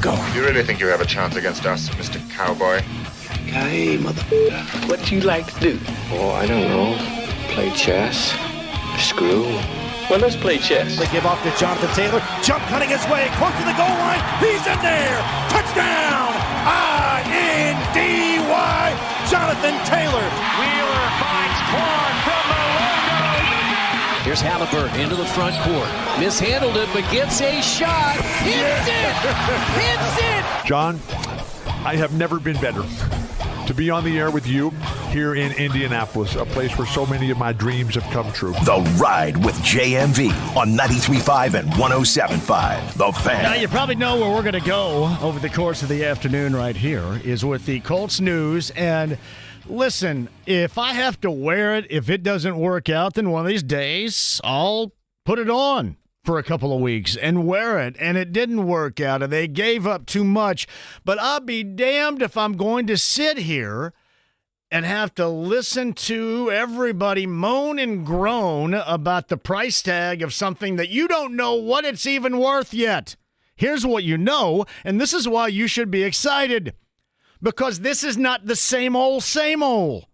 Go. You really think you have a chance against us, Mr. Cowboy? Hey, motherfucker. What do you like to do? Oh, I don't know. Play chess. Screw. Well, let's play chess. They give off to Jonathan Taylor. Jump cutting his way. Close to the goal line. He's in there. Touchdown. I-N-D-Y. Jonathan Taylor. Wheeler finds Claude from the logo. Here's Halliburton into the front court. Mishandled it, but gets a shot. Hits it! Hits it! John, I have never been better to be on the air with you here in Indianapolis, a place where so many of my dreams have come true. The Ride with JMV on 93.5 and 107.5. The Fan. Now, you probably know where we're going to go over the course of the afternoon right here is with the Colts news. And listen, if I have to wear it, if it doesn't work out, then one of these days I'll put it on for a couple of weeks and wear it, and it didn't work out, and they gave up too much. But I'll be damned if I'm going to sit here and have to listen to everybody moan and groan about the price tag of something that you don't know what it's even worth yet. Here's what you know, and this is why you should be excited, because this is not the same old, same old.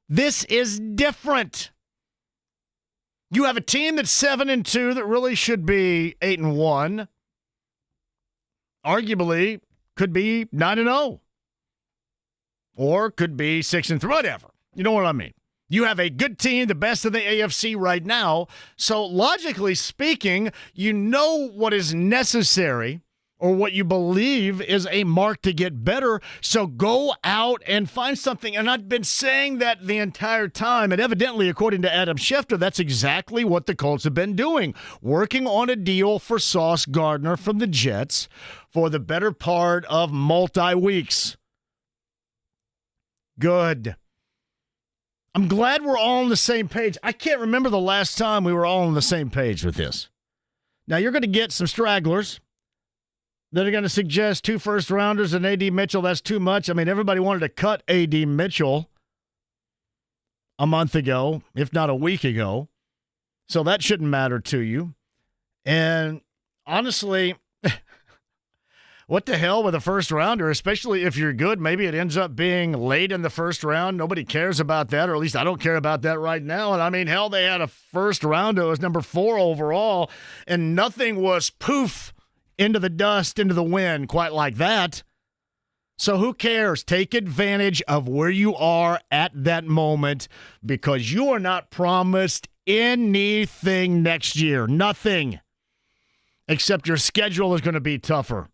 This is different. You have a team that's 7-2 that really should be 8-1. Arguably, could be 9-0. Or could be 6-3, whatever. You know what I mean? You have a good team, the best of the AFC right now. So logically speaking, you know what is necessary or what you believe is a mark to get better. So go out and find something. And I've been saying that the entire time. And evidently, according to Adam Schefter, that's exactly what the Colts have been doing. Working on a deal for Sauce Gardner from the Jets for the better part of multi-weeks. Good. I'm glad we're all on the same page. I can't remember the last time we were all on the same page with this. Now, you're going to get some stragglers that are going to suggest 2 first-rounders and A.D. Mitchell. That's too much. I mean, everybody wanted to cut A.D. Mitchell a month ago, if not a week ago. So that shouldn't matter to you. And honestly, what the hell with a first-rounder, especially if you're good? Maybe it ends up being late in the first round. Nobody cares about that, or at least I don't care about that right now. And I mean, hell, they had a first-rounder. It was number 4 overall, and nothing was poof into the dust, into the wind, quite like that. So who cares? Take advantage of where you are at that moment, because you are not promised anything next year. Nothing. Except your schedule is going to be tougher.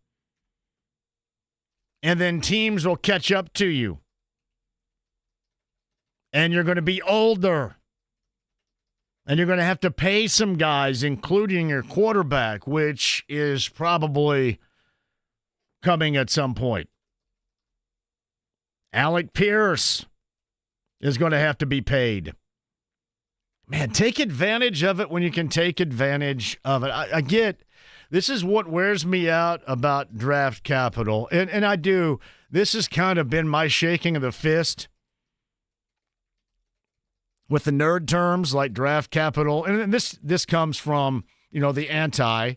And then teams will catch up to you. And you're going to be older. And you're going to have to pay some guys, including your quarterback, which is probably coming at some point. Alec Pierce is going to have to be paid. Man, take advantage of it when you can take advantage of it. I get, this is what wears me out about draft capital. And I do. This has kind of been my shaking of the fist with the nerd terms like draft capital. And this comes from, the anti.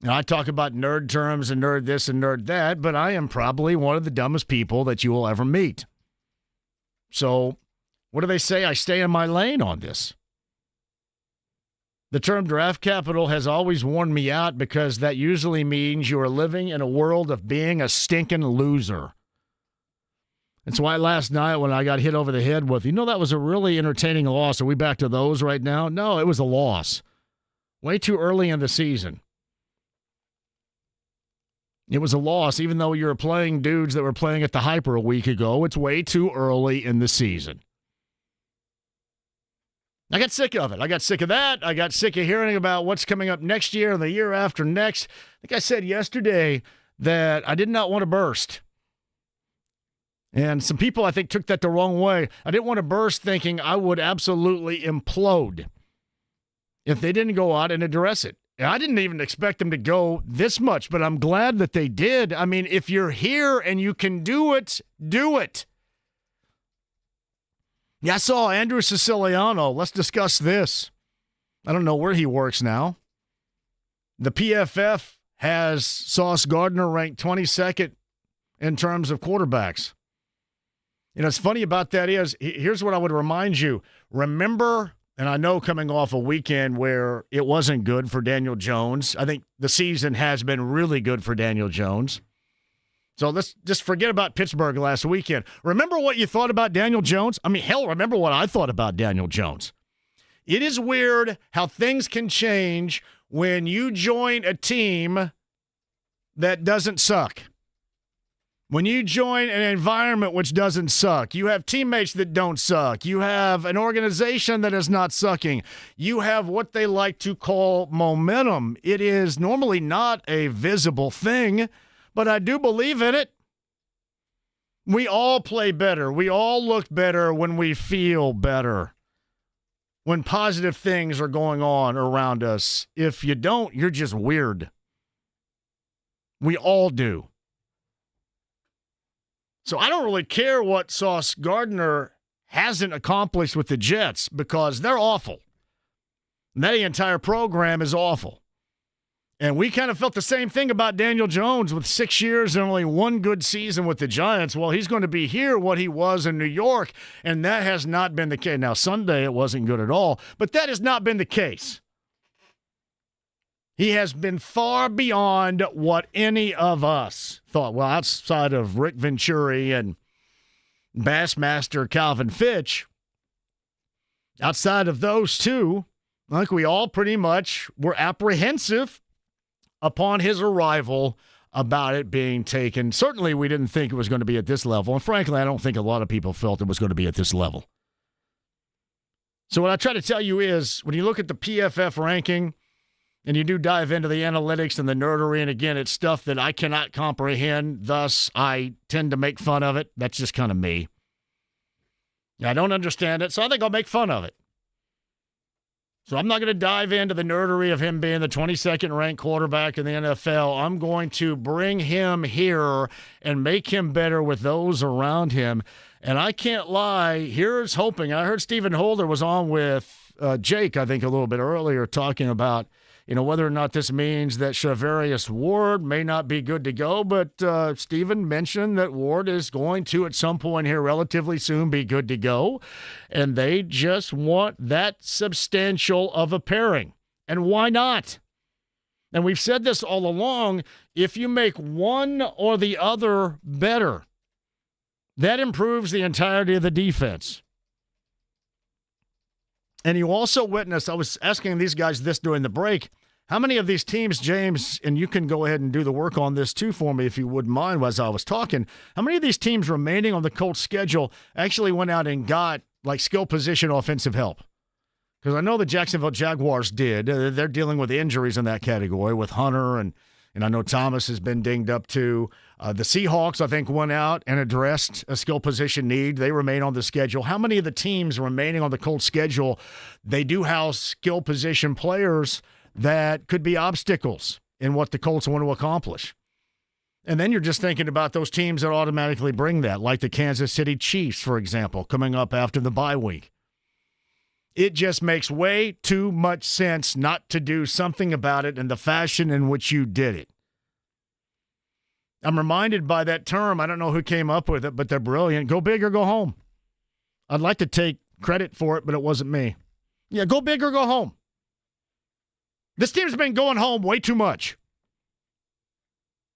Now, I talk about nerd terms and nerd this and nerd that, but I am probably one of the dumbest people that you will ever meet. So what do they say? I stay in my lane on this. The term draft capital has always worn me out because that usually means you are living in a world of being a stinking loser. That's why last night when I got hit over the head with, that was a really entertaining loss. Are we back to those right now? No, it was a loss. Way too early in the season. It was a loss, even though you were playing dudes that were playing at the Hyper a week ago. It's way too early in the season. I got sick of it. I got sick of that. I got sick of hearing about what's coming up next year and the year after next. I think I said yesterday that I did not want to burst. And some people, I think, took that the wrong way. I didn't want to burst thinking I would absolutely implode if they didn't go out and address it. And I didn't even expect them to go this much, but I'm glad that they did. I mean, if you're here and you can do it, do it. Yeah, I saw Andrew Siciliano. Let's discuss this. I don't know where he works now. The PFF has Sauce Gardner ranked 22nd in terms of quarterbacks. You know, what's funny about that is, here's what I would remind you. Remember, and I know coming off a weekend where it wasn't good for Daniel Jones, I think the season has been really good for Daniel Jones. So let's just forget about Pittsburgh last weekend. Remember what you thought about Daniel Jones? I mean, hell, remember what I thought about Daniel Jones. It is weird how things can change when you join a team that doesn't suck. When you join an environment which doesn't suck, you have teammates that don't suck. You have an organization that is not sucking. You have what they like to call momentum. It is normally not a visible thing, but I do believe in it. We all play better. We all look better when we feel better, when positive things are going on around us. If you don't, you're just weird. We all do. So I don't really care what Sauce Gardner hasn't accomplished with the Jets, because they're awful. And that entire program is awful. And we kind of felt the same thing about Daniel Jones with 6 years and only one good season with the Giants. Well, he's going to be here what he was in New York, and that has not been the case. Now, Sunday it wasn't good at all, but that has not been the case. He has been far beyond what any of us thought. Well, outside of Rick Venturi and Bassmaster Calvin Fitch, outside of those two, I think we all pretty much were apprehensive upon his arrival about it being taken. Certainly, we didn't think it was going to be at this level. And frankly, I don't think a lot of people felt it was going to be at this level. So what I try to tell you is, when you look at the PFF ranking and you do dive into the analytics and the nerdery, and again, it's stuff that I cannot comprehend, thus I tend to make fun of it. That's just kind of me. I don't understand it, so I think I'll make fun of it. So I'm not going to dive into the nerdery of him being the 22nd ranked quarterback in the NFL. I'm going to bring him here and make him better with those around him. And I can't lie, here's hoping. I heard Stephen Holder was on with Jake, I think, a little bit earlier, talking about, you know, whether or not this means that Charvarius Ward may not be good to go. But Stephen mentioned that Ward is going to, at some point here relatively soon, be good to go. And they just want that substantial of a pairing. And why not? And we've said this all along. If you make one or the other better, that improves the entirety of the defense. And you also witness, I was asking these guys this during the break, how many of these teams, James, and you can go ahead and do the work on this too for me if you wouldn't mind as I was talking, how many of these teams remaining on the Colts schedule actually went out and got like skill position offensive help? Because I know the Jacksonville Jaguars did. They're dealing with injuries in that category with Hunter, and I know Thomas has been dinged up too. The Seahawks, I think, went out and addressed a skill position need. They remain on the schedule. How many of the teams remaining on the Colts schedule, they do house skill position players that could be obstacles in what the Colts want to accomplish? And then you're just thinking about those teams that automatically bring that, like the Kansas City Chiefs, for example, coming up after the bye week. It just makes way too much sense not to do something about it in the fashion in which you did it. I'm reminded by that term, I don't know who came up with it, but they're brilliant. Go big or go home. I'd like to take credit for it, but it wasn't me. Yeah, go big or go home. This team's been going home way too much.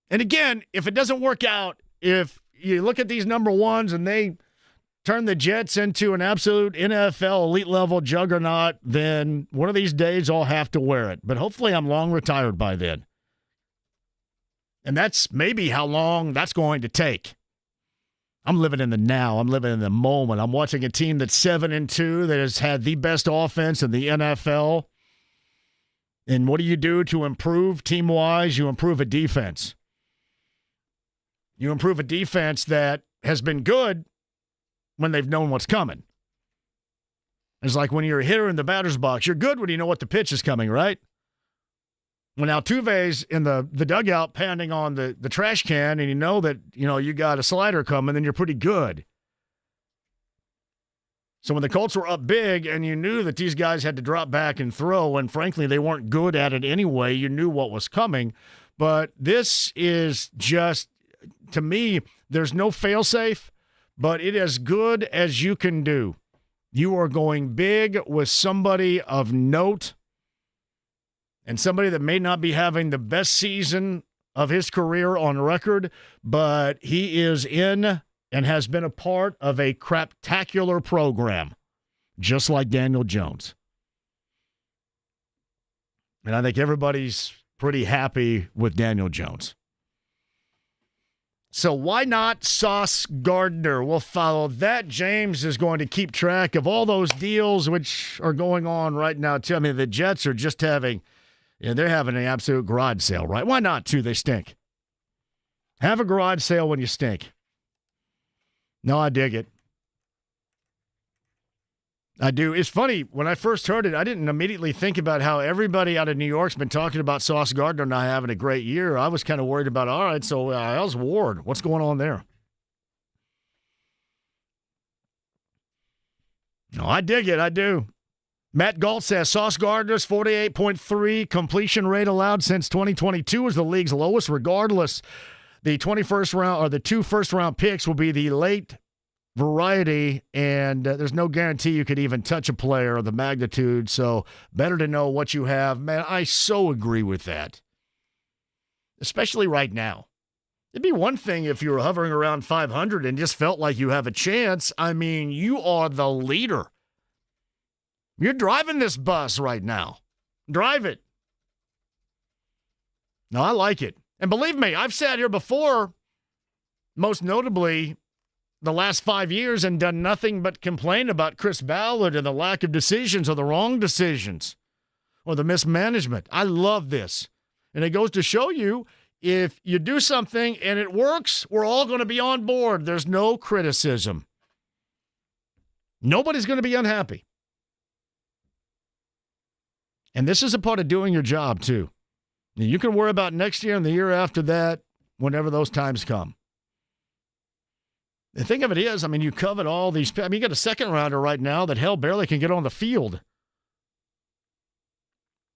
And again, if it doesn't work out, if you look at these number ones and they turn the Jets into an absolute NFL elite level juggernaut, then one of these days I'll have to wear it. But hopefully I'm long retired by then. And that's maybe how long that's going to take. I'm living in the now. I'm living in the moment. I'm watching a team that's 7-2 that has had the best offense in the NFL. And what do you do to improve team-wise? You improve a defense. You improve a defense that has been good when they've known what's coming. It's like when you're a hitter in the batter's box. You're good when you know what the pitch is coming, right? When Altuve's in the dugout pounding on the trash can and you know that, you got a slider coming, then you're pretty good. So when the Colts were up big and you knew that these guys had to drop back and throw, and frankly, they weren't good at it anyway, you knew what was coming. But this is just, to me, there's no fail-safe, but it is as good as you can do. You are going big with somebody of note and somebody that may not be having the best season of his career on record, but he is in and has been a part of a craptacular program, just like Daniel Jones. And I think everybody's pretty happy with Daniel Jones. So why not Sauce Gardner? We'll follow that. James is going to keep track of all those deals which are going on right now, too. I mean, the Jets are just having, they're having an absolute garage sale, right? Why not, too? They stink. Have a garage sale when you stink. No, I dig it. I do. It's funny, when I first heard it, I didn't immediately think about how everybody out of New York's been talking about Sauce Gardner not having a great year. I was kind of worried about, all right, so how's Ward? What's going on there? No, I dig it. I do. Matt Galt says Sauce Gardner's 48.3 completion rate allowed since 2022 is the league's lowest. Regardless, the 21st round or the 2 first-round picks will be the late variety, and there's no guarantee you could even touch a player of the magnitude, so better to know what you have. Man, I so agree with that, especially right now. It'd be one thing if you were hovering around 500 and just felt like you have a chance. I mean, you are the leader. You're driving this bus right now. Drive it. No, I like it. And believe me, I've sat here before, most notably the last 5 years, and done nothing but complain about Chris Ballard and the lack of decisions or the wrong decisions or the mismanagement. I love this. And it goes to show you, if you do something and it works, we're all going to be on board. There's no criticism. Nobody's going to be unhappy. And this is a part of doing your job, too. You can worry about next year and the year after that whenever those times come. The thing of it is, I mean, you covet all these. I mean, you got a second rounder right now that hell barely can get on the field.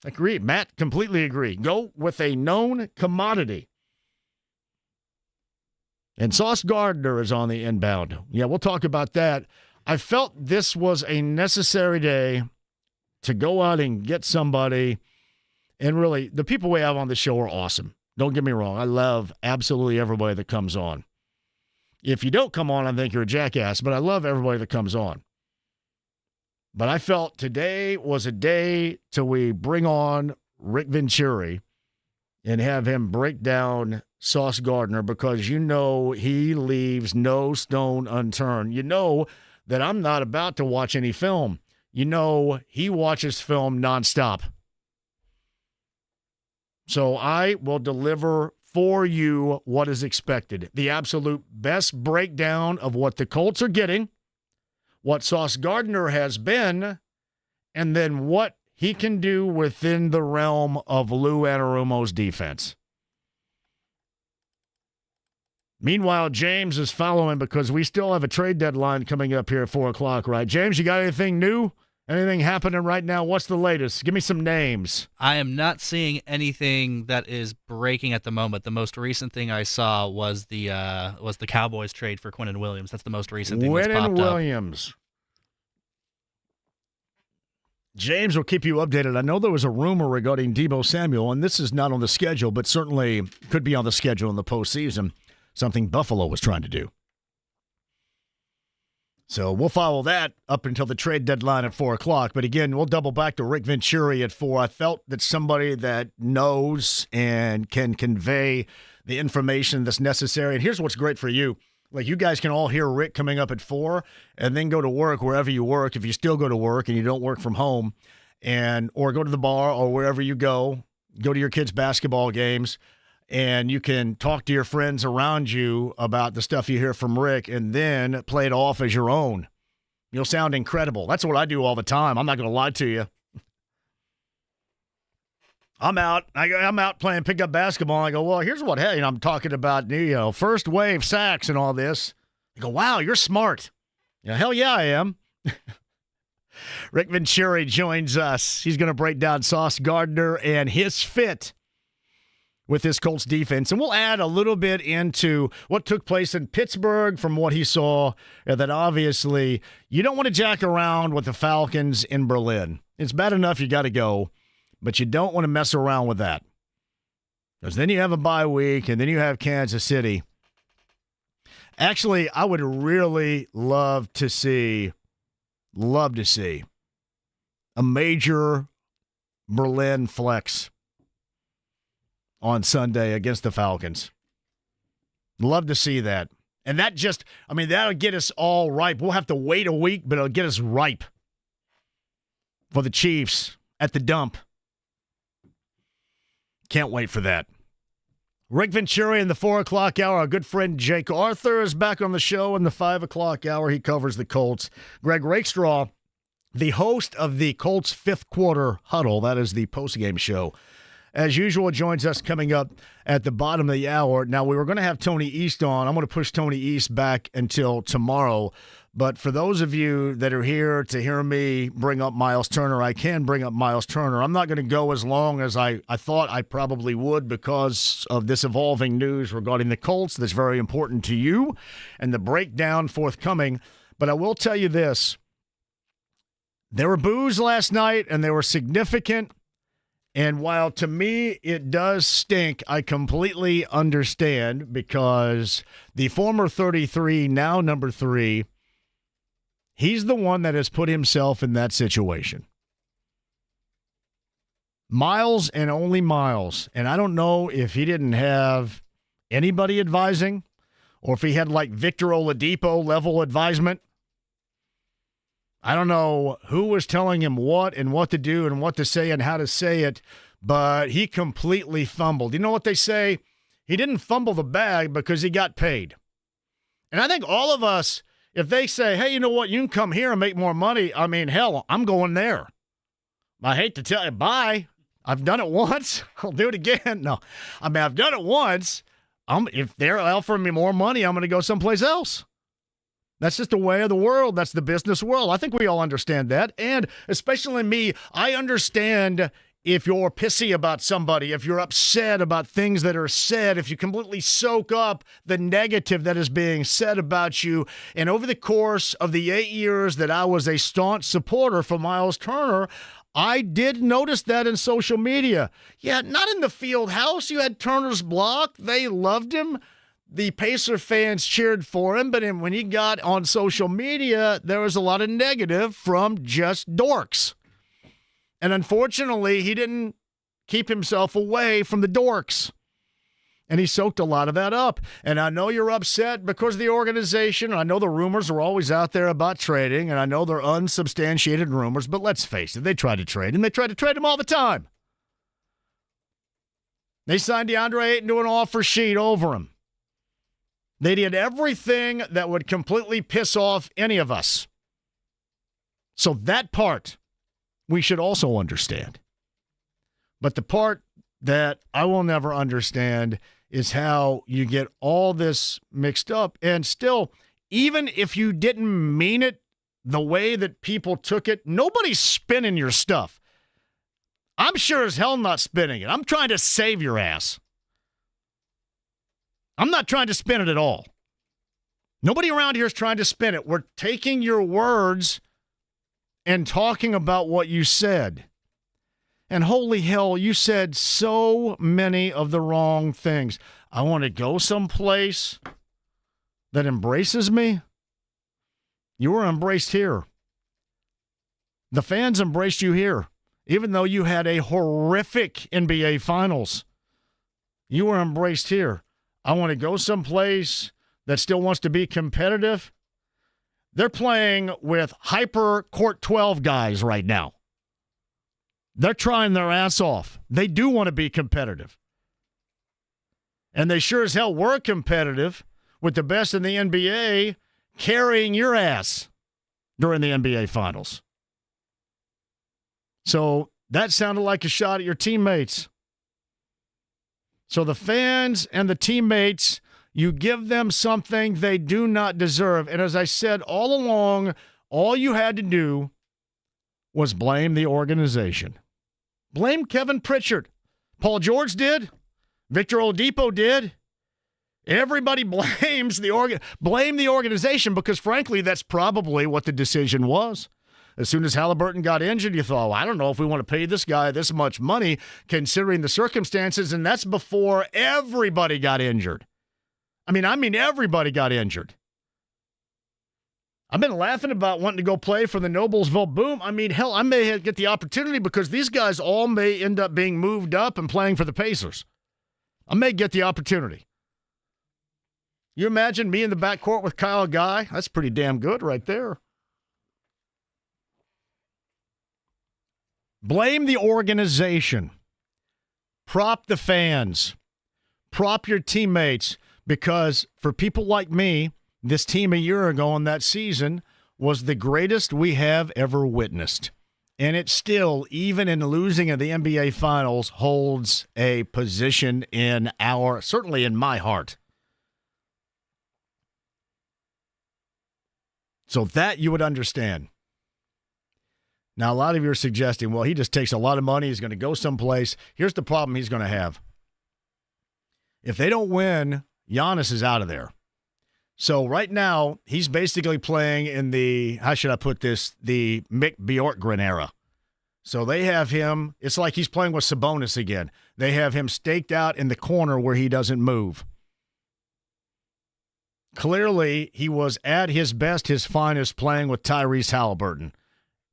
Agree. Matt, completely agree. Go with a known commodity. And Sauce Gardner is on the inbound. Yeah, we'll talk about that. I felt this was a necessary day to go out and get somebody. And really, the people we have on the show are awesome. Don't get me wrong. I love absolutely everybody that comes on. If you don't come on, I think you're a jackass, but I love everybody that comes on. But I felt today was a day till we bring on Rick Venturi and have him break down Sauce Gardner, because you know he leaves no stone unturned. You know that I'm not about to watch any film. You know he watches film nonstop. So I will deliver for you what is expected. The absolute best breakdown of what the Colts are getting, what Sauce Gardner has been, and then what he can do within the realm of Lou Anarumo's defense. Meanwhile, James is following because we still have a trade deadline coming up here at 4 o'clock, right? James, you got anything new? Anything happening right now? What's the latest? Give me some names. I am not seeing anything that is breaking at the moment. The most recent thing I saw was the Cowboys trade for Quinnen Williams. That's the most recent thing that's popped up. Quinnen Williams. James will keep you updated. I know there was a rumor regarding Deebo Samuel, and this is not on the schedule, but certainly could be on the schedule in the postseason. Something Buffalo was trying to do. So we'll follow that up until the trade deadline at 4 o'clock. But again, we'll double back to Rick Venturi at 4. I felt that somebody that knows and can convey the information that's necessary. And here's what's great for you. Like, you guys can all hear Rick coming up at 4 and then go to work wherever you work. If you still go to work and you don't work from home, or go to the bar or wherever you go to your kids' basketball games. And you can talk to your friends around you about the stuff you hear from Rick and then play it off as your own. You'll sound incredible. That's what I do all the time. I'm not going to lie to you. I'm out playing pickup basketball. And I go, well, here's what, hey, I'm talking about, first wave sacks and all this. I go, wow, you're smart. Hell yeah, I am. Rick Venturi joins us. He's going to break down Sauce Gardner and his fit with this Colts defense. And we'll add a little bit into what took place in Pittsburgh from what he saw, that obviously you don't want to jack around with the Falcons in Berlin. It's bad enough you got to go, but you don't want to mess around with that. Because then you have a bye week, and then you have Kansas City. Actually, I would really love to see a major Berlin flex on Sunday against the Falcons. Love to see that. And that'll get us all ripe. We'll have to wait a week, but it'll get us ripe for the Chiefs at the dump. Can't wait for that. Rick Venturi in the 4 o'clock hour. Our good friend Jake Arthur is back on the show in the 5 o'clock hour. He covers the Colts. Greg Rakestraw, the host of the Colts fifth quarter huddle, that is the postgame show, as usual, joins us coming up at the bottom of the hour. Now, we were going to have Tony East on. I'm going to push Tony East back until tomorrow. But for those of you that are here to hear me bring up Miles Turner, I can bring up Miles Turner. I'm not going to go as long as I thought I probably would because of this evolving news regarding the Colts that's very important to you and the breakdown forthcoming. But I will tell you this. There were boos last night, and they were significant. And while to me it does stink, I completely understand because the former 33, now number 3, he's the one that has put himself in that situation. Miles and only Miles. And I don't know if he didn't have anybody advising or if he had like Victor Oladipo level advisement. I don't know who was telling him what and what to do and what to say and how to say it, but he completely fumbled. You know what they say? He didn't fumble the bag because he got paid. And I think all of us, if they say, hey, you know what, you can come here and make more money, I mean, hell, I'm going there. I hate to tell you, bye. I've done it once. I'll do it again. No, I mean, I've done it once. If they're offering me more money, I'm going to go someplace else. That's just the way of the world. That's the business world. I think we all understand that. And especially me, I understand if you're pissy about somebody, if you're upset about things that are said, if you completely soak up the negative that is being said about you. And over the course of the 8 years that I was a staunch supporter for Miles Turner, I did notice that in social media. Yeah, not in the field house. You had Turner's block. They loved him. The Pacer fans cheered for him, but when he got on social media, there was a lot of negative from just dorks. And unfortunately, he didn't keep himself away from the dorks. And he soaked a lot of that up. And I know you're upset because of the organization. I know the rumors are always out there about trading, and I know they're unsubstantiated rumors, but let's face it, they try to trade, and they try to trade him all the time. They signed DeAndre Ayton to an offer sheet over him. They did everything that would completely piss off any of us. So that part we should also understand. But the part that I will never understand is how you get all this mixed up. And still, even if you didn't mean it the way that people took it, nobody's spinning your stuff. I'm sure as hell not spinning it. I'm trying to save your ass. I'm not trying to spin it at all. Nobody around here is trying to spin it. We're taking your words and talking about what you said. And holy hell, you said so many of the wrong things. I want to go someplace that embraces me. You were embraced here. The fans embraced you here, even though you had a horrific NBA Finals. You were embraced here. I want to go someplace that still wants to be competitive. They're playing with hyper Court 12 guys right now. They're trying their ass off. They do want to be competitive. And they sure as hell were competitive with the best in the NBA carrying your ass during the NBA Finals. So that sounded like a shot at your teammates. So the fans and the teammates, you give them something they do not deserve. And as I said all along, all you had to do was blame the organization. Blame Kevin Pritchard. Paul George did. Victor Oladipo did. Everybody blames the organization because, frankly, that's probably what the decision was. As soon as Halliburton got injured, you thought, well, I don't know if we want to pay this guy this much money considering the circumstances, and that's before everybody got injured. I mean, everybody got injured. I've been laughing about wanting to go play for the Noblesville Boom. I mean, hell, I may get the opportunity because these guys all may end up being moved up and playing for the Pacers. I may get the opportunity. You imagine me in the backcourt with Kyle Guy? That's pretty damn good right there. Blame the organization. Prop the fans. Prop your teammates. Because for people like me, this team a year ago in that season was the greatest we have ever witnessed. And it still, even in losing in the NBA Finals, holds a position in certainly in my heart. So that you would understand. Now, a lot of you are suggesting, well, he just takes a lot of money. He's going to go someplace. Here's the problem he's going to have. If they don't win, Giannis is out of there. So right now, he's basically playing in the, how should I put this, the Mick Bjorkgren era. So they have him, it's like he's playing with Sabonis again. They have him staked out in the corner where he doesn't move. Clearly, he was at his best, his finest, playing with Tyrese Halliburton.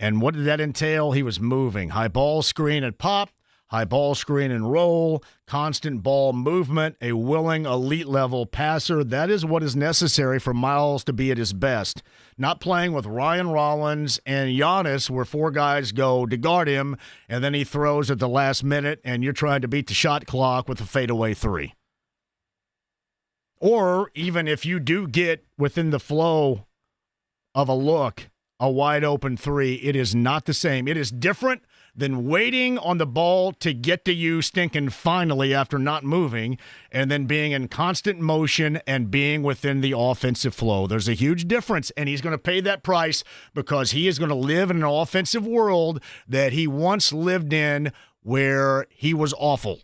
And what did that entail? He was moving. High ball screen and pop, high ball screen and roll, constant ball movement, a willing elite-level passer. That is what is necessary for Miles to be at his best. Not playing with Ryan Rollins and Giannis where four guys go to guard him, and then he throws at the last minute, and you're trying to beat the shot clock with a fadeaway three. Or even if you do get within the flow of a look, a wide open three, it is not the same. It is different than waiting on the ball to get to you stinking finally after not moving and then being in constant motion and being within the offensive flow. There's a huge difference, and he's going to pay that price because he is going to live in an offensive world that he once lived in where he was awful,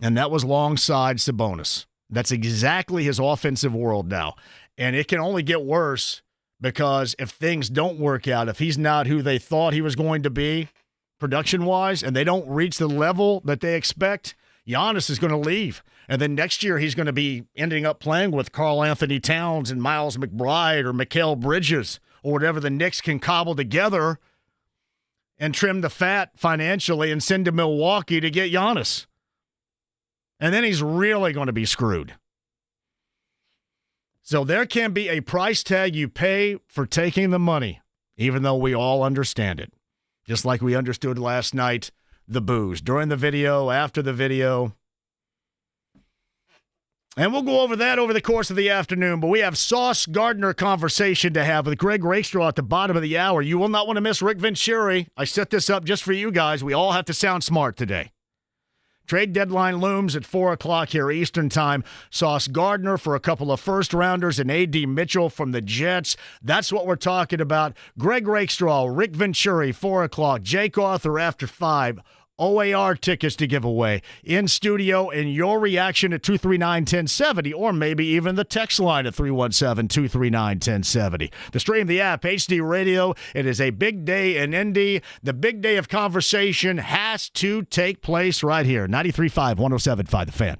and that was alongside Sabonis. That's exactly his offensive world now. And it can only get worse because if things don't work out, if he's not who they thought he was going to be production-wise and they don't reach the level that they expect, Giannis is going to leave. And then next year he's going to be ending up playing with Karl Anthony Towns and Miles McBride or Mikal Bridges or whatever the Knicks can cobble together and trim the fat financially and send to Milwaukee to get Giannis. And then he's really going to be screwed. So there can be a price tag you pay for taking the money, even though we all understand it. Just like we understood last night, the booze. During the video, after the video. And we'll go over that over the course of the afternoon. But we have Sauce Gardner conversation to have with Greg Rakestraw at the bottom of the hour. You will not want to miss Rick Venturi. I set this up just for you guys. We all have to sound smart today. Trade deadline looms at 4 o'clock here Eastern time. Sauce Gardner for a couple of first-rounders and A.D. Mitchell from the Jets. That's what we're talking about. Greg Rakestraw, Rick Venturi, 4 o'clock. Jake Arthur after 5. OAR tickets to give away in studio, and your reaction at 239-1070, or maybe even the text line at 317-239-1070. The stream, the app, HD Radio. It is a big day in Indy. The big day of conversation has to take place right here. 93.5, 107.5, The Fan.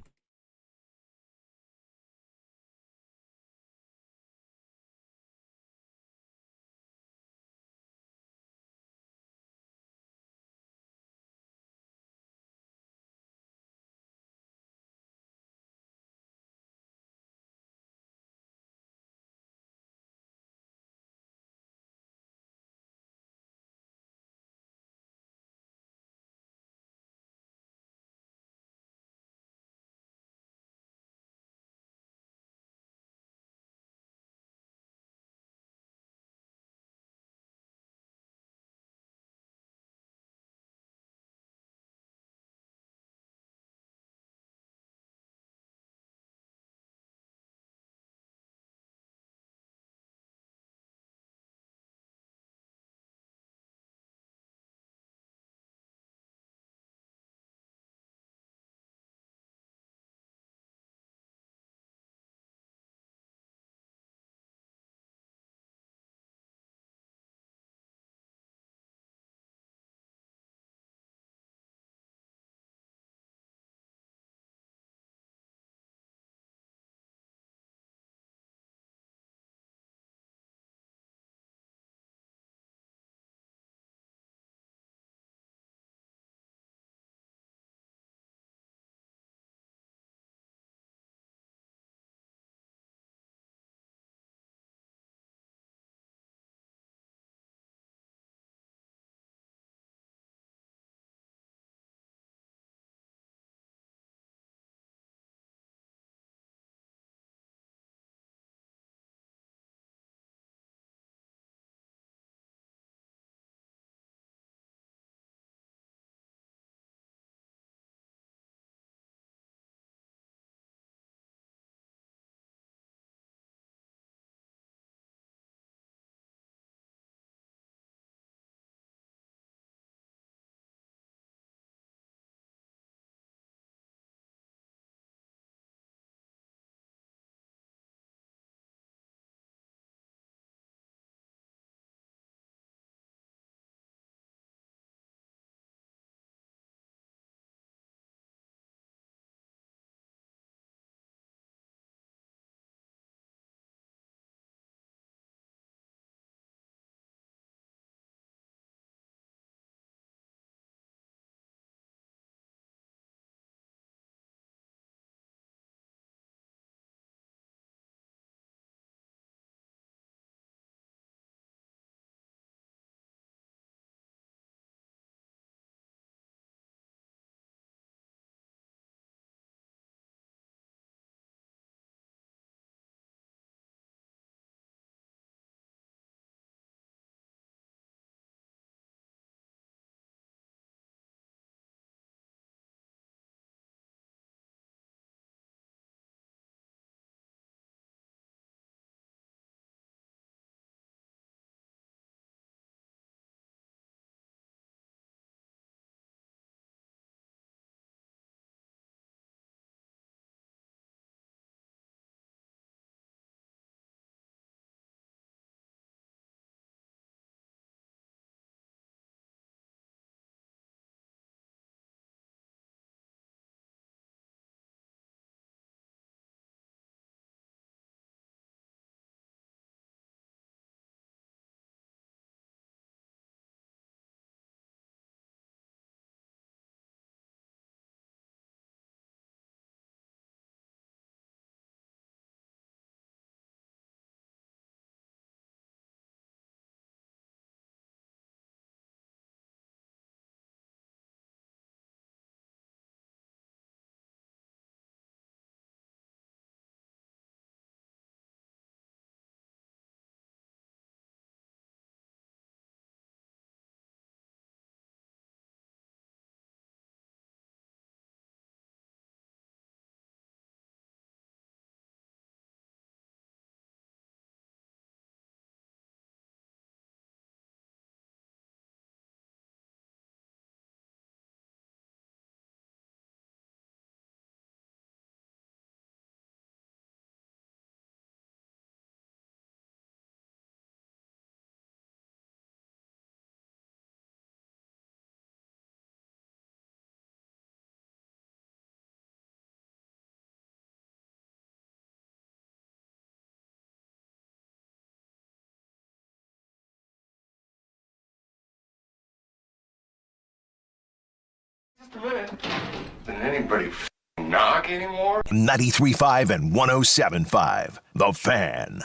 Did anybody knock anymore? 93.5 and 107.5. The Fan.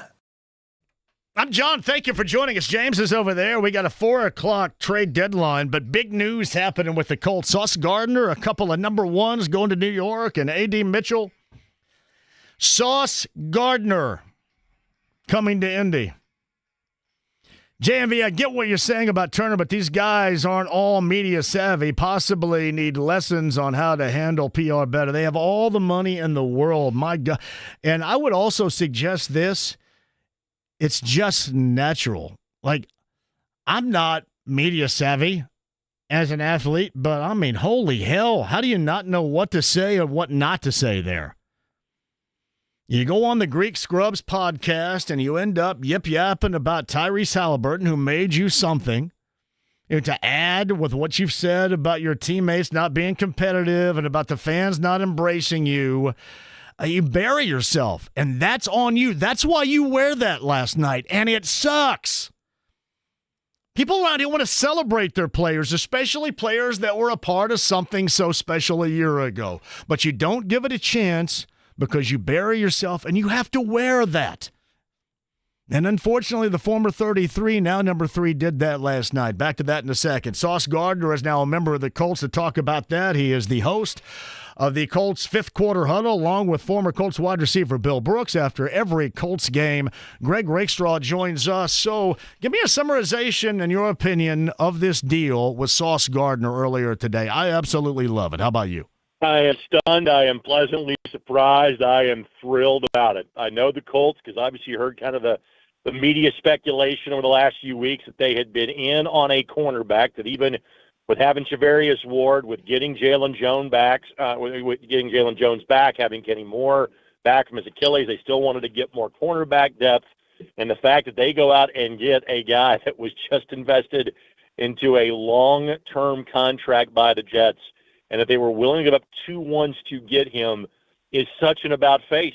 I'm John. Thank you for joining us. James is over there. We got a 4 o'clock trade deadline, but big news happening with the Colts. Sauce Gardner, a couple of number ones going to New York, and A.D. Mitchell. Sauce Gardner coming to Indy. JMV, I get what you're saying about Turner, but these guys aren't all media savvy, possibly need lessons on how to handle PR better. They have all the money in the world. My God. And I would also suggest this. It's just natural. Like, I'm not media savvy as an athlete, but I mean, holy hell, how do you not know what to say or what not to say there? You go on the Greek Scrubs podcast and you end up yip-yapping about Tyrese Halliburton, who made you something. To add with what you've said about your teammates not being competitive and about the fans not embracing you, you bury yourself, and that's on you. That's why you wear that last night, and it sucks. People around here want to celebrate their players, especially players that were a part of something so special a year ago. But you don't give it a chance because you bury yourself, and you have to wear that. And unfortunately, the former 33, now number 3, did that last night. Back to that in a second. Sauce Gardner is now a member of the Colts. To talk about that, he is the host of the Colts Fifth Quarter Huddle, along with former Colts wide receiver Bill Brooks. After every Colts game, Greg Rakestraw joins us. So give me a summarization and your opinion of this deal with Sauce Gardner earlier today. I absolutely love it. How about you? I am stunned. I am pleasantly surprised. I am thrilled about it. I know the Colts, because obviously you heard kind of the media speculation over the last few weeks that they had been in on a cornerback, that even with having Charvarius Ward, with getting Jalen Jones back, having Kenny Moore back from his Achilles, they still wanted to get more cornerback depth. And the fact that they go out and get a guy that was just invested into a long-term contract by the Jets, and that they were willing to give up 2 ones to get him, is such an about-face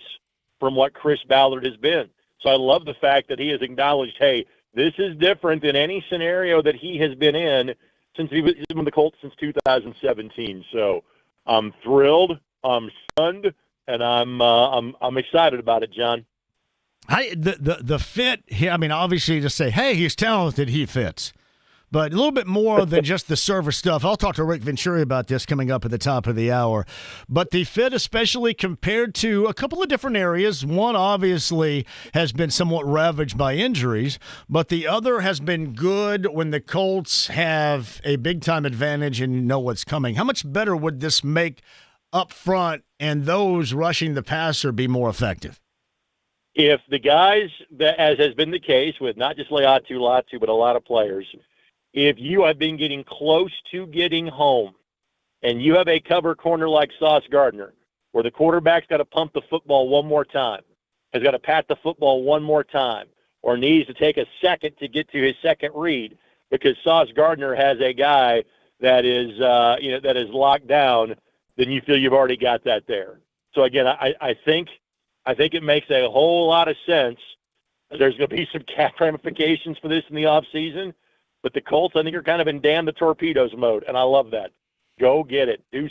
from what Chris Ballard has been. So I love the fact that he has acknowledged, hey, this is different than any scenario that he has been in since he was in the Colts since 2017. So I'm thrilled, I'm stunned, and I'm excited about it, John. The fit here, I mean, obviously to say, hey, he's talented, he fits. But a little bit more than just the server stuff. I'll talk to Rick Venturi about this coming up at the top of the hour. But the fit, especially compared to a couple of different areas. One, obviously, has been somewhat ravaged by injuries. But the other has been good when the Colts have a big-time advantage and you know what's coming. How much better would this make up front and those rushing the passer be more effective? If the guys, that, as has been the case with not just Latu, but a lot of players, if you have been getting close to getting home and you have a cover corner like Sauce Gardner, where the quarterback's got to pump the football one more time, has got to pat the football one more time, or needs to take a second to get to his second read because Sauce Gardner has a guy that is that is locked down, then you feel you've already got that there. So again, I think it makes a whole lot of sense. There's going to be some cap ramifications for this in the offseason. But the Colts, I think, are kind of in damn the torpedoes mode, and I love that. Go get it. Do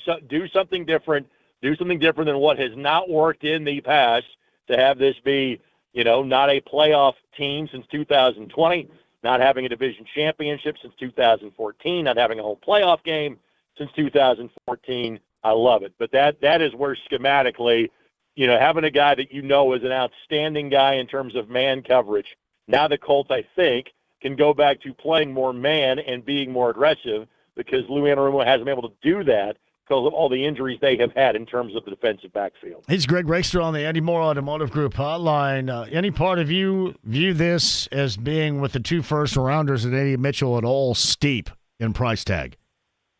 something different. Do something different than what has not worked in the past to have this be, not a playoff team since 2020, not having a division championship since 2014, not having a home playoff game since 2014. I love it. But that is where schematically, having a guy that is an outstanding guy in terms of man coverage. Now the Colts, I think, can go back to playing more man and being more aggressive because Lou Anarumo hasn't been able to do that because of all the injuries they have had in terms of the defensive backfield. He's Greg Rakestraw on the Andy Moore Automotive Group hotline. Any part of you view this as being with the 2 first-rounders and A.D. Mitchell at all steep in price tag?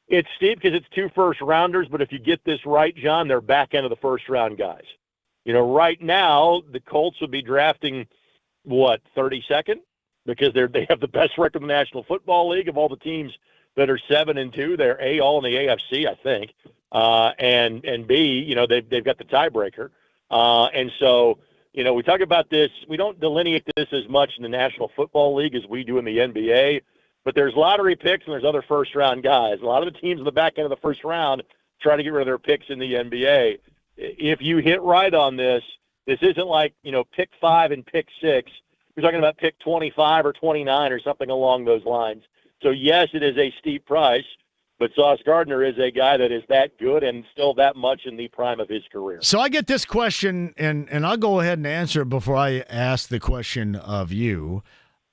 It's steep because it's 2 first-rounders, but if you get this right, John, they're back end of the first-round guys. Right now, the Colts would be drafting, 32nd? Because they have the best record in the National Football League of all the teams that are 7-2. They're all in the AFC, I think, and B, they've got the tiebreaker, and so we talk about this. We don't delineate this as much in the National Football League as we do in the NBA, But there's lottery picks and there's other first-round guys. A lot of the teams in the back end of the first round try to get rid of their picks in the NBA. If you hit right on this isn't like, pick 5 and pick 6. You're talking about pick 25 or 29 or something along those lines. So, yes, it is a steep price, but Sauce Gardner is a guy that is that good and still that much in the prime of his career. So I get this question, and I'll go ahead and answer it before I ask the question of you.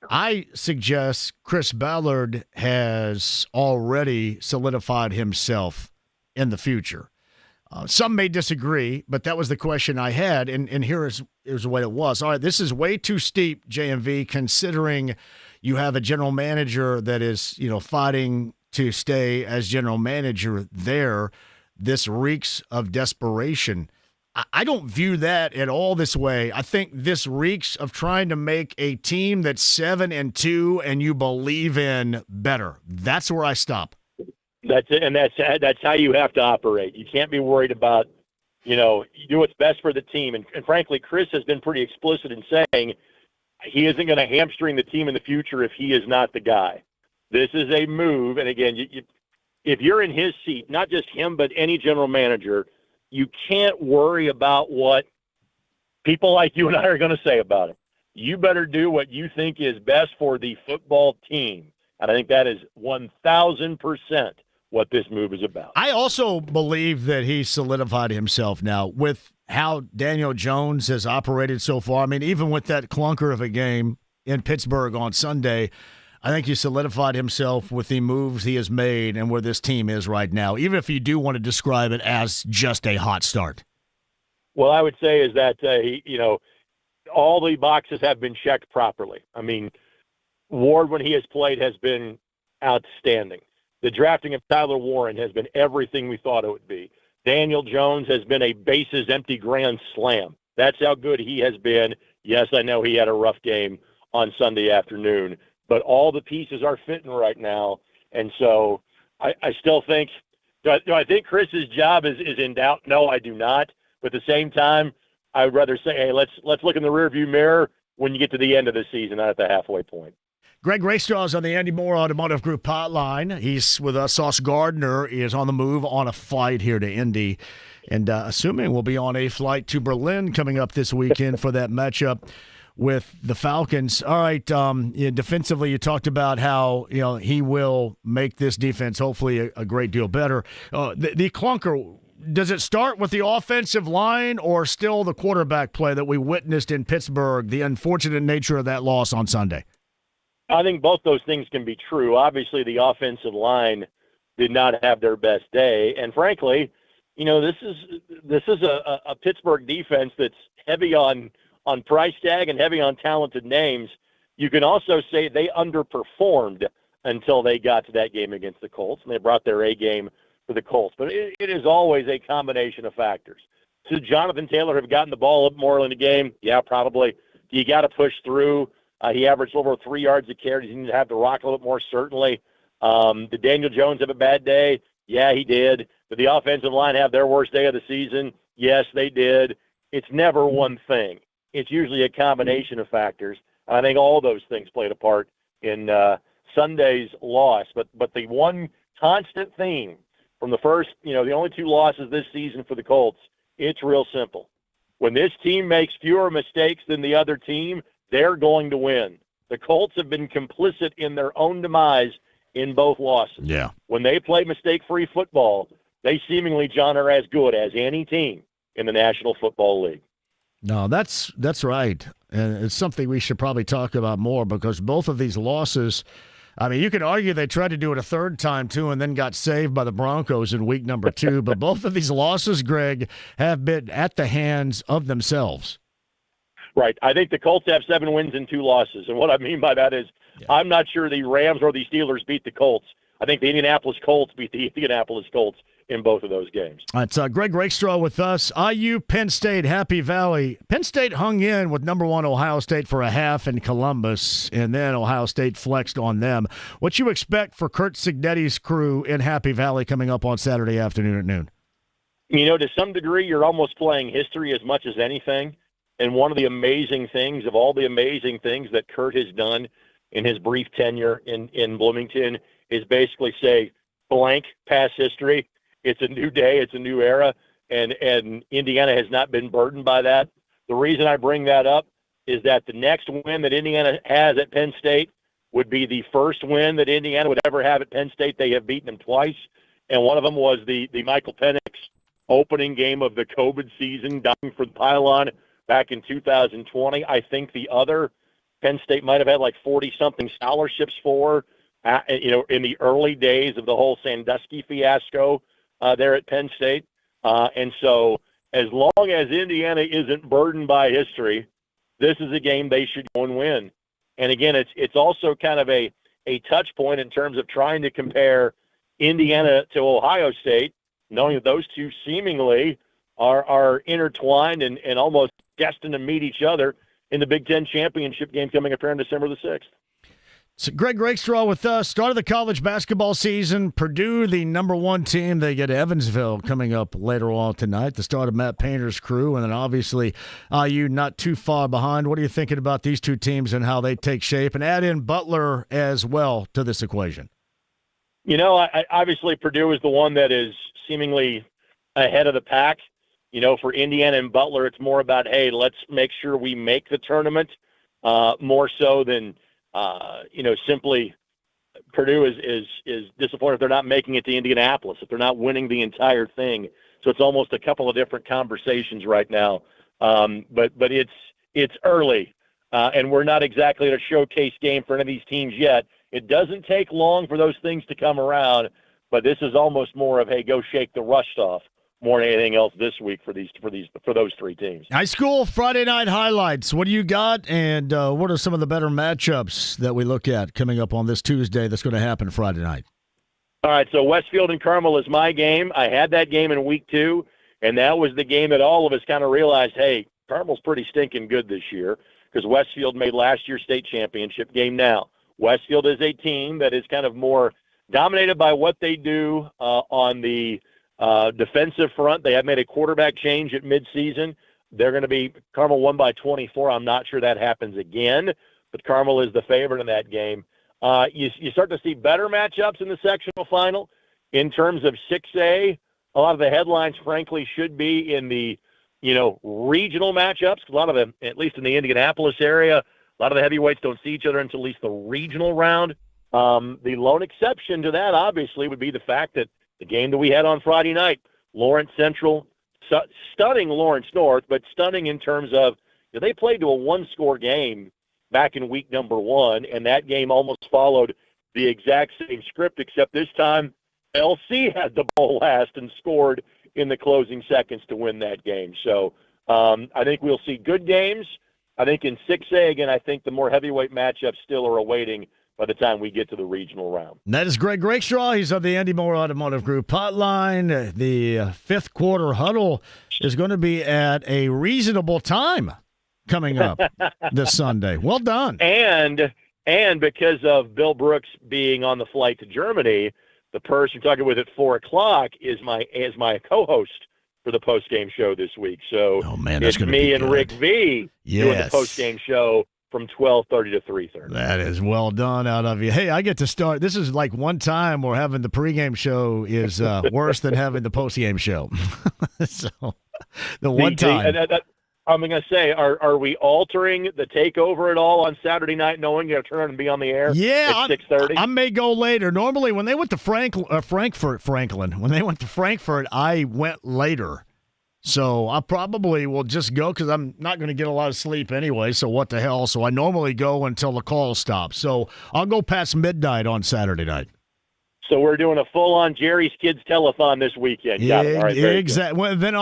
I suggest Chris Ballard has already solidified himself in the future. Some may disagree, but that was the question I had, and here's what it was. All right, this is way too steep, JMV, considering you have a general manager that is, fighting to stay as general manager there. This reeks of desperation. I don't view that at all this way. I think this reeks of trying to make a team that's 7-2 and you believe in better. That's where I stop. That's it, and that's how you have to operate. You can't be worried about, you do what's best for the team. And frankly, Chris has been pretty explicit in saying he isn't going to hamstring the team in the future if he is not the guy. This is a move, and again, if you're in his seat, not just him, but any general manager, you can't worry about what people like you and I are going to say about it. You better do what you think is best for the football team. And I think that is 1,000% what this move is about. I also believe that he solidified himself now with how Daniel Jones has operated so far. I mean, even with that clunker of a game in Pittsburgh on Sunday, I think he solidified himself with the moves he has made and where this team is right now, even if you do want to describe it as just a hot start. Well, I would say is that, all the boxes have been checked properly. I mean, Ward, when he has played, has been outstanding. The drafting of Tyler Warren has been everything we thought it would be. Daniel Jones has been a bases-empty grand slam. That's how good he has been. Yes, I know he had a rough game on Sunday afternoon, but all the pieces are fitting right now. And so I still think do I think Chris's job is in doubt? No, I do not. But at the same time, I would rather say, hey, let's look in the rearview mirror when you get to the end of the season, not at the halfway point. Greg Raystraw is on the Andy Moore Automotive Group hotline. He's with us. Sauce Gardner is on the move on a flight here to Indy, and assuming we'll be on a flight to Berlin coming up this weekend for that matchup with the Falcons. All right, defensively, you talked about how he will make this defense hopefully a great deal better. The clunker, does it start with the offensive line or still the quarterback play that we witnessed in Pittsburgh, the unfortunate nature of that loss on Sunday? I think both those things can be true. Obviously, the offensive line did not have their best day, and frankly, this is a Pittsburgh defense that's heavy on price tag and heavy on talented names. You can also say they underperformed until they got to that game against the Colts, and they brought their A game for the Colts. But it is always a combination of factors. Should Jonathan Taylor have gotten the ball up more in the game? Yeah, probably. You got to push through. He averaged over 3 yards a carry. He needed to have the rock a little bit more, certainly. Did Daniel Jones have a bad day? Yeah, he did. Did the offensive line have their worst day of the season? Yes, they did. It's never one thing. It's usually a combination of factors. I think all those things played a part in Sunday's loss. But the one constant theme from the first, the only 2 losses this season for the Colts, it's real simple. When this team makes fewer mistakes than the other team, they're going to win. The Colts have been complicit in their own demise in both losses. Yeah. When they play mistake-free football, they seemingly, John, are as good as any team in the National Football League. No, that's right. And it's something we should probably talk about more because both of these losses, I mean, you could argue they tried to do it a third time, too, and then got saved by the Broncos in week number 2. But both of these losses, Greg, have been at the hands of themselves. Right. I think the Colts have 7 wins and 2 losses. And what I mean by that is I'm not sure the Rams or the Steelers beat the Colts. I think the Indianapolis Colts beat the Indianapolis Colts in both of those games. It's Greg Rakestraw with us. IU, Penn State, Happy Valley. Penn State hung in with number 1 Ohio State for a half in Columbus, and then Ohio State flexed on them. What you expect for Kurt Signetti's crew in Happy Valley coming up on Saturday afternoon at noon? To some degree, you're almost playing history as much as anything. And one of the amazing things, of all the amazing things that Kurt has done, in his brief tenure in Bloomington is basically say blank past history. It's a new day. It's a new era. And Indiana has not been burdened by that. The reason I bring that up is that the next win that Indiana has at Penn State would be the first win that Indiana would ever have at Penn State. They have beaten them twice, and one of them was the Michael Penix opening game of the COVID season, dying for the pylon back in 2020. I think the other, Penn State might have had like 40-something scholarships for, in the early days of the whole Sandusky fiasco there at Penn State. And so as long as Indiana isn't burdened by history, this is a game they should go and win. And again, it's also kind of a touch point in terms of trying to compare Indiana to Ohio State, knowing that those two seemingly are intertwined and almost destined to meet each other in the Big Ten championship game coming up here on December the 6th. So Greg Rakestraw with us. Start of the college basketball season. Purdue, the number one team. They get Evansville coming up later on tonight. The start of Matt Painter's crew. And then obviously IU not too far behind. What are you thinking about these two teams and how they take shape? And add in Butler as well to this equation. Obviously Purdue is the one that is seemingly ahead of the pack. For Indiana and Butler, it's more about, hey, let's make sure we make the tournament more so than simply Purdue is disappointed if they're not making it to Indianapolis, if they're not winning the entire thing. So it's almost a couple of different conversations right now. But it's early, and we're not exactly at a showcase game for any of these teams yet. It doesn't take long for those things to come around, but this is almost more of, hey, go shake the rust off more than anything else this week for those three teams. High school Friday night highlights. What do you got, and what are some of the better matchups that we look at coming up on this Tuesday that's going to happen Friday night? All right, so Westfield and Carmel is my game. I had that game in week 2, and that was the game that all of us kind of realized, hey, Carmel's pretty stinking good this year because Westfield made last year's state championship game now. Westfield is a team that is kind of more dominated by what they do on the defensive front. They have made a quarterback change at midseason. They're going to be – Carmel won by 24. I'm not sure that happens again, but Carmel is the favorite in that game. You start to see better matchups in the sectional final. In terms of 6A, a lot of the headlines, frankly, should be in the, regional matchups. A lot of them, at least in the Indianapolis area, a lot of the heavyweights don't see each other until at least the regional round. The lone exception to that, obviously, would be the fact that the game that we had on Friday night, Lawrence Central, stunning Lawrence North, but stunning in terms of they played to a one-score game back in week number 1, and that game almost followed the exact same script, except this time LC had the ball last and scored in the closing seconds to win that game. So I think we'll see good games. I think in 6A, again, I think the more heavyweight matchups still are awaiting by the time we get to the regional round. And that is Greg Rakestraw. He's of the Andy Moore Automotive Group hotline. The fifth quarter huddle is going to be at a reasonable time coming up this Sunday. Well done. And because of Bill Brooks being on the flight to Germany, the person you're talking with at 4:00 is my co-host for the post-game show this week. So it's me and Rick V doing the post-game show from 12:30 to 3:30. That is well done out of you. Hey, I get to start. This is like one time where having the pregame show is worse than having the postgame show. So the one time. I'm going to say, are we altering the takeover at all on Saturday night, knowing you're going to turn on and be on the air at 6:30? I may go later. Normally, when they went to Franklin, when they went to Frankfurt, I went later. So I probably will just go because I'm not going to get a lot of sleep anyway, so what the hell. So I normally go until the call stops. So I'll go past midnight on Saturday night. So we're doing a full-on Jerry's Kids telethon this weekend. Yeah, right, exactly. Well, then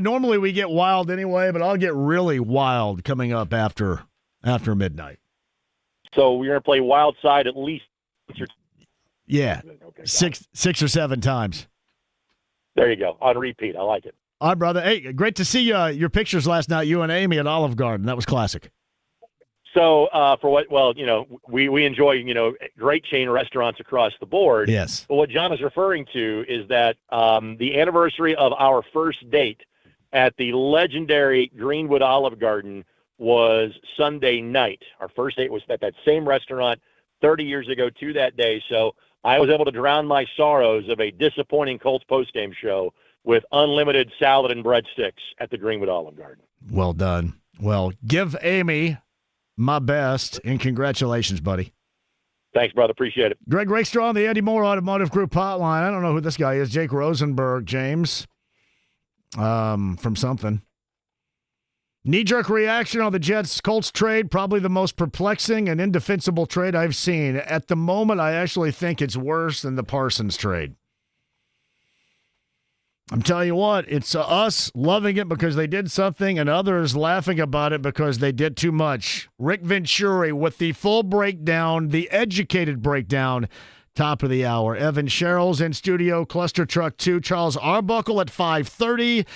normally we get wild anyway, but I'll get really wild coming up after midnight. So we're going to play Wild Side at least. Yeah, okay, 6 or 7 times. There you go. On repeat. I like it. All right, brother. Hey, great to see your pictures last night, you and Amy at Olive Garden. That was classic. So we enjoy, great chain restaurants across the board. Yes. But what John is referring to is that the anniversary of our first date at the legendary Greenwood Olive Garden was Sunday night. Our first date was at that same restaurant 30 years ago to that day. So I was able to drown my sorrows of a disappointing Colts postgame show with unlimited salad and breadsticks at the Greenwood Olive Garden. Well done. Well, give Amy my best, and congratulations, buddy. Thanks, brother. Appreciate it. Greg Rakestraw on the Andy Moore Automotive Group hotline. I don't know who this guy is. Jake Rosenberg, James, from something. Knee-jerk reaction on the Jets-Colts trade, probably the most perplexing and indefensible trade I've seen. At the moment, I actually think it's worse than the Parsons trade. I'm telling you what, it's us loving it because they did something and others laughing about it because they did too much. Rick Venturi with the full breakdown, the educated breakdown, top of the hour. Evan Sherrill's in studio, Cluster Truck 2, Charles Arbuckle at 5:30,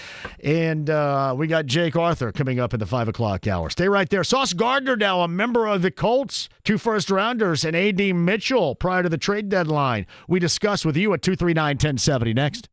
and we got Jake Arthur coming up at the 5 o'clock hour. Stay right there. Sauce Gardner now a member of the Colts, 2 first-rounders, and A.D. Mitchell prior to the trade deadline. We discuss with you at 239-1070 next.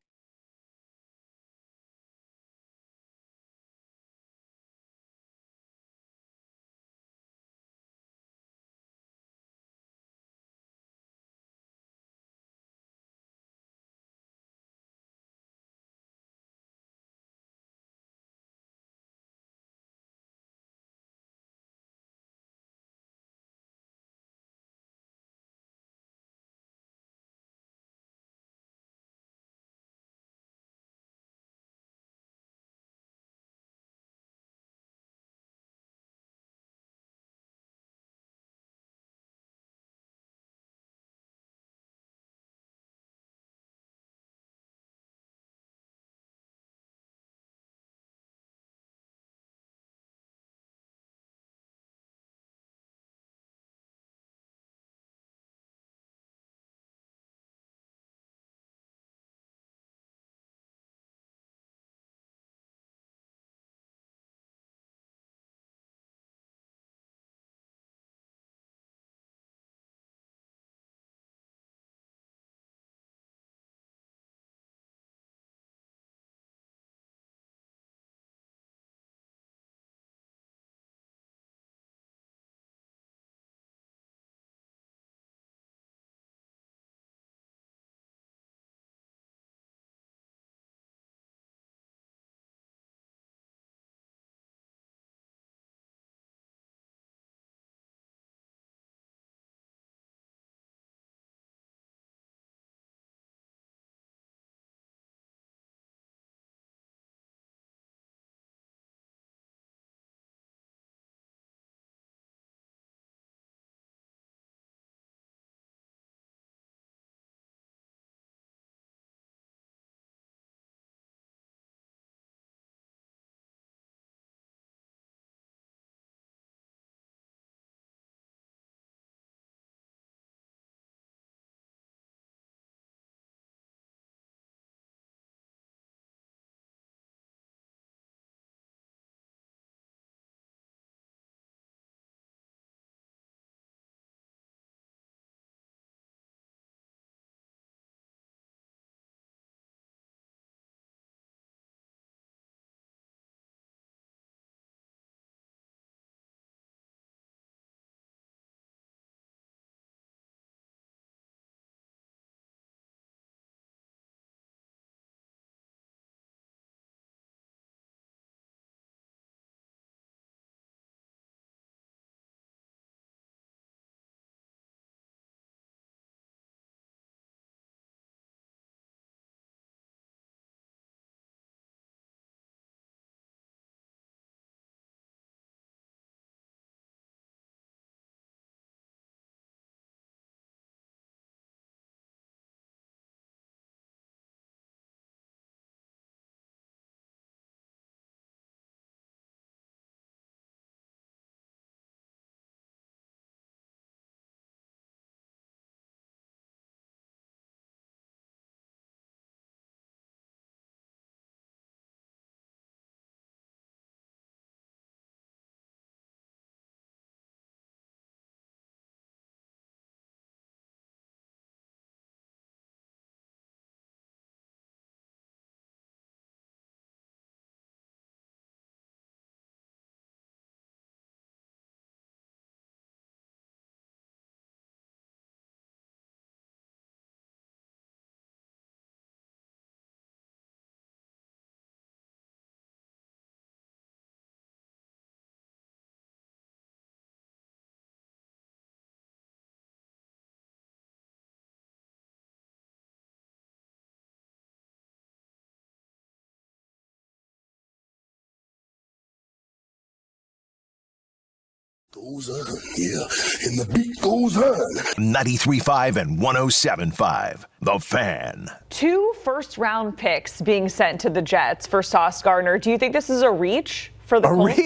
Goes on, yeah, and the beat goes on. 93.5 and 107.5. The Fan. 2 first-round picks being sent to the Jets for Sauce Gardner. Do you think this is a reach for the Colts?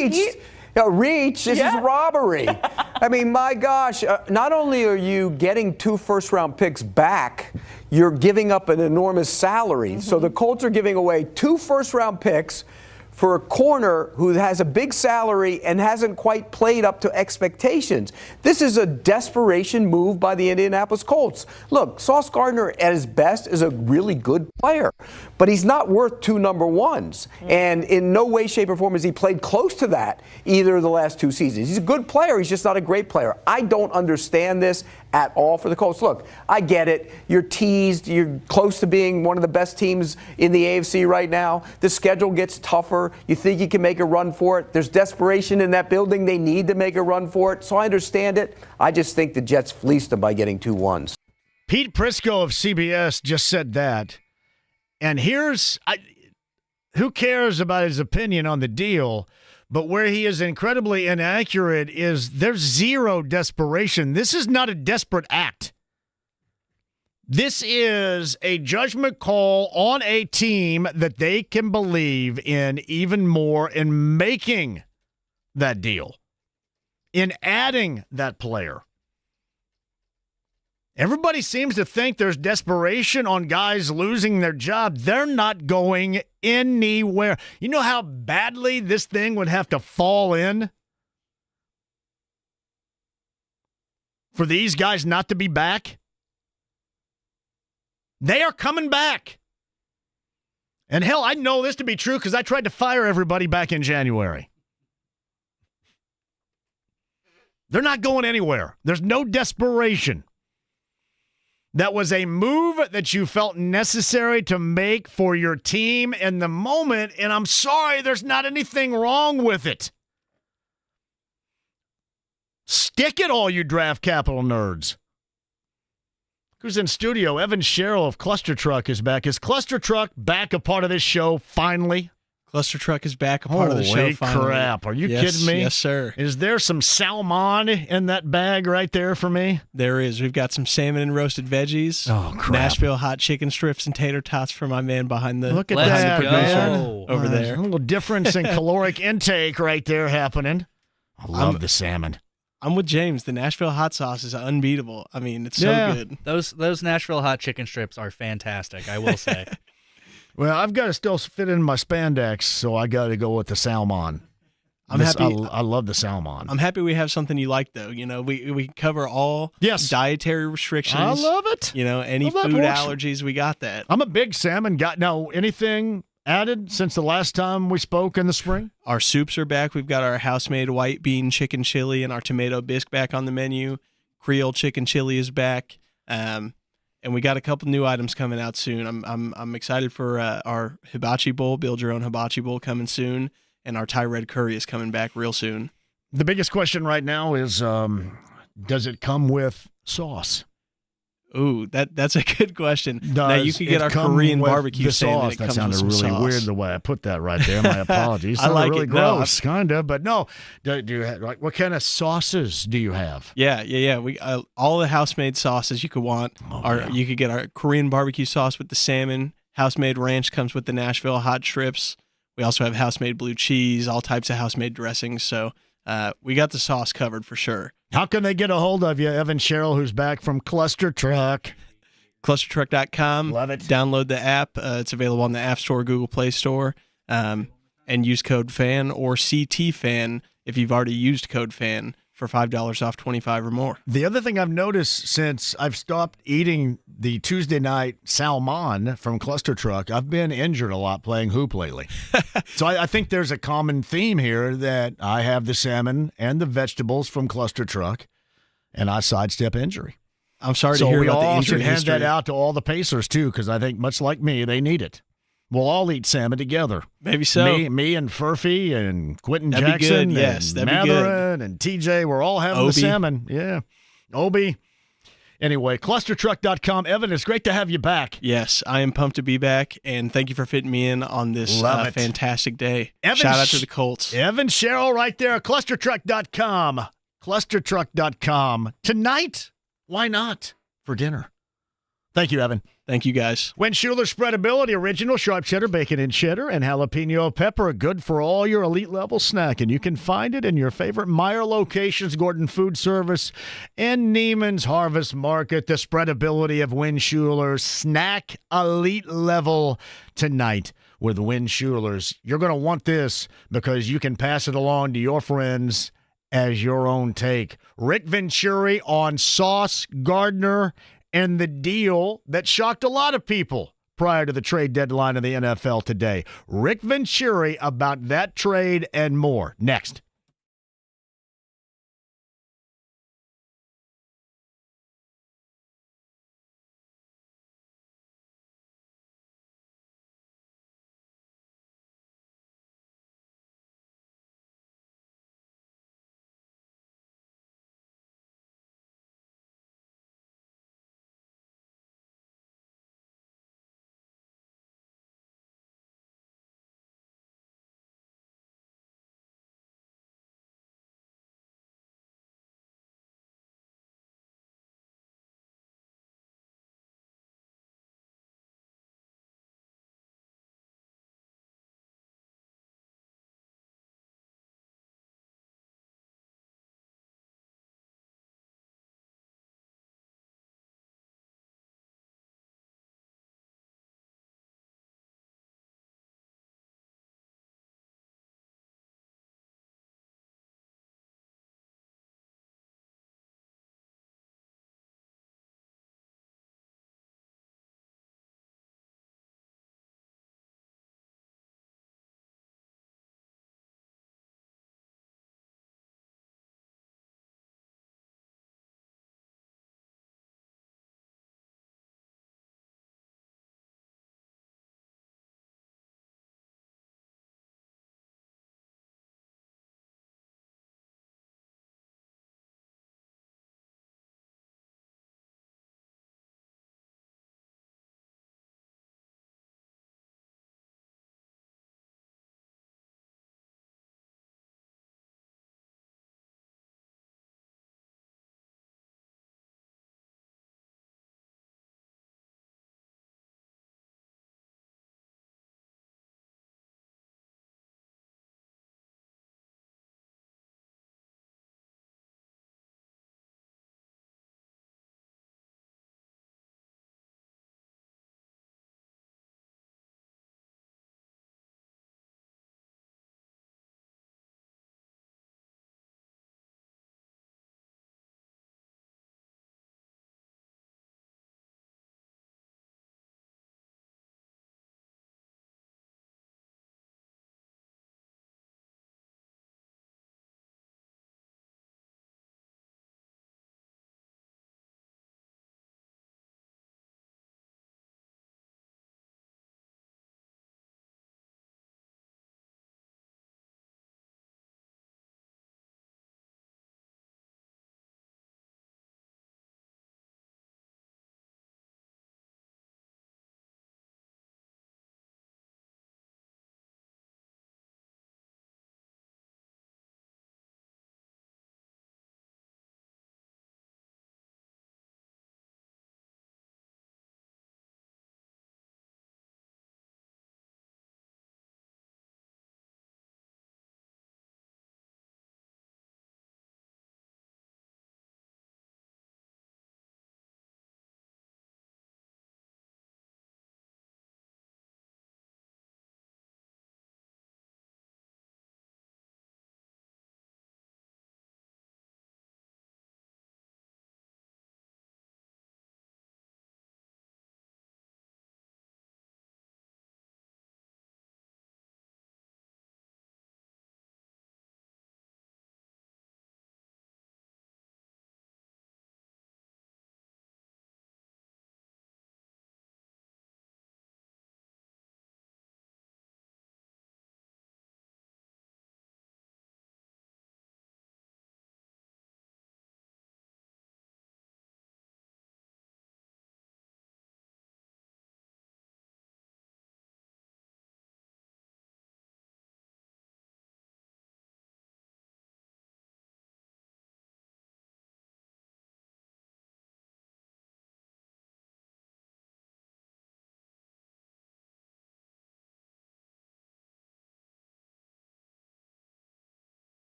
A reach? This is robbery. I mean, my gosh, not only are you getting 2 first-round picks back, you're giving up an enormous salary. So the Colts are giving away 2 first-round picks for a corner who has a big salary and hasn't quite played up to expectations. This is a desperation move by the Indianapolis Colts. Look, Sauce Gardner at his best is a really good player, but he's not worth 2 number ones. And in no way, shape, or form has he played close to that either of the last 2 seasons. He's a good player. He's just not a great player. I don't understand this at all for the Colts. Look, I get it. You're teased. You're close to being one of the best teams in the AFC right now. The schedule gets tougher. You think you can make a run for it. There's desperation in that building. They need to make a run for it. So I understand it. I just think the Jets fleeced them by getting 2 ones. Pete Prisco of CBS just said that. And who cares about his opinion on the deal? But where he is incredibly inaccurate is there's zero desperation. This is not a desperate act. This is a judgment call on a team that they can believe in even more in making that deal, in adding that player. Everybody seems to think there's desperation on guys losing their job. They're not going anywhere. You know how badly this thing would have to fall in for these guys not to be back? They are coming back. And hell, I know this to be true because I tried to fire everybody back in January. They're not going anywhere. There's no desperation. That was a move that you felt necessary to make for your team in the moment, and I'm sorry, there's not anything wrong with it. Stick it, all you draft capital nerds. Who's in studio? Evan Sherrill of Cluster Truck is back. Is Cluster Truck back a part of this show finally? Cluster Truck is back a part of the show finally. Holy crap. Are you kidding me? Yes, sir. Is there some salmon in that bag right there for me? There is. We've got some salmon and roasted veggies. Oh, crap. Nashville hot chicken strips and tater tots for my man behind the Look at that, man. Over there. A little difference in caloric intake right there happening. I love the salmon. I'm with James. The Nashville hot sauce is unbeatable. I mean, it's so good. Those Nashville hot chicken strips are fantastic, I will say. Well, I've got to still fit in my spandex, so I got to go with the salmon. I'm happy. I love the salmon. I'm happy we have something you like, though. You know, we cover all dietary restrictions. I love it. You know, any food allergies, we got that. I'm a big salmon guy. Now, anything added since the last time we spoke in the spring? Our soups are back. We've got our house-made white bean chicken chili and our tomato bisque back on the menu. Creole chicken chili is back. And we got a couple new items coming out soon. I'm excited for our hibachi bowl, build your own hibachi bowl coming soon, and our Thai red curry is coming back real soon. The biggest question right now is, does it come with sauce? Ooh, that's a good question. Now you can get our Korean barbecue sauce. That sounded really weird the way I put that right there. My apologies. I like really it. Gross, kind of, but no. Do you have, like, what kind of sauces do you have? Yeah. We all the house-made sauces you could want. You could get our Korean barbecue sauce with the salmon. House-made ranch comes with the Nashville hot strips. We also have house-made blue cheese, all types of house-made dressings. So we got the sauce covered for sure. How can they get a hold of you, Evan Sherrill, who's back from Cluster Truck? ClusterTruck.com. Love it. Download the app. It's available on the App Store, Google Play Store. And use code FAN or CT FAN if you've already used code FAN for $5 off 25 or more. The other thing I've noticed since I've stopped eating the Tuesday night salmon from Cluster Truck, I've been injured a lot playing hoop lately. So I think there's a common theme here that I have the salmon and the vegetables from Cluster Truck, and I sidestep injury. I'm sorry to hear about the injury history. So we all should hand that out to all the Pacers, too, because I think, much like me, they need it. We'll all eat salmon together. Maybe so. Me and Furphy and Quentin that'd Jackson be good. Yes, and Matherin and TJ. We're all having the salmon. Yeah. Obi. Anyway, clustertruck.com. Evan, it's great to have you back. Yes, I am pumped to be back, and thank you for fitting me in on this fantastic day. Shout out to the Colts. Evan Sherrill right there, clustertruck.com. Clustertruck.com. Tonight, why not? For dinner. Thank you, Evan. Thank you, guys. Wenschuler Spreadability, original sharp cheddar, bacon and cheddar, and jalapeno pepper. Good for all your elite level snacking. You can find it in your favorite Meijer locations, Gordon Food Service, and Neiman's Harvest Market. The spreadability of Wenschuler. Snack elite level tonight with Wenschulers. You're going to want this because you can pass it along to your friends as your own take. Rick Venturi on Sauce Gardner and the deal that shocked a lot of people prior to the trade deadline of the NFL today. Rick Venturi about that trade and more. Next.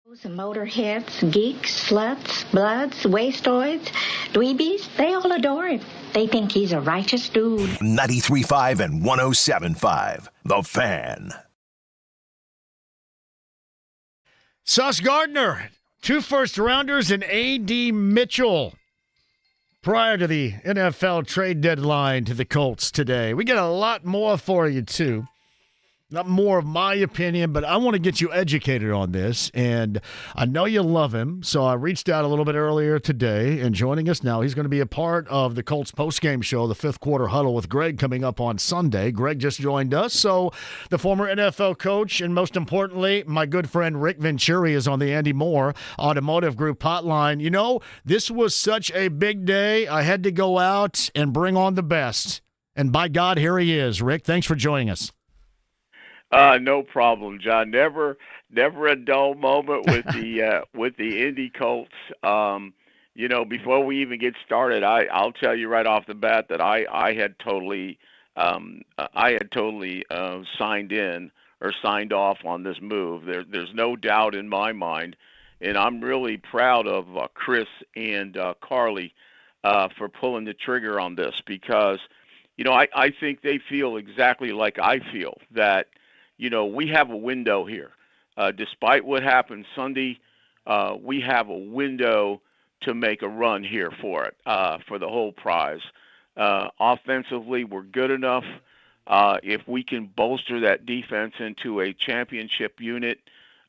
Motorheads, geeks, sluts, bloods, wastoids, dweebies, they all adore him. They think he's a righteous dude. 93.5 and 107.5. The Fan. Sauce Gardner, 2 first-rounders, and A.D. Mitchell prior to the NFL trade deadline to the Colts today. We got a lot more for you, too. Not more of my opinion, but I want to get you educated on this, and I know you love him, so I reached out a little bit earlier today, and joining us now, he's going to be a part of the Colts postgame show, the Fifth Quarter Huddle with Greg, coming up on Sunday. Greg just joined us, so the former NFL coach, and most importantly, my good friend Rick Venturi is on the Andy Moore Automotive Group hotline. You know, this was such a big day, I had to go out and bring on the best, and by God, here he is. Rick, thanks for joining us. No problem, John. Never a dull moment with the Indy Colts. Before we even get started, I'll tell you right off the bat that I had totally signed in or signed off on this move. There's no doubt in my mind, and I'm really proud of Chris and Carly for pulling the trigger on this because, I think they feel exactly like I feel that. We have a window here. Despite what happened Sunday, we have a window to make a run here for it, for the whole prize. Offensively, we're good enough. If we can bolster that defense into a championship unit,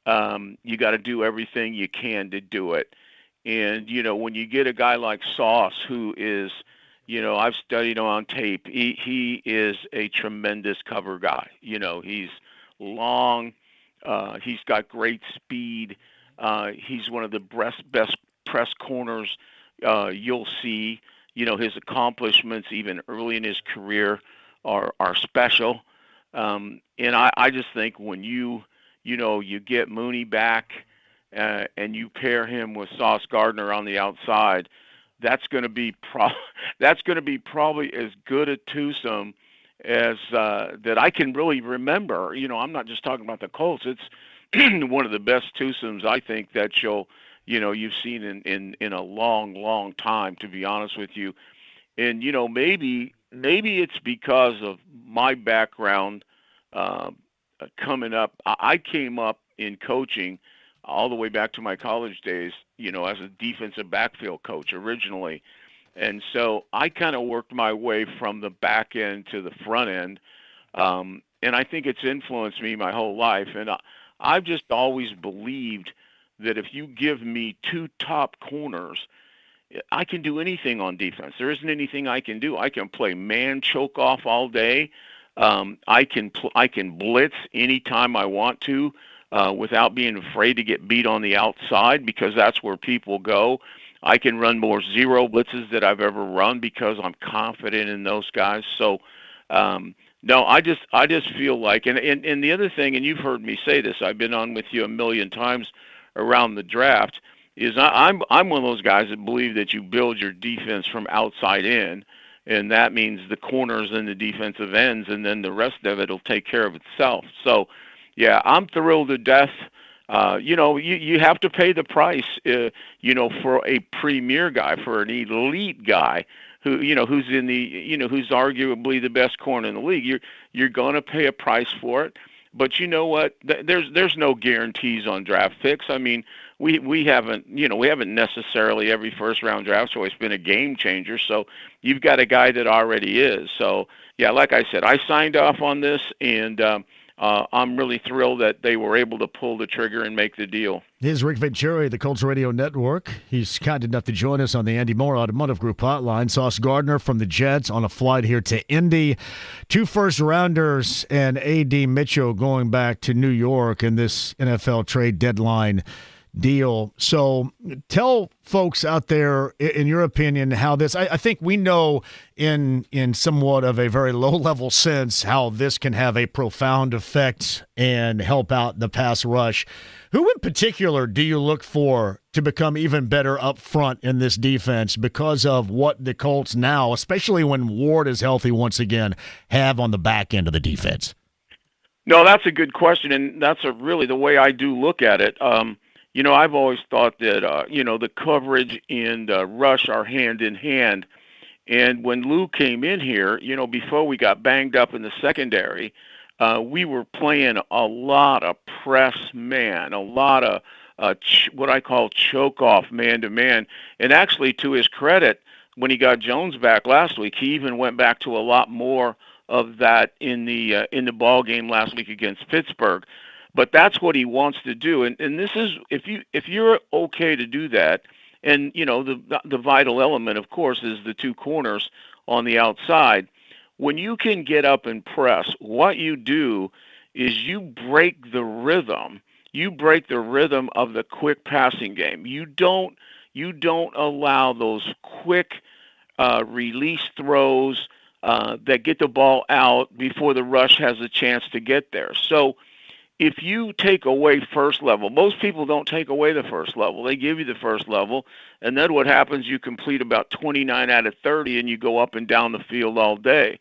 you got to do everything you can to do it. And, when you get a guy like Sauce, who is, I've studied him on tape, he is a tremendous cover guy. He's long, he's got great speed. He's one of the best press corners you'll see. His accomplishments even early in his career are special. And I just think when you get Mooney back and you pair him with Sauce Gardner on the outside, that's going to be probably as good a twosome as that I can really remember. I'm not just talking about the Colts. It's one of the best twosomes I think that you've seen in a long time, to be honest with you. And maybe it's because of my background coming up. I came up in coaching all the way back to my college days, as a defensive backfield coach originally. And so I kind of worked my way from the back end to the front end, and I think it's influenced me my whole life. And I've just always believed that if you give me 2 top corners, I can do anything on defense. There isn't anything I can do. I can play man choke off all day. I can blitz anytime I want to without being afraid to get beat on the outside because that's where people go. I can run more zero blitzes that I've ever run because I'm confident in those guys. So, no, I just feel like, and the other thing, and you've heard me say this, I've been on with you a million times around the draft, is I'm one of those guys that believe that you build your defense from outside in, and that means the corners and the defensive ends, and then the rest of it will take care of itself. So, yeah, I'm thrilled to death. You have to pay the price, for a premier guy, for an elite guy who's in the, who's arguably the best corner in the league. You're going to pay a price for it. But you know what? There's no guarantees on draft picks. I mean, we haven't necessarily every first round draft choice been a game changer. So you've got a guy that already is. So yeah, like I said, I signed off on this, and I'm really thrilled that they were able to pull the trigger and make the deal. Here's Rick Venturi, the Colts Radio Network. He's kind enough to join us on the Andy Moore Automotive Group hotline. Sauce Gardner from the Jets on a flight here to Indy. 2 first-rounders and A.D. Mitchell going back to New York in this NFL trade deadline deal. So tell folks out there, in your opinion, how this, I think we know in somewhat of a very low-level sense how this can have a profound effect and help out the pass rush. Who in particular do you look for to become even better up front in this defense because of what the Colts now, especially when Ward is healthy once again, have on the back end of the defense? No, that's a good question, and that's really the way I do look at it. I've always thought that, the coverage and rush are hand in hand. And when Lou came in here, before we got banged up in the secondary, we were playing a lot of press man, a lot of what I call choke off man to man. And actually, to his credit, when he got Jones back last week, he even went back to a lot more of that in the ball game last week against Pittsburgh. But that's what he wants to do, and this is if you're okay to do that, and the vital element, of course, is the two corners on the outside. When you can get up and press, what you do is you break the rhythm. You break the rhythm of the quick passing game. You don't allow those quick release throws that get the ball out before the rush has a chance to get there. So if you take away first level, most people don't take away the first level. They give you the first level, and then what happens, you complete about 29 out of 30, and you go up and down the field all day.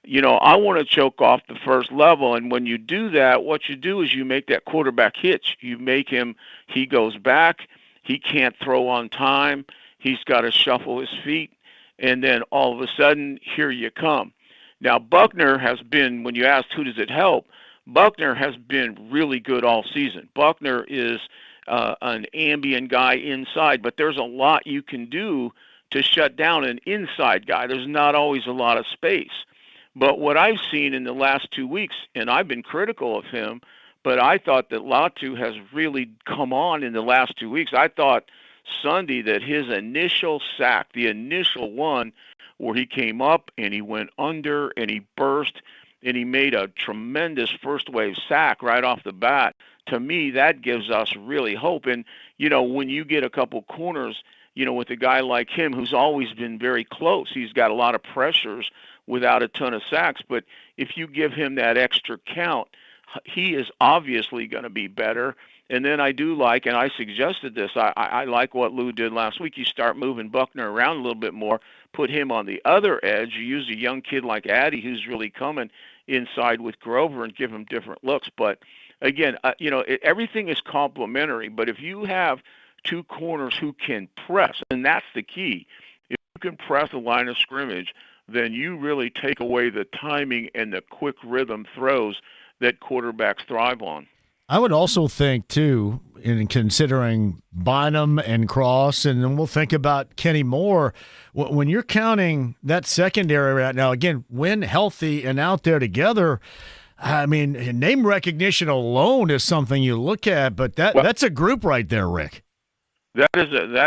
I want to choke off the first level, and when you do that, what you do is you make that quarterback hitch. You make him, he goes back, he can't throw on time, he's got to shuffle his feet, and then all of a sudden, here you come. Now, Buckner has been, when you asked who does it help, Buckner has been really good all season. Buckner is an ambient guy inside, but there's a lot you can do to shut down an inside guy. There's not always a lot of space. But what I've seen in the last 2 weeks, and I've been critical of him, but I thought that Latu has really come on in the last 2 weeks. I thought Sunday that his initial sack, the initial one where he came up and he went under and he burst, and he made a tremendous first-wave sack right off the bat. To me, that gives us really hope. And, when you get a couple corners, with a guy like him who's always been very close, he's got a lot of pressures without a ton of sacks. But if you give him that extra count, he is obviously going to be better. And then I do like, and I suggested this, I like what Lou did last week. You start moving Buckner around a little bit more, put him on the other edge. You use a young kid like Addy who's really coming inside with Grover and give him different looks. But again, everything is complementary. But if you have two corners who can press, and that's the key, if you can press the line of scrimmage, then you really take away the timing and the quick rhythm throws that quarterbacks thrive on. I would also think, too, in considering Bynum and Cross, and then we'll think about Kenny Moore, when you're counting that secondary right now, again, when healthy and out there together, I mean, name recognition alone is something you look at, but that's a group right there, Rick. That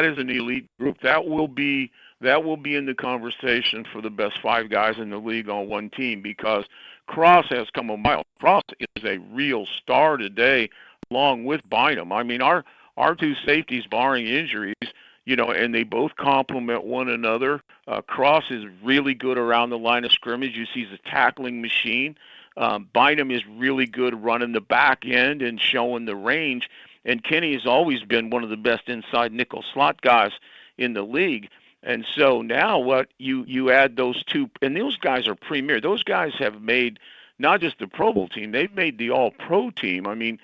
is an elite group. That will be in the conversation for the best five guys in the league on one team, because Cross has come a mile. Cross is a real star today, along with Bynum. I mean, our two safeties, barring injuries, and they both complement one another. Cross is really good around the line of scrimmage. You see he's a tackling machine. Bynum is really good running the back end and showing the range. And Kenny has always been one of the best inside nickel slot guys in the league. And so now what you add those two, and those guys are premier. Those guys have made not just the Pro Bowl team, they've made the All-Pro team. I mean,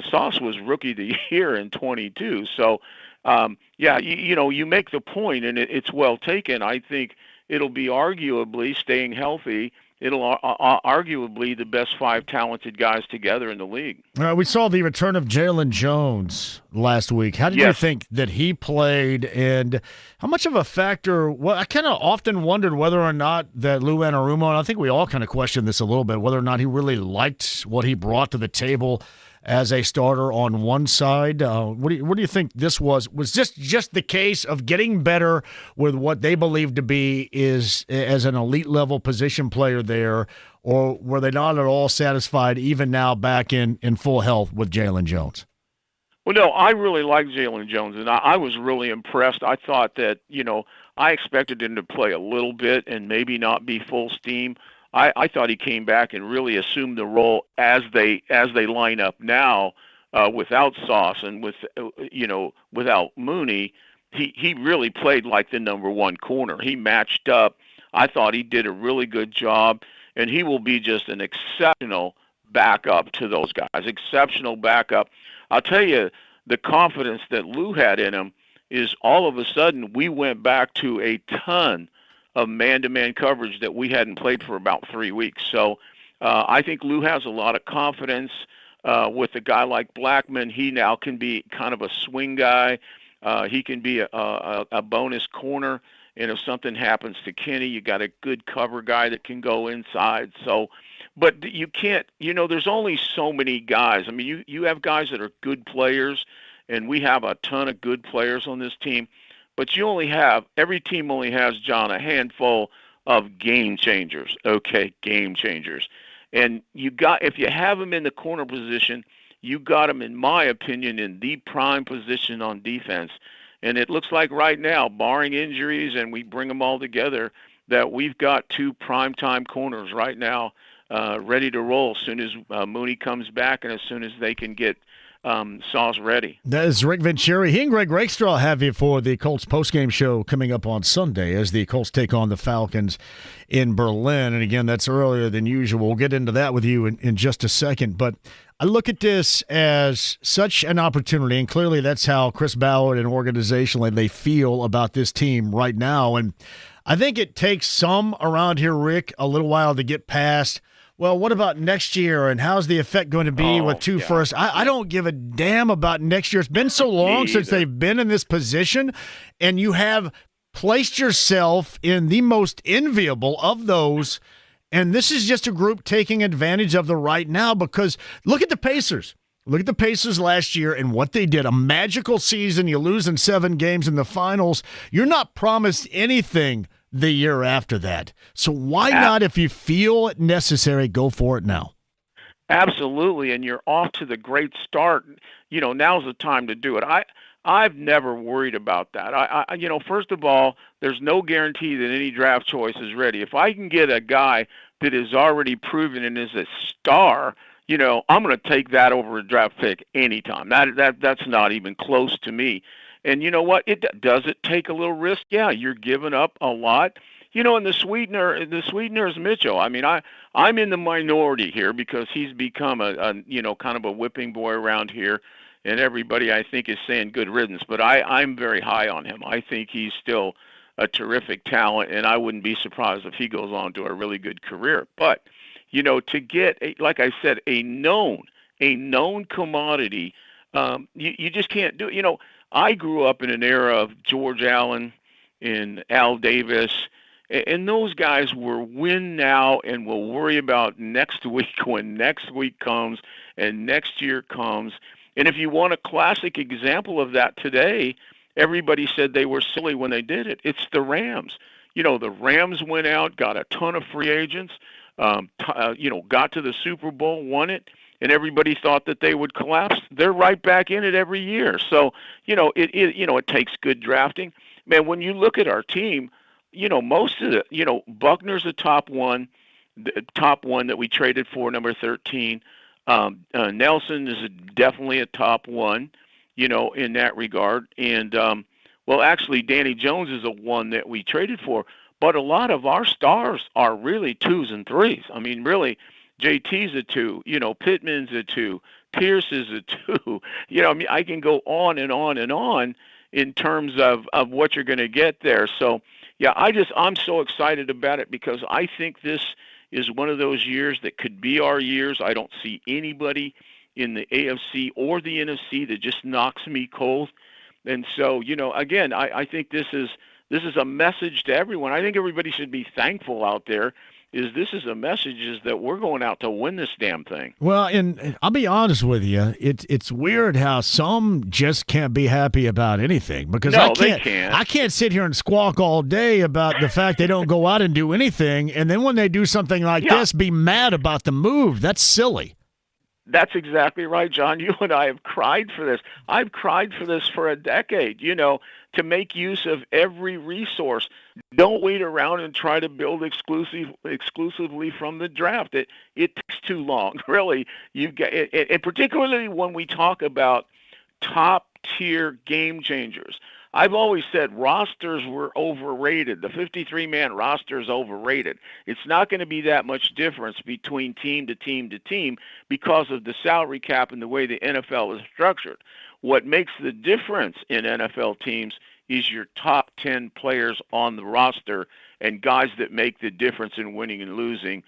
Sauce was Rookie of the Year in 22. So, you make the point, and it's well taken. I think it'll be arguably, staying healthy, it'll arguably the best five talented guys together in the league. We saw the return of Jalen Jones last week. How did you think that he played, and how much of a factor? Well, I kind of often wondered whether or not that Lou Anarumo, and I think we all kind of questioned this a little bit, whether or not he really liked what he brought to the table as a starter on one side. What do you think this was? Was this just the case of getting better with what they believe to be is as an elite level position player there, or were they not at all satisfied even now back in full health with Jalen Jones? Well, no, I really like Jalen Jones, and I was really impressed. I thought that, I expected him to play a little bit and maybe not be full steam. I thought he came back and really assumed the role as they line up now without Sauce and without Mooney. He really played like the number one corner. He matched up. I thought he did a really good job, and he will be just an exceptional backup to those guys. Exceptional backup. I'll tell you, the confidence that Lou had in him is all of a sudden we went back to a ton of man-to-man coverage that we hadn't played for about 3 weeks. So I think Lou has a lot of confidence with a guy like Blackman. He now can be kind of a swing guy. He can be a bonus corner. And if something happens to Kenny, you got a good cover guy that can go inside. So, but you can't, there's only so many guys. I mean, you have guys that are good players, and we have a ton of good players on this team. But every team only has, John, a handful of game changers. Okay, game changers. And if you have them in the corner position, you got them, in my opinion, in the prime position on defense. And it looks like right now, barring injuries and we bring them all together, that we've got 2 primetime corners right now ready to roll as soon as Mooney comes back and as soon as they can get Sauce ready. That is Rick Venturi. He and Greg Rakestraw have you for the Colts postgame show coming up on Sunday as the Colts take on the Falcons in Berlin. And again, that's earlier than usual. We'll get into that with you in just a second. But I look at this as such an opportunity, and clearly that's how Chris Ballard and organizationally they feel about this team right now. And I think it takes some around here, Rick, a little while to get past, well, what about next year, and how's the effect going to be with two firsts? I don't give a damn about next year. It's been so long since they've been in this position, and you have placed yourself in the most enviable of those. And this is just a group taking advantage of the right now, because look at the Pacers. Look at the Pacers last year and what they did. A magical season. You lose in 7 games in the finals. You're not promised anything the year after that. So why not, if you feel it necessary, go for it now? Absolutely, and you're off to the great start. Now's the time to do it. I've never worried about that. First of all, there's no guarantee that any draft choice is ready. If I can get a guy that is already proven and is a star, I'm going to take that over a draft pick anytime. That's not even close to me. And you know what? Does it take a little risk? Yeah, you're giving up a lot. And the sweetener is Mitchell. I mean, I'm in the minority here because he's become a kind of a whipping boy around here. And everybody, I think, is saying good riddance. But I'm very high on him. I think he's still a terrific talent, and I wouldn't be surprised if he goes on to a really good career. But, to get, like I said, a known commodity, you just can't do it. I grew up in an era of George Allen and Al Davis, and those guys were win now and will worry about next week when next week comes and next year comes. And if you want a classic example of that today, everybody said they were silly when they did it. It's the Rams. The Rams went out, got a ton of free agents, got to the Super Bowl, won it, and everybody thought that they would collapse. They're right back in it every year. So, it takes good drafting. Man, when you look at our team, most of the, Buckner's the top one that we traded for, number 13. Nelson is definitely a top one, in that regard. And, actually, Danny Jones is a one that we traded for. But a lot of our stars are really 2s and 3s. I mean, really, JT's a 2, Pittman's a 2, Pierce is a 2. I can go on and on and on in terms of what you're going to get there. So, yeah, I'm so excited about it because I think this is one of those years that could be our years. I don't see anybody in the AFC or the NFC that just knocks me cold. And so, again, I think this is a message to everyone. I think everybody should be thankful out there. This is a message is that we're going out to win this damn thing. Well, and I'll be honest with you, it's weird how some just can't be happy about anything because they can't. I can't sit here and squawk all day about the fact they don't go out and do anything, and then when they do something like this, be mad about the move. That's silly. That's exactly right, John. You and I have cried for this. I've cried for this for a decade, to make use of every resource. Don't wait around and try to build exclusively from the draft. It takes too long, really. And particularly when we talk about top-tier game changers. I've always said rosters were overrated. The 53-man roster is overrated. It's not going to be that much difference between team to team to team because of the salary cap and the way the NFL is structured. what makes the difference in NFL teams is your top 10 players on the roster and guys that make the difference in winning and losing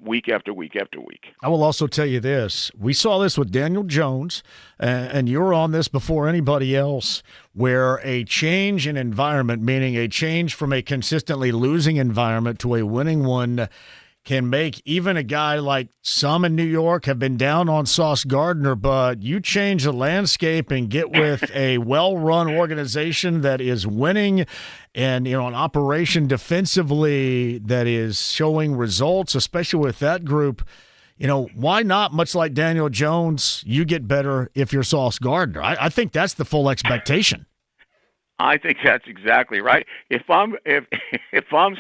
week after week after week. I will also tell you this. We saw this with Daniel Jones, and you were on this before anybody else, where a change in environment, meaning a change from a consistently losing environment to a winning one, can make even a guy like some in New York have been down on Sauce Gardner, but you change the landscape and get with a well-run organization that is winning and, an operation defensively that is showing results, especially with that group. Why not, much like Daniel Jones, you get better if you're Sauce Gardner? I think that's the full expectation. I think that's exactly right. If I'm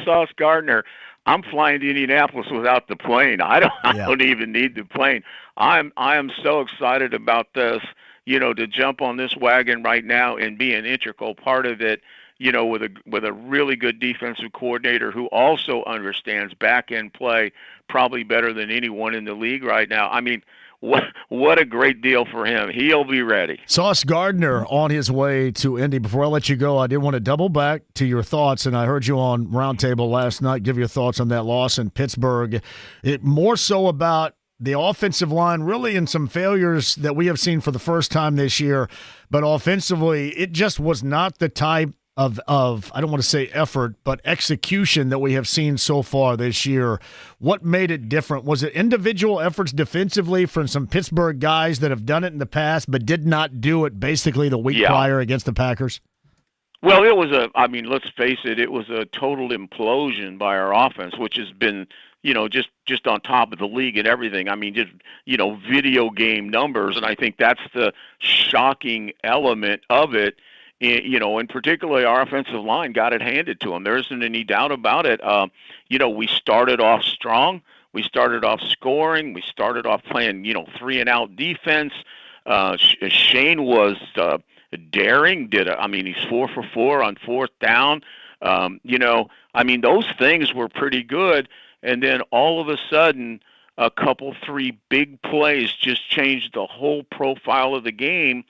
Sauce Gardner, I'm flying to Indianapolis without the plane. I don't even need the plane. I am so excited about this, to jump on this wagon right now and be an integral part of it, with a really good defensive coordinator who also understands back end play probably better than anyone in the league right now. I mean, what a great deal for him. He'll be ready. Sauce Gardner on his way to Indy. Before I let you go, I did want to double back to your thoughts, and I heard you on Roundtable last night give your thoughts on that loss in Pittsburgh. More so about the offensive line, really, in some failures that we have seen for the first time this year. But offensively, it just was not the type of I don't want to say effort, but execution that we have seen so far this year. What made it different? Was it individual efforts defensively from some Pittsburgh guys that have done it in the past but did not do it basically the week prior against the Packers? Well, let's face it, it was a total implosion by our offense, which has been, just on top of the league and everything. I mean, just, video game numbers, and I think that's the shocking element of it. And particularly our offensive line got it handed to them. There isn't any doubt about it. We started off strong. We started off scoring. We started off playing, 3-and-out defense. Shane was daring. He's 4 for 4 on fourth down. Those things were pretty good. And then all of a sudden, a couple, 3 big plays just changed the whole profile of the game.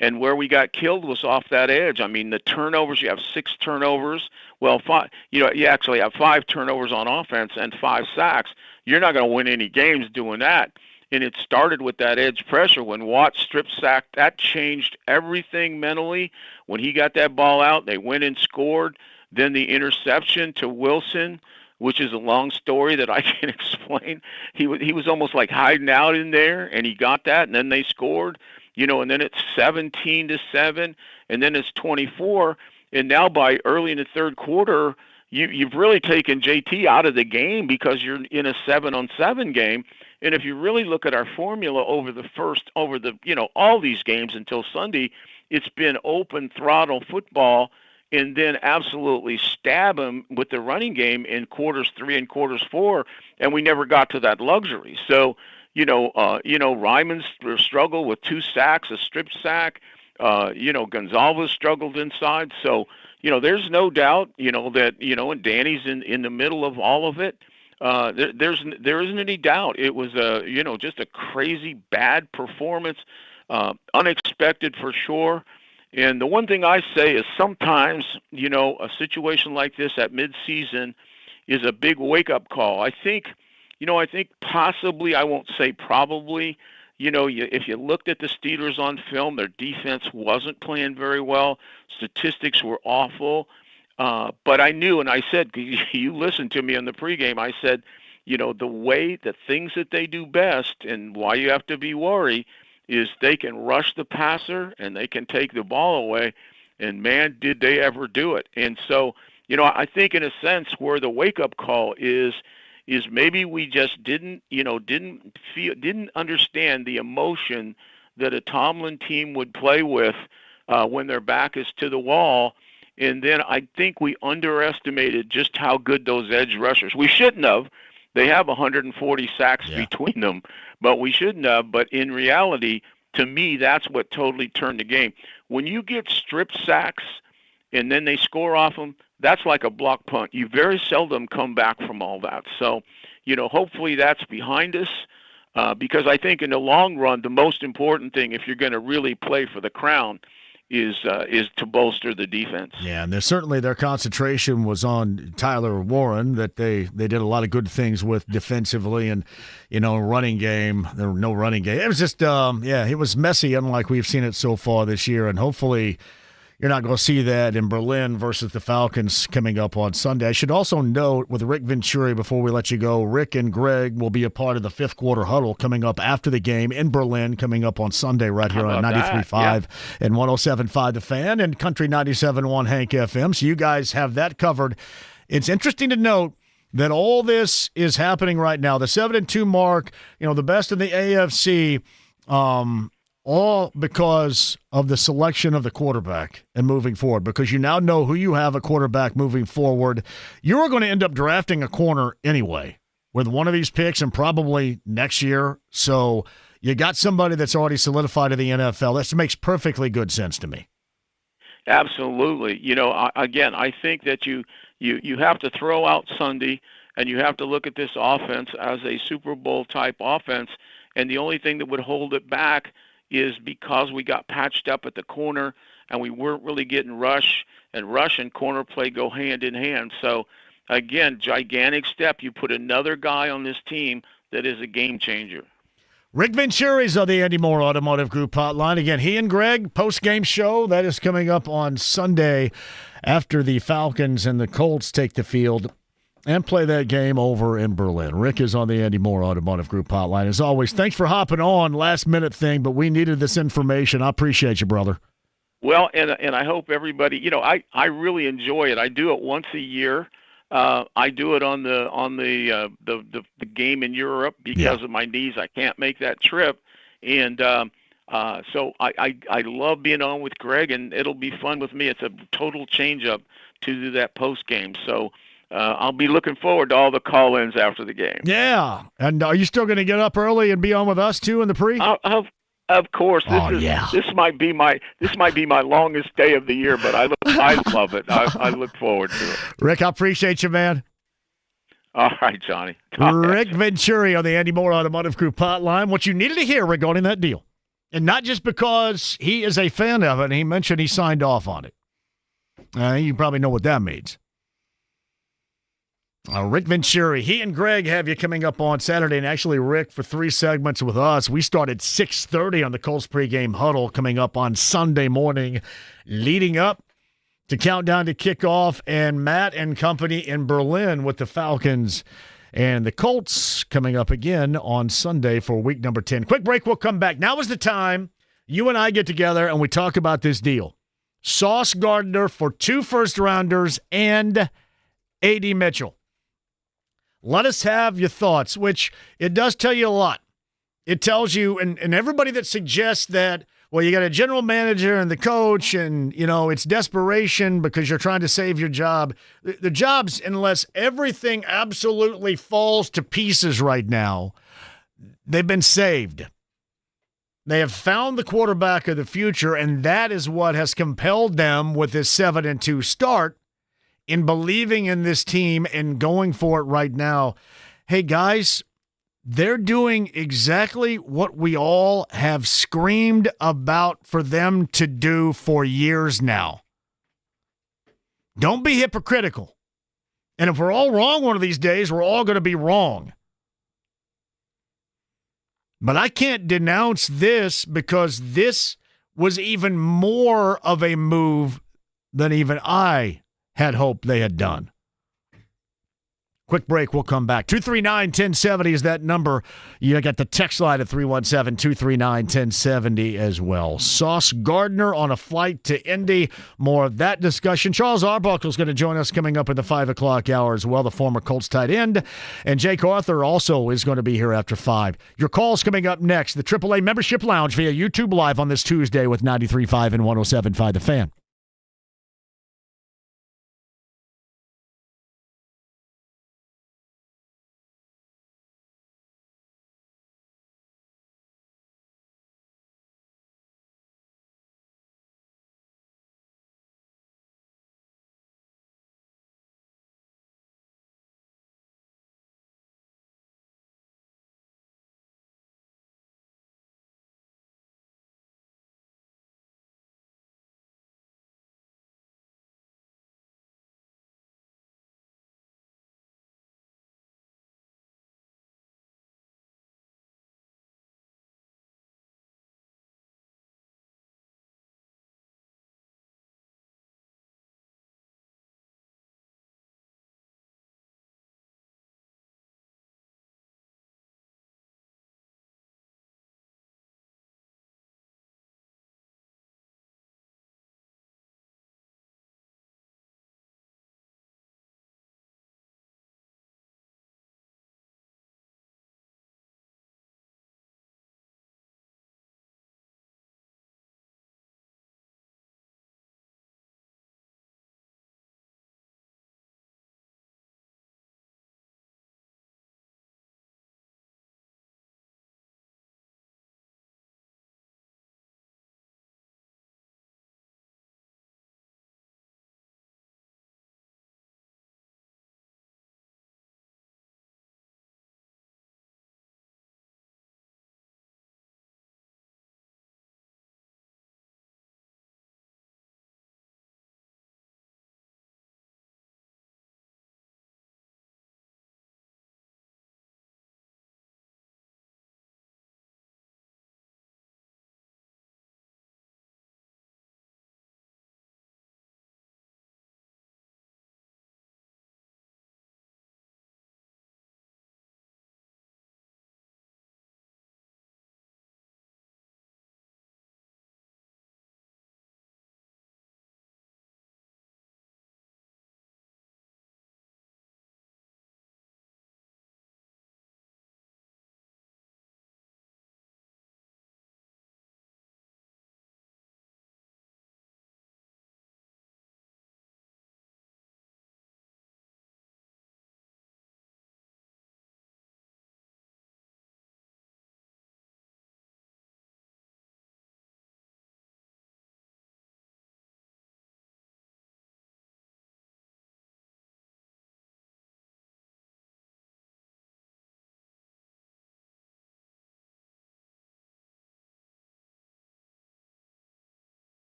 And where we got killed was off that edge. I mean, the turnovers, you have 6 turnovers. Well, 5, you actually have 5 turnovers on offense and 5 sacks. You're not going to win any games doing that. And it started with that edge pressure. When Watt strip sacked, that changed everything mentally. When he got that ball out, they went and scored. Then the interception to Wilson, which is a long story that I can't explain. He was almost like hiding out in there, and he got that, and then they scored. And then it's 17-7, and then it's 24, and now by early in the third quarter, you've really taken JT out of the game because you're in a 7-on-7 game. And if you really look at our formula over all these games until Sunday, it's been open throttle football, and then absolutely stab him with the running game in quarters 3 and quarters 4, and we never got to that luxury. So. Ryman's struggled with 2 sacks, a strip sack. Gonzalez struggled inside. So, there's no doubt, that, and Danny's in the middle of all of it. There isn't any doubt. It was just a crazy bad performance, unexpected for sure. And the one thing I say is sometimes, a situation like this at midseason is a big wake-up call. I think possibly, I won't say probably, if you looked at the Steelers on film, their defense wasn't playing very well. Statistics were awful. But I knew, and I said, you listened to me in the pregame, I said, the things that they do best and why you have to be worried is they can rush the passer and they can take the ball away. And, man, did they ever do it. And so, I think in a sense where the wake-up call is maybe we just didn't understand the emotion that a Tomlin team would play with when their back is to the wall. And then I think we underestimated just how good those edge rushers. We shouldn't have. They have 140 sacks between them, but we shouldn't have. But in reality, to me, that's what totally turned the game. When you get strip sacks and then they score off them, that's like a block punt. You very seldom come back from all that. So, hopefully that's behind us. because I think in the long run, the most important thing, if you're going to really play for the crown, is to bolster the defense. Yeah, and certainly their concentration was on Tyler Warren, that they did a lot of good things with defensively, and running game. There were no running game. It was just it was messy, unlike we've seen it so far this year, and hopefully you're not going to see that in Berlin versus the Falcons coming up on Sunday. I should also note with Rick Venturi, before we let you go, Rick and Greg will be a part of the fifth quarter huddle coming up after the game in Berlin, coming up on Sunday right here on 93.5 and 107.5 The Fan and Country 97.1 Hank FM. So you guys have that covered. It's interesting to note that all this is happening right now. The 7-2 mark, the best in the AFC, all because of the selection of the quarterback and moving forward, because you now know who you have a quarterback moving forward. You are going to end up drafting a corner anyway with one of these picks and probably next year. So you got somebody that's already solidified in the NFL. That makes perfectly good sense to me. Absolutely. Again, I think that you have to throw out Sunday, and you have to look at this offense as a Super Bowl type offense, and the only thing that would hold it back is because we got patched up at the corner and we weren't really getting rush and corner play go hand in hand. So, again, gigantic step. You put another guy on this team that is a game changer. Rick Venturi's on the Andy Moore Automotive Group hotline. Again, he and Greg, post-game show. That is coming up on Sunday after the Falcons and the Colts take the field and play that game over in Berlin. Rick is on the Andy Moore Automotive Group hotline. As always, thanks for hopping on, last-minute thing, but we needed this information. I appreciate you, brother. Well, and I hope everybody, I really enjoy it. I do it once a year. I do it on the game in Europe because of my knees. I can't make that trip, and so I love being on with Greg, and it'll be fun with me. It's a total change-up to do that post-game. So I'll be looking forward to all the call-ins after the game. Yeah, and are you still going to get up early and be on with us too in the pre? Of course. This might be my longest day of the year, but I love it. I look forward to it. Rick, I appreciate you, man. All right, Johnny. Rick Venturi on the Andy Moore Automotive Group hotline. What you needed to hear regarding that deal, and not just because he is a fan of it. And he mentioned he signed off on it. You probably know what that means. Rick Venturi, he and Greg have you coming up on Saturday, and actually, Rick, for 3 segments with us. We start at 6:30 on the Colts pregame huddle coming up on Sunday morning, leading up to countdown to kickoff, and Matt and company in Berlin with the Falcons and the Colts coming up again on Sunday for week number 10. Quick break, we'll come back. Now is the time you and I get together and we talk about this deal. Sauce Gardner for 2 first-rounders and A.D. Mitchell. Let us have your thoughts, which it does tell you a lot. It tells you, and everybody that suggests that, well, you got a general manager and the coach and, it's desperation because you're trying to save your job. The jobs, unless everything absolutely falls to pieces right now, they've been saved. They have found the quarterback of the future, and that is what has compelled them with this 7-2 start in believing in this team and going for it right now. Hey, guys, they're doing exactly what we all have screamed about for them to do for years now. Don't be hypocritical. And if we're all wrong one of these days, we're all going to be wrong. But I can't denounce this because this was even more of a move than even I had hoped they had done. Quick break, we'll come back. 239-1070 is that number. You got the text line at 317-239-1070 as well. Sauce Gardner on a flight to Indy. More of that discussion. Charles Arbuckle is going to join us coming up in the 5 o'clock hour as well, the former Colts tight end. And Jake Arthur also is going to be here after 5. Your calls coming up next. The AAA Membership Lounge via YouTube Live on this Tuesday with 93.5 and 107.5 The Fan.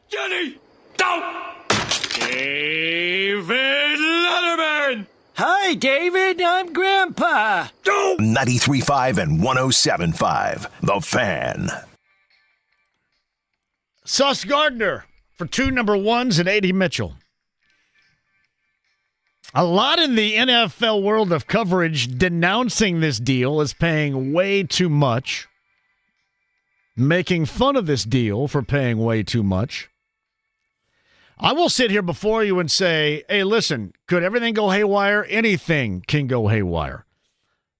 Johnny, don't! David Letterman! Hi, David. I'm Grandpa. 93.5 and 107.5. The Fan. Sauce Gardner for 2 number ones and A.D. Mitchell. A lot in the NFL world of coverage denouncing this deal as paying way too much, making fun of this deal for paying way too much. I will sit here before you and say, hey, listen, could everything go haywire? Anything can go haywire.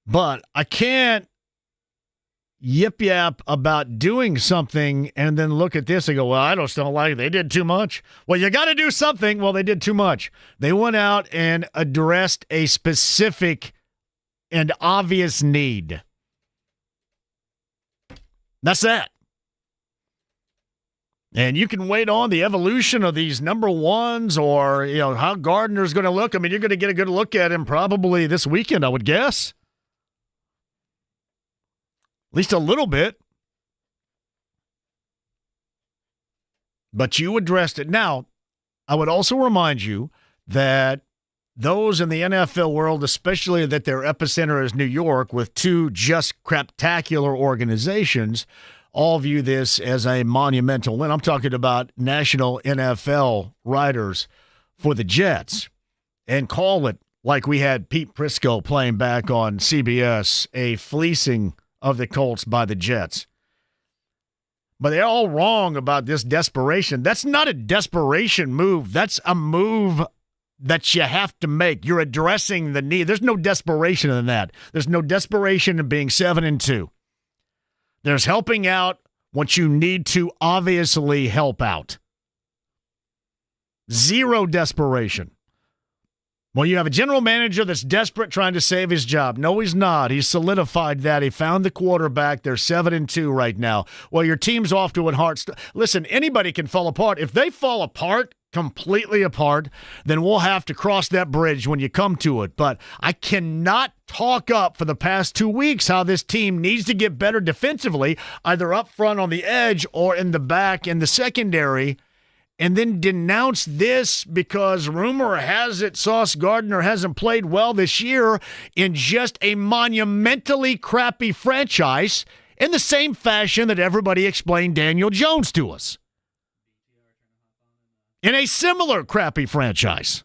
But I can't yip-yap about doing something and then look at this and go, well, I just don't like it. They did too much. Well, you got to do something. Well, they did too much. They went out and addressed a specific and obvious need. That's that. And you can wait on the evolution of these number ones or, how Gardner's going to look. I mean, you're going to get a good look at him probably this weekend, I would guess. At least a little bit. But you addressed it. Now, I would also remind you that those in the NFL world, especially that their epicenter is New York with 2 just craptacular organizations, all view this as a monumental win. I'm talking about national NFL writers for the Jets and call it, like we had Pete Prisco playing back on CBS, a fleecing of the Colts by the Jets. But they're all wrong about this desperation. That's not a desperation move. That's a move that you have to make. You're addressing the need. There's no desperation in that. There's no desperation in being 7-2. There's helping out what you need to obviously help out. Zero desperation. Well, you have a general manager that's desperate trying to save his job. No, he's not. He's solidified that. He found the quarterback. They're 7-2 right now. Well, your team's off to a hard start. Listen, anybody can fall apart. If they fall apart, completely apart, then we'll have to cross that bridge when you come to it. But I cannot talk up for the past 2 weeks how this team needs to get better defensively, either up front on the edge or in the back in the secondary, and then denounce this because rumor has it Sauce Gardner hasn't played well this year in just a monumentally crappy franchise in the same fashion that everybody explained Daniel Jones to us. In a similar crappy franchise.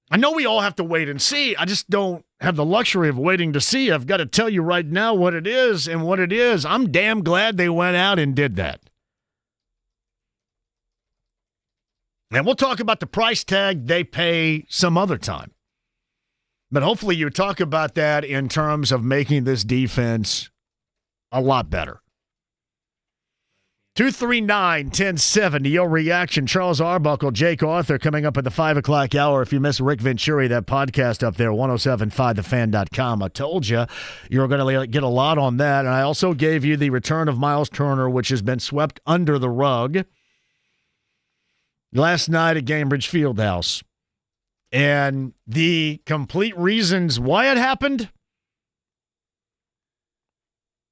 I know we all have to wait and see. I just don't have the luxury of waiting to see. I've got to tell you right now what it is and what it is. I'm damn glad they went out and did that. And we'll talk about the price tag they pay some other time. But hopefully you talk about that in terms of making this defense a lot better. 239-1070, your reaction. Charles Arbuckle, Jake Arthur coming up at the 5 o'clock hour. If you miss Rick Venturi, that podcast up there, 1075thefan.com. I told you were going to get a lot on that. And I also gave you the return of Miles Turner, which has been swept under the rug last night at Gainbridge Fieldhouse. And the complete reasons why it happened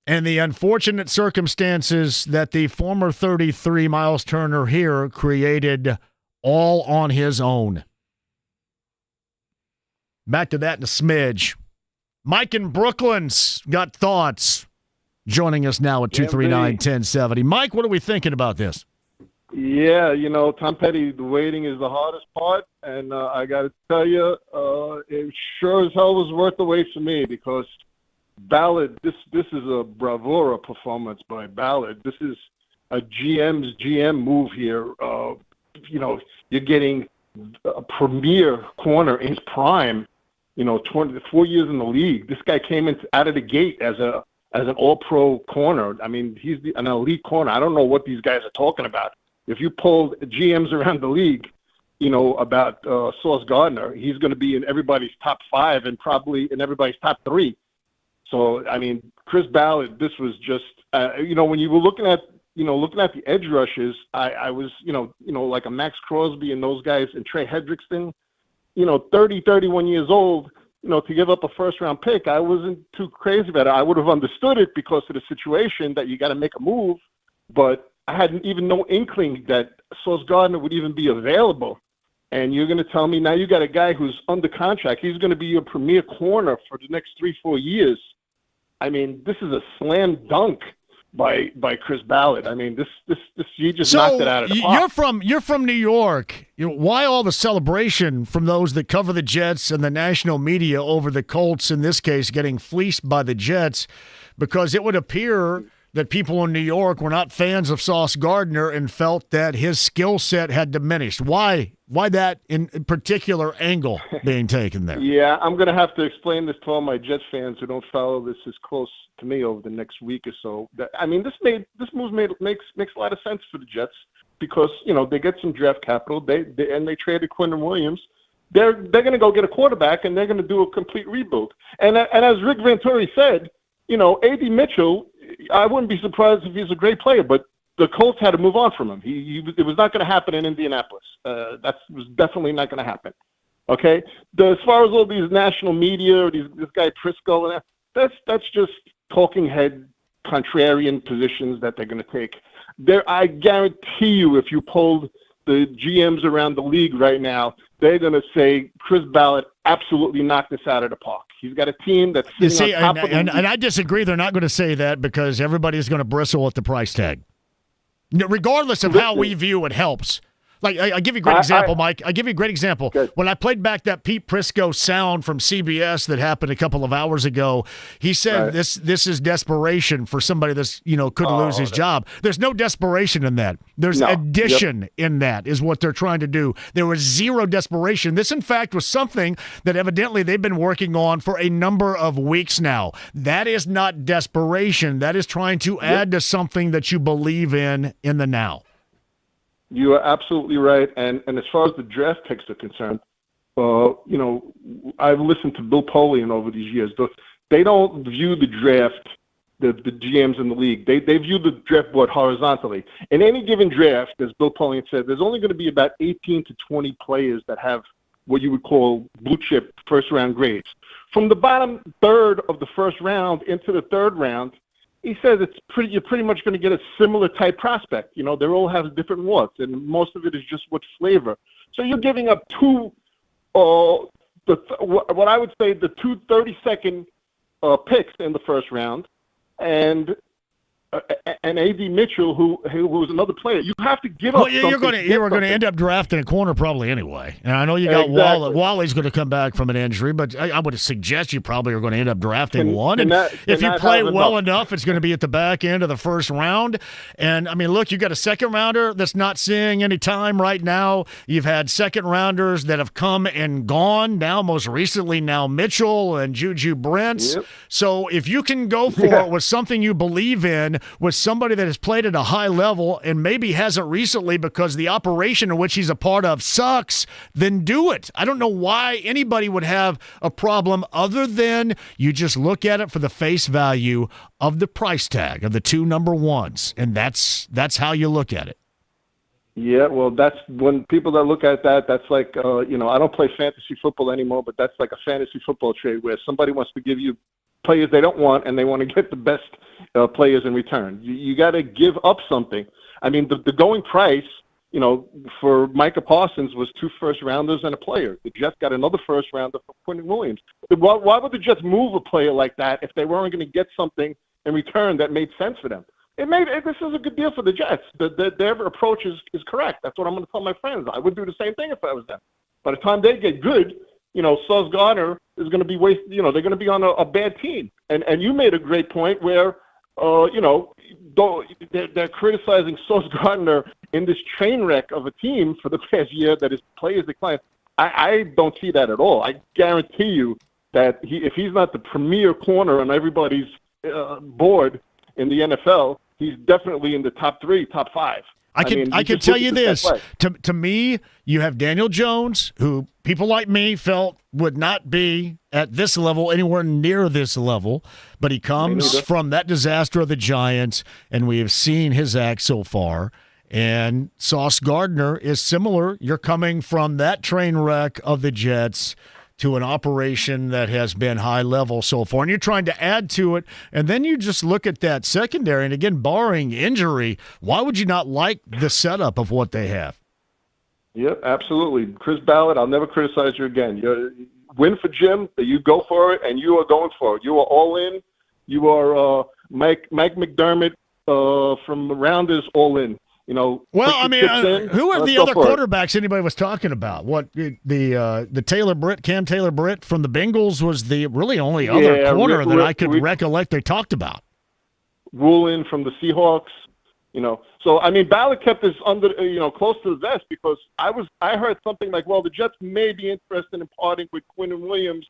and the unfortunate circumstances that the former 33 Miles Turner here created all on his own. Back to that in a smidge. Mike in Brooklyn's got thoughts. Joining us now at 239-1070. Mike, what are we thinking about this? Yeah, Tom Petty, the waiting is the hardest part. And I got to tell you, it sure as hell was worth the wait for me because Ballard, this is a bravura performance by Ballard. This is a GM's GM move here. You're getting a premier corner in his prime. 24 years in the league. This guy came out of the gate as an all-pro corner. I mean, he's an elite corner. I don't know what these guys are talking about. If you poll GMs around the league, about Sauce Gardner, he's going to be in everybody's top 5 and probably in everybody's top 3. So, I mean, Chris Ballard, this was just, when you were looking at the edge rushes, I was, like a Max Crosby and those guys and Trey Hendrickson, 30, 31 years old, to give up a first-round pick, I wasn't too crazy about it. I would have understood it because of the situation that you got to make a move, but I had even no inkling that Sauce Gardner would even be available. And you're going to tell me now you got a guy who's under contract. He's going to be your premier corner for the next 3-4 years. I mean, this is a slam dunk by Chris Ballard. I mean, this you just knocked it out of the park. You're from New York. Why all the celebration from those that cover the Jets and the national media over the Colts, in this case, getting fleeced by the Jets? Because it would appear that people in New York were not fans of Sauce Gardner and felt that his skill set had diminished. Why that in particular angle being taken there? Yeah, I'm going to have to explain this to all my Jets fans who don't follow this as close to me over the next week or so. I mean, this move makes a lot of sense for the Jets because they get some draft capital. They traded Quentin Williams. They're going to go get a quarterback and they're going to do a complete rebuild. And as Rick Venturi said, A.D. Mitchell, I wouldn't be surprised if he's a great player, but the Colts had to move on from him. It was not going to happen in Indianapolis. That was definitely not going to happen. Okay? As far as all these national media, or this guy Prisco, and that's just talking head contrarian positions that they're going to take. I guarantee you, if you polled the GMs around the league right now, they're going to say Chris Ballard absolutely knocked this out of the park. He's got a team that's sitting on top of and I disagree. They're not going to say that because everybody's going to bristle at the price tag. Regardless of how we view it helps. Like, I give you a great example, Mike. I give you a great example. Good. When I played back that Pete Prisco sound from CBS that happened a couple of hours ago, he said this is desperation for somebody that's could lose his job. There's no desperation in that. There's addition in that is what they're trying to do. There was zero desperation. This, in fact, was something that evidently they've been working on for a number of weeks now. That is not desperation. That is trying to add to something that you believe in the now. You are absolutely right. And as far as the draft picks are concerned, I've listened to Bill Polian over these years. They don't view the draft, the GMs in the league. They view the draft board horizontally. In any given draft, as Bill Polian said, there's only going to be about 18 to 20 players that have what you would call blue chip first round grades. From the bottom third of the first round into the third round, he says you're pretty much going to get a similar type prospect. They all have different wants, and most of it is just what flavor. So you're giving up what I would say the 2 30-second picks in the first round, and A.D. Mitchell, who was another player. You have to give up. Well, you were going to end up drafting a corner probably anyway. And I know you got Wally's going to come back from an injury, but I would suggest you probably are going to end up drafting one. And if you play well enough, it's going to be at the back end of the first round. And I mean, look, you got a second rounder that's not seeing any time right now. You've had second rounders that have come and gone. Now, most recently, Mitchell and Juju Brents. Yep. So if you can go for it with something you believe in, with somebody that has played at a high level and maybe hasn't recently because the operation in which he's a part of sucks, then do it. I don't know why anybody would have a problem other than you just look at it for the face value of the price tag of the two number ones, and that's how you look at it. Yeah, well, that's when people that look at that, that's like, I don't play fantasy football anymore, but that's like a fantasy football trade where somebody wants to give you players they don't want and they want to get the best players in return. You got to give up something. I mean, the going price, for Micah Parsons was 2 first-rounders and a player. The Jets got another first-rounder for Quentin Williams. Why would the Jets move a player like that if they weren't going to get something in return that made sense for them? This is a good deal for the Jets. Their approach is correct. That's what I'm going to tell my friends. I would do the same thing if I was them. By the time they get good, Sauce Gardner is going to be wasted. They're going to be on a bad team. And you made a great point where, they're criticizing Sauce Gardner in this train wreck of a team for the past year that his players decline. I don't see that at all. I guarantee you that if he's not the premier corner on everybody's board in the NFL, he's definitely in the top 3, top 5. I can tell you this. To me, you have Daniel Jones, who people like me felt would not be at this level, anywhere near this level, but he comes from that disaster of the Giants, and we have seen his act so far. And Sauce Gardner is similar. You're coming from that train wreck of the Jets to an operation that has been high level so far, and you're trying to add to it, and then you just look at that secondary, and again, barring injury, why would you not like the setup of what they have? Yep, absolutely. Chris Ballard, I'll never criticize you again. You win for Jim, you go for it, and you are going for it. You are all in. You are Mike McDermott from Rounders all in. You know, well, I mean, who are the other quarterbacks anybody was talking about? What the Taylor Britt, Cam Taylor Britt from the Bengals was the really only other corner that I could recollect they talked about. Rulin from the Seahawks, you know. So I mean, Ballard kept this under, close to the vest because I heard something like, well, the Jets may be interested in parting with Quinn Williams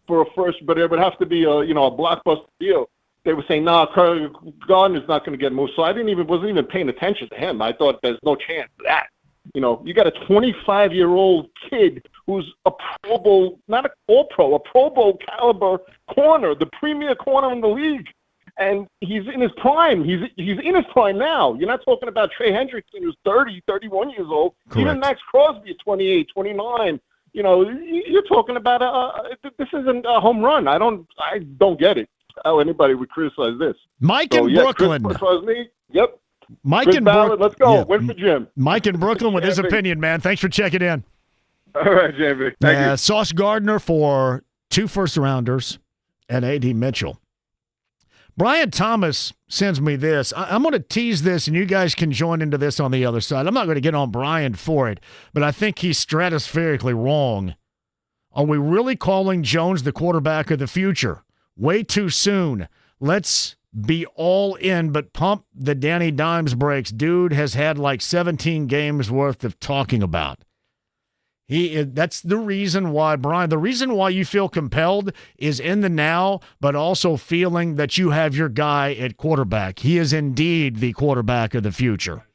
for a first, but it would have to be a blockbuster deal. They were saying, Gardner's not going to get moved. So I wasn't even paying attention to him. I thought there's no chance of that. You know, you got a 25-year-old kid who's a Pro Bowl, not an All-Pro, a Pro Bowl caliber corner, the premier corner in the league. And he's in his prime. He's in his prime now. You're not talking about Trey Hendrickson, who's 30, 31 years old. Correct. Even Max Crosby is 28, 29. You know, you're talking about this isn't a home run. I don't get it. How anybody would criticize this. Mike in Brooklyn. Yep. Mike in Brooklyn. Let's go. Win for Jim. Mike in Brooklyn with his opinion, man. Thanks for checking in. All right, JMV. Thank you. Sauce Gardner for 2 first-rounders and A.D. Mitchell. Brian Thomas sends me this. I'm going to tease this, and you guys can join into this on the other side. I'm not going to get on Brian for it, but I think he's stratospherically wrong. Are we really calling Jones the quarterback of the future? Way too soon. Let's be all in, but pump the Danny Dimes brakes. Dude has had like 17 games worth of talking about. That's the reason why, Brian, the reason why you feel compelled is in the now, but also feeling that you have your guy at quarterback. He is indeed the quarterback of the future.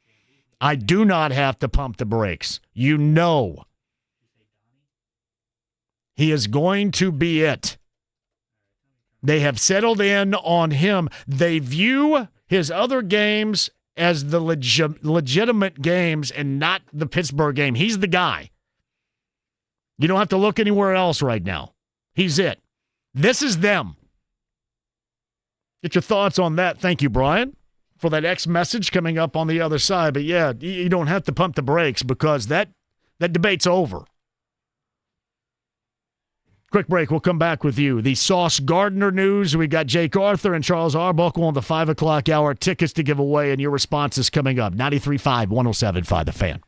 I do not have to pump the brakes. You know. He is going to be it. They have settled in on him. They view his other games as the legitimate games and not the Pittsburgh game. He's the guy. You don't have to look anywhere else right now. He's it. This is them. Get your thoughts on that. Thank you, Brian, for that X message coming up on the other side. But, yeah, you don't have to pump the brakes because that debate's over. Quick break. We'll come back with you. The Sauce Gardner news. We got Jake Arthur and Charles Arbuckle on the 5 o'clock hour. Tickets to give away, and your responses coming up. 93.5, 107.5 The Fan.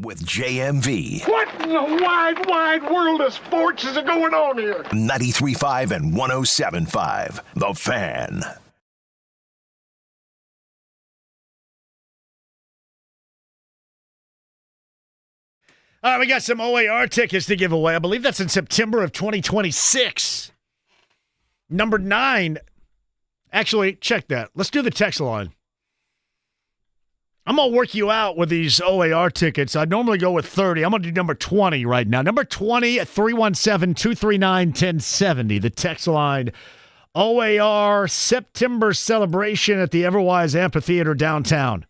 With JMV. What in the wide, wide world of sports is going on here? 93.5 and 107.5. The Fan. All right, we got some OAR tickets to give away. I believe that's in September of 2026. Number 9. Actually, check that. Let's do the text line. I'm going to work you out with these OAR tickets. I normally go with 30. I'm going to do number 20 right now. Number 20 at 317-239-1070. The text line. OAR September celebration at the Everwise Amphitheater downtown.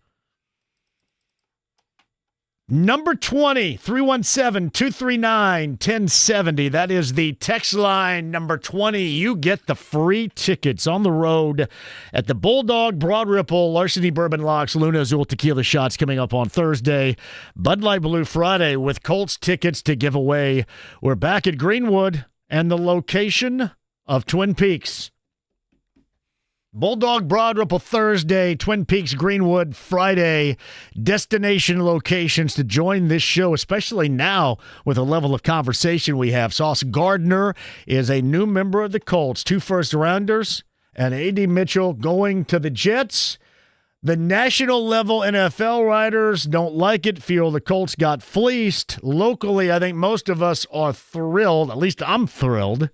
Number 20, 317-239-1070. That is the text line, number 20. You get the free tickets on the road at the Bulldog, Broad Ripple, Larceny Bourbon Locks, Luna Azul Tequila Shots coming up on Thursday. Bud Light Blue Friday with Colts tickets to give away. We're back at Greenwood and the location of Twin Peaks. Bulldog, Broad Ripple Thursday, Twin Peaks, Greenwood Friday. Destination locations to join this show, especially now with the level of conversation we have. Sauce Gardner is a new member of the Colts. 2 first-rounders and A.D. Mitchell going to the Jets. The national-level NFL writers don't like it, feel the Colts got fleeced. Locally, I think most of us are thrilled. At least I'm thrilled.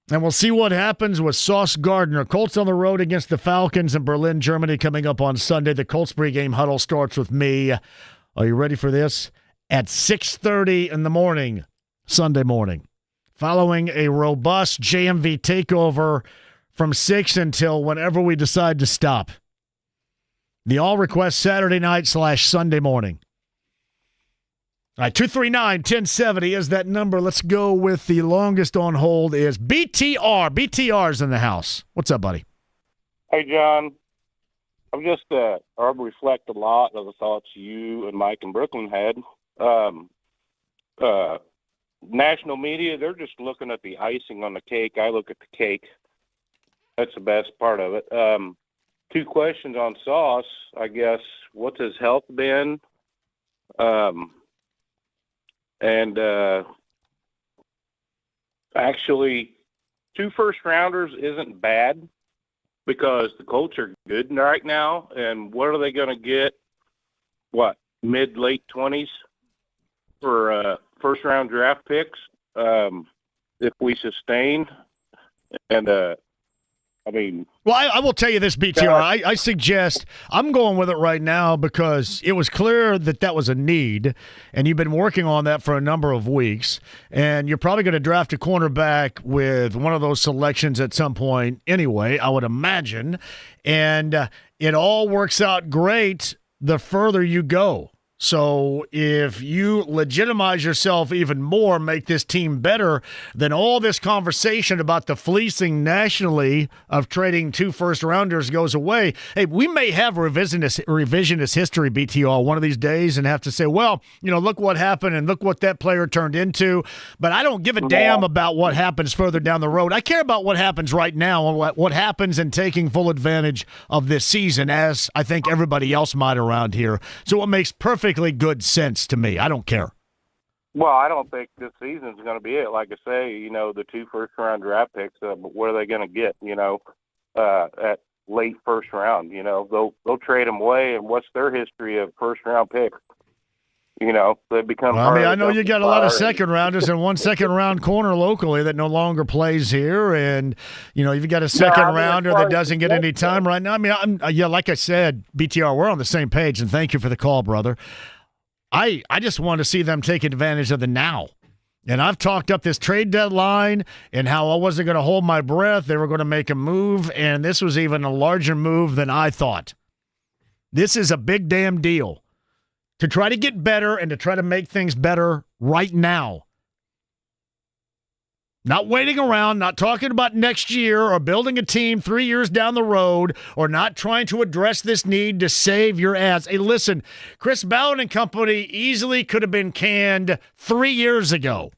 And we'll see what happens with Sauce Gardner. Colts on the road against the Falcons in Berlin, Germany, coming up on Sunday. The Colts pregame huddle starts with me. Are you ready for this? At 6:30 in the morning, Sunday morning, following a robust JMV takeover from 6 until whenever we decide to stop. The all-request Saturday night / Sunday morning. All right, 239-1070 is that number. Let's go with the longest on hold is BTR. BTR's in the house. What's up, buddy? Hey, John. I'm just I reflect a lot of the thoughts you and Mike and Brooklyn had. National media, they're just looking at the icing on the cake. I look at the cake. That's the best part of it. 2 questions on Sauce, I guess. What's his health been? And actually, 2 first-rounders isn't bad because the Colts are good right now. And what are they going to get? What, mid-late 20s for first-round draft picks if we sustain? And, Well, I will tell you this, BTR. I suggest I'm going with it right now because it was clear that was a need, and you've been working on that for a number of weeks, and you're probably going to draft a cornerback with one of those selections at some point anyway, I would imagine, and it all works out great the further you go. So if you legitimize yourself even more, make this team better, then all this conversation about the fleecing nationally of trading 2 first-rounders goes away. Hey, we may have revisionist history, BTR, one of these days and have to say, well, look what happened and look what that player turned into. But I don't give a damn about what happens further down the road. I care about what happens right now and what happens in taking full advantage of this season, as I think everybody else might around here. So it makes perfectly good sense to me. I don't care. Well, I don't think this season's going to be it. Like I say, the 2 first-round draft picks, what are they going to get, at late first round? They'll trade them away, and what's their history of first-round picks? They become. Well, I know you got a lot of second-rounders and 1 second-round corner locally that no longer plays here, and you've got a second-rounder that doesn't get any time right now. Like I said, BTR, we're on the same page, and thank you for the call, brother. I just want to see them take advantage of the now. And I've talked up this trade deadline and how I wasn't going to hold my breath. They were going to make a move, and this was even a larger move than I thought. This is a big damn deal to try to get better and to try to make things better right now. Not waiting around, not talking about next year or building a team 3 years down the road or not trying to address this need to save your ass. Hey, listen, Chris Ballard and company easily could have been canned 3 years ago.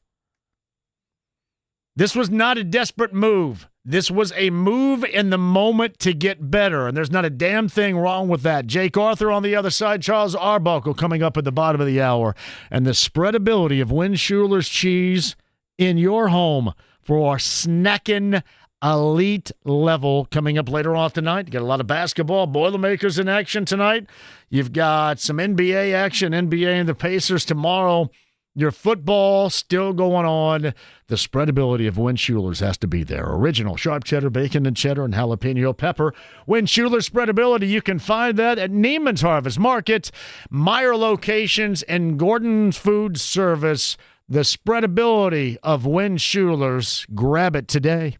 This was not a desperate move. This was a move in the moment to get better, and there's not a damn thing wrong with that. Jake Arthur on the other side, Charles Arbuckle coming up at the bottom of the hour, and the spreadability of Win Schuler's cheese in your home for our snacking elite level coming up later on tonight. You got a lot of basketball, Boilermakers in action tonight. You've got some NBA action, NBA and the Pacers tomorrow. Your football still going on. The spreadability of Win Schuler's has to be there. Original sharp cheddar, bacon and cheddar, and jalapeno pepper. Win Schuler's spreadability, you can find that at Neiman's Harvest Market, Meyer locations, and Gordon's Food Service. The spreadability of Win Schuler's. Grab it today.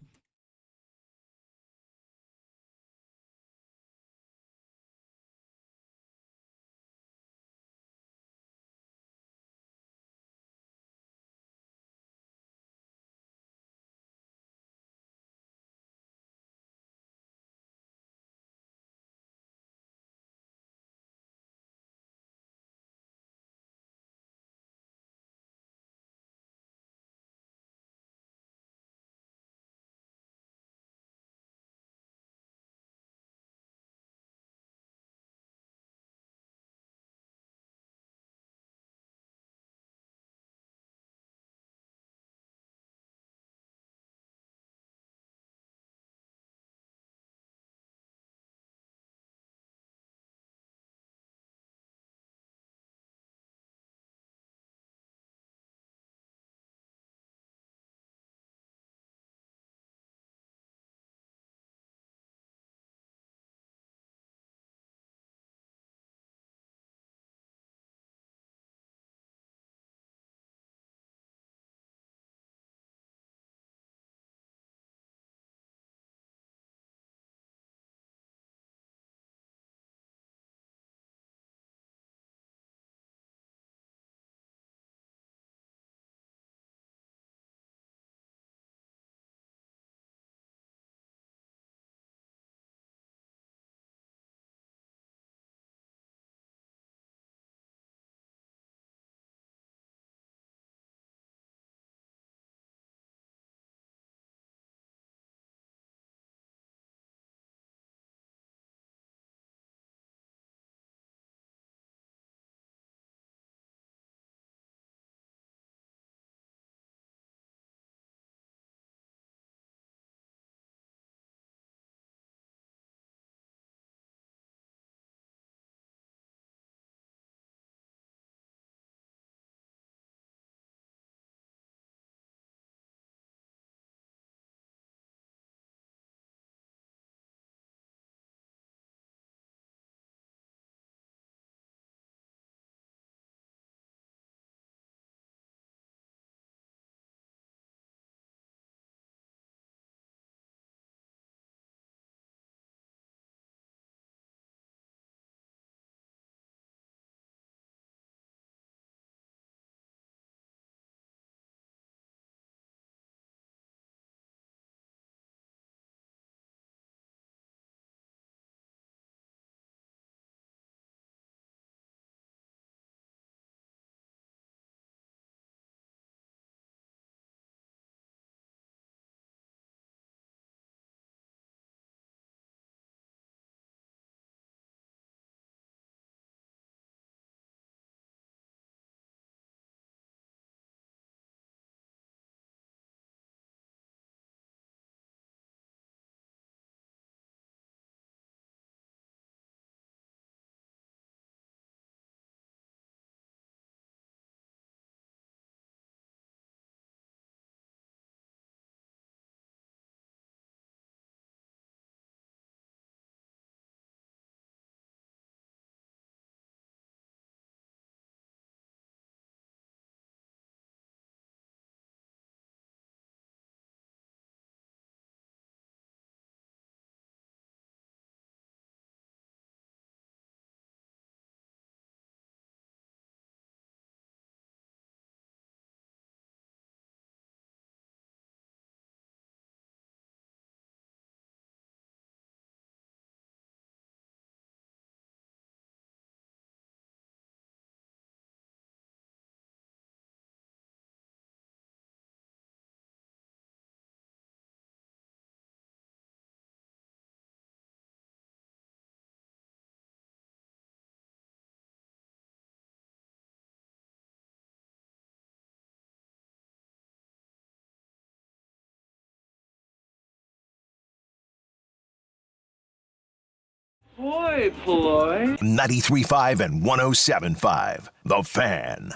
Hoi polloi. 93.5 and 107.5. The Fan.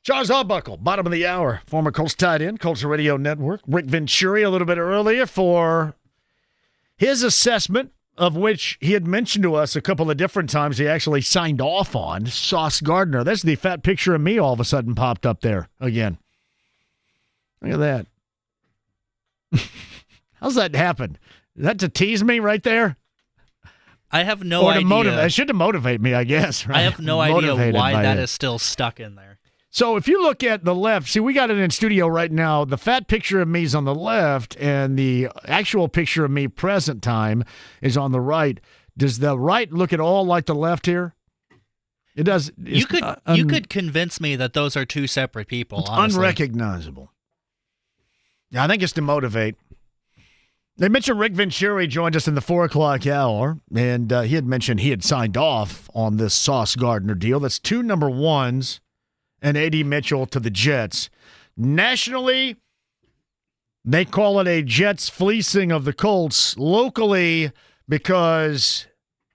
Charles Arbuckle, bottom of the hour, former Colts tight end, Colts Radio Network. Rick Venturi a little bit earlier for his assessment, of which he had mentioned to us a couple of different times he actually signed off on, Sauce Gardner. That's the fat picture of me all of a sudden popped up there again. Look at that. How's that happen? Is that to tease me right there? I have no idea. It should have motivate me, I guess. Right? I have no idea why that is still stuck in there. So if you look at the left, see, we got it in studio right now. The fat picture of me is on the left, and the actual picture of me present time is on the right. Does the right look at all like the left here? It does. You could convince me that those are two separate people. It's honestly. Unrecognizable. Yeah, I think it's to motivate. They mentioned Rick Venturi joined us in the 4 o'clock hour, and he had mentioned he had signed off on this Sauce Gardner deal. That's 2 number ones and A.D. Mitchell to the Jets. Nationally, they call it a Jets fleecing of the Colts. Locally, because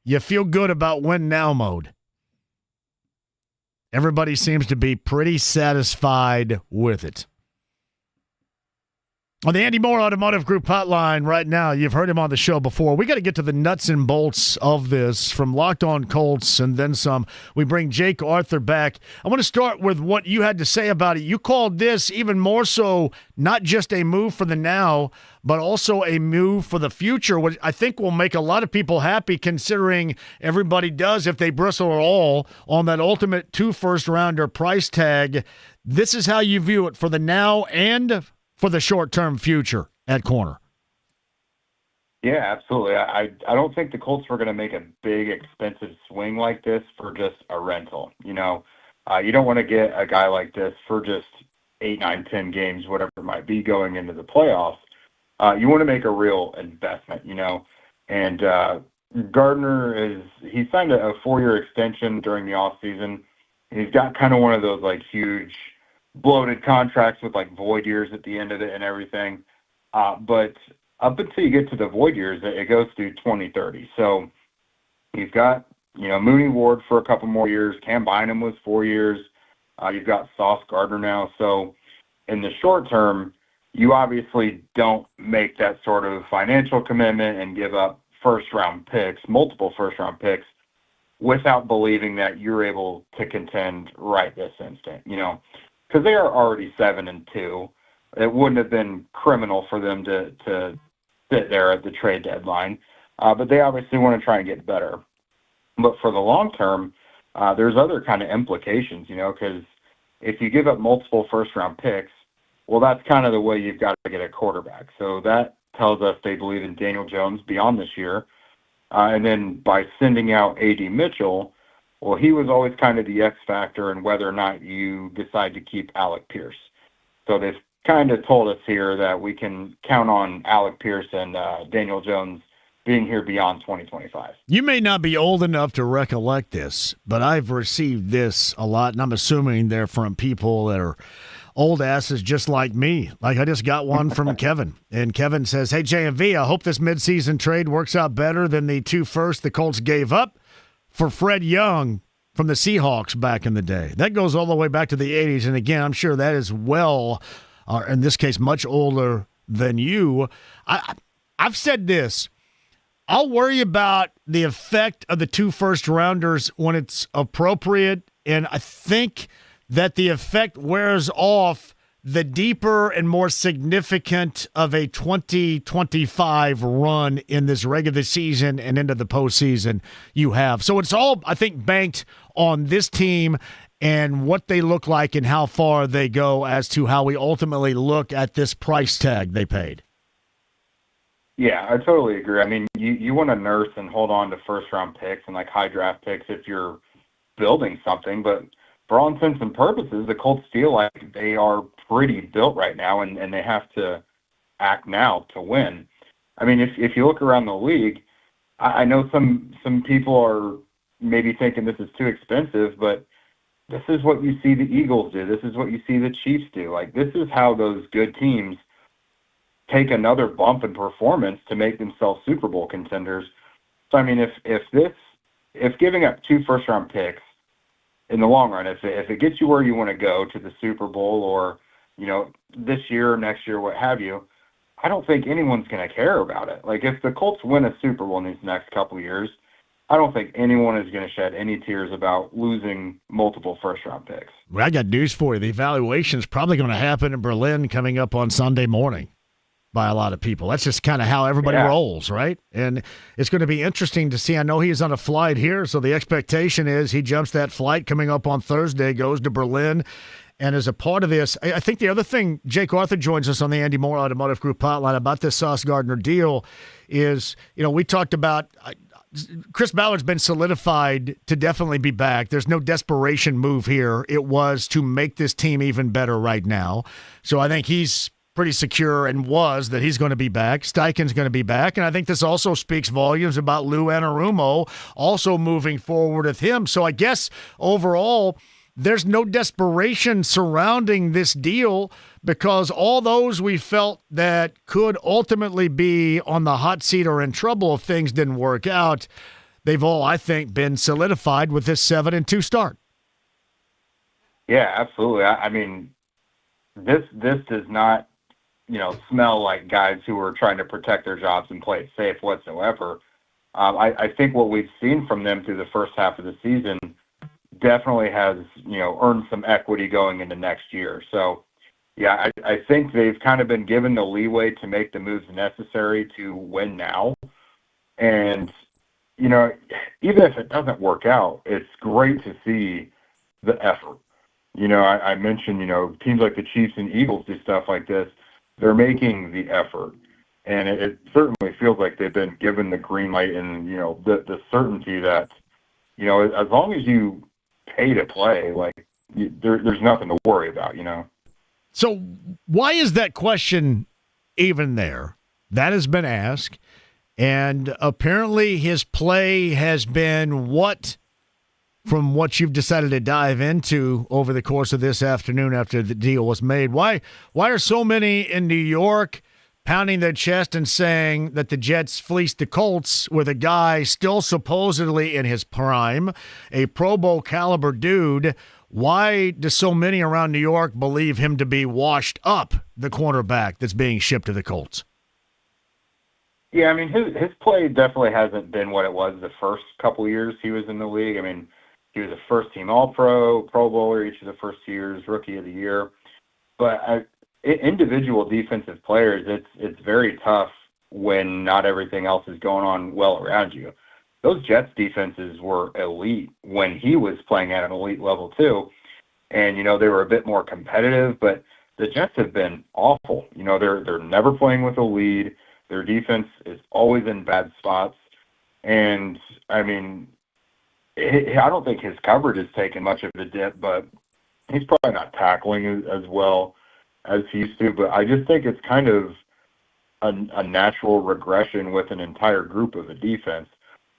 you feel good about win-now mode. Everybody seems to be pretty satisfied with it. On the Andy Moore Automotive Group hotline right now, you've heard him on the show before. We got to get to the nuts and bolts of this from Locked On Colts and then some. We bring Jake Arthur back. I want to start with what you had to say about it. You called this even more so not just a move for the now, but also a move for the future, which I think will make a lot of people happy considering everybody does, if they bristle at all, on that ultimate 2 first-rounder price tag. This is how you view it for the now and for the short-term future at corner. Yeah, absolutely. I don't think the Colts were going to make a big, expensive swing like this for just a rental. You know, you don't want to get a guy like this for just 8, 9, 10 games, whatever it might be, going into the playoffs. You want to make a real investment, you know. And Gardner he signed a 4-year extension during the offseason. He's got kind of one of those, like, huge bloated contracts with like void years at the end of it and everything. But up until you get to the void years, it goes through 2030. So you've got, Mooney Ward for a couple more years. Cam Bynum was 4 years. You've got Sauce Gardner now. So in the short term, you obviously don't make that sort of financial commitment and give up first-round picks, multiple first-round picks, without believing that you're able to contend right this instant, because they are already 7-2. It wouldn't have been criminal for them to sit there at the trade deadline, but they obviously want to try and get better. But for the long term, there's other kind of implications, because if you give up multiple first-round picks, well, that's kind of the way you've got to get a quarterback. So that tells us they believe in Daniel Jones beyond this year. And then by sending out A.D. Mitchell, well, he was always kind of the X factor in whether or not you decide to keep Alec Pierce. So they've kind of told us here that we can count on Alec Pierce and Daniel Jones being here beyond 2025. You may not be old enough to recollect this, but I've received this a lot, and I'm assuming they're from people that are old asses just like me. Like I just got one from Kevin, and Kevin says, "Hey, JMV, I hope this midseason trade works out better than the 2 firsts the Colts gave up for Fred Young from the Seahawks back in the day." That goes all the way back to the 80s, and again, I'm sure that is in this case, much older than you. I've said this. I'll worry about the effect of the 2 first-rounders when it's appropriate, and I think that the effect wears off the deeper and more significant of a 2025 run in this regular season and into the postseason you have. So it's all, I think, banked on this team and what they look like and how far they go as to how we ultimately look at this price tag they paid. Yeah, I totally agree. I mean, you want to nurse and hold on to first-round picks and, like, high draft picks if you're building something, but for all intents and purposes, the Colts feel like they are pretty built right now, and they have to act now to win. I mean, if you look around the league, I know some people are maybe thinking this is too expensive, but this is what you see the Eagles do. This is what you see the Chiefs do. Like, this is how those good teams take another bump in performance to make themselves Super Bowl contenders. So I mean, if giving up 2 first-round picks in the long run, if it gets you where you want to go to the Super Bowl or this year or next year, what have you, I don't think anyone's going to care about it. Like if the Colts win a Super Bowl in these next couple of years, I don't think anyone is going to shed any tears about losing multiple first-round picks. Well, I got news for you. The evaluation is probably going to happen in Berlin coming up on Sunday morning by a lot of people. That's just kind of how everybody rolls, right? And it's going to be interesting to see. I know he's on a flight here, so the expectation is he jumps that flight coming up on Thursday, goes to Berlin, and as a part of this, I think the other thing, Jake Arthur joins us on the Andy Moore Automotive Group hotline about this Sauce Gardner deal is, we talked about Chris Ballard's been solidified to definitely be back. There's no desperation move here. It was to make this team even better right now. So I think he's pretty secure and was that he's going to be back. Steichen's going to be back. And I think this also speaks volumes about Lou Anarumo also moving forward with him. So I guess overall, there's no desperation surrounding this deal because all those we felt that could ultimately be on the hot seat or in trouble if things didn't work out, they've all, I think, been solidified with this 7-2 start. Yeah, absolutely. I mean, this does not, smell like guys who are trying to protect their jobs and play it safe whatsoever. I think what we've seen from them through the first half of the season definitely has, earned some equity going into next year. So, yeah, I think they've kind of been given the leeway to make the moves necessary to win now. And, even if it doesn't work out, it's great to see the effort. I mentioned, teams like the Chiefs and Eagles do stuff like this. They're making the effort. And it certainly feels like they've been given the green light and, the certainty that, as long as you pay to play, there's nothing to worry about, So why is that question even there? That has been asked, and apparently his play has been from what you've decided to dive into over the course of this afternoon after the deal was made. Why are so many in New York pounding their chest and saying that the Jets fleeced the Colts with a guy still supposedly in his prime, a Pro Bowl caliber dude? Why do so many around New York believe him to be washed up, the cornerback that's being shipped to the Colts? Yeah, I mean, his play definitely hasn't been what it was the first couple years he was in the league. I mean, he was a first-team All-Pro, Pro Bowler each of the first 2 years, Rookie of the Year. But individual defensive players, it's very tough when not everything else is going on well around you. Those Jets defenses were elite when he was playing at an elite level too. And, they were a bit more competitive, but the Jets have been awful. They're never playing with a lead. Their defense is always in bad spots. And, I mean, I don't think his coverage has taken much of a dip, but he's probably not tackling as well as he used to. But I just think it's kind of a natural regression with an entire group of the defense.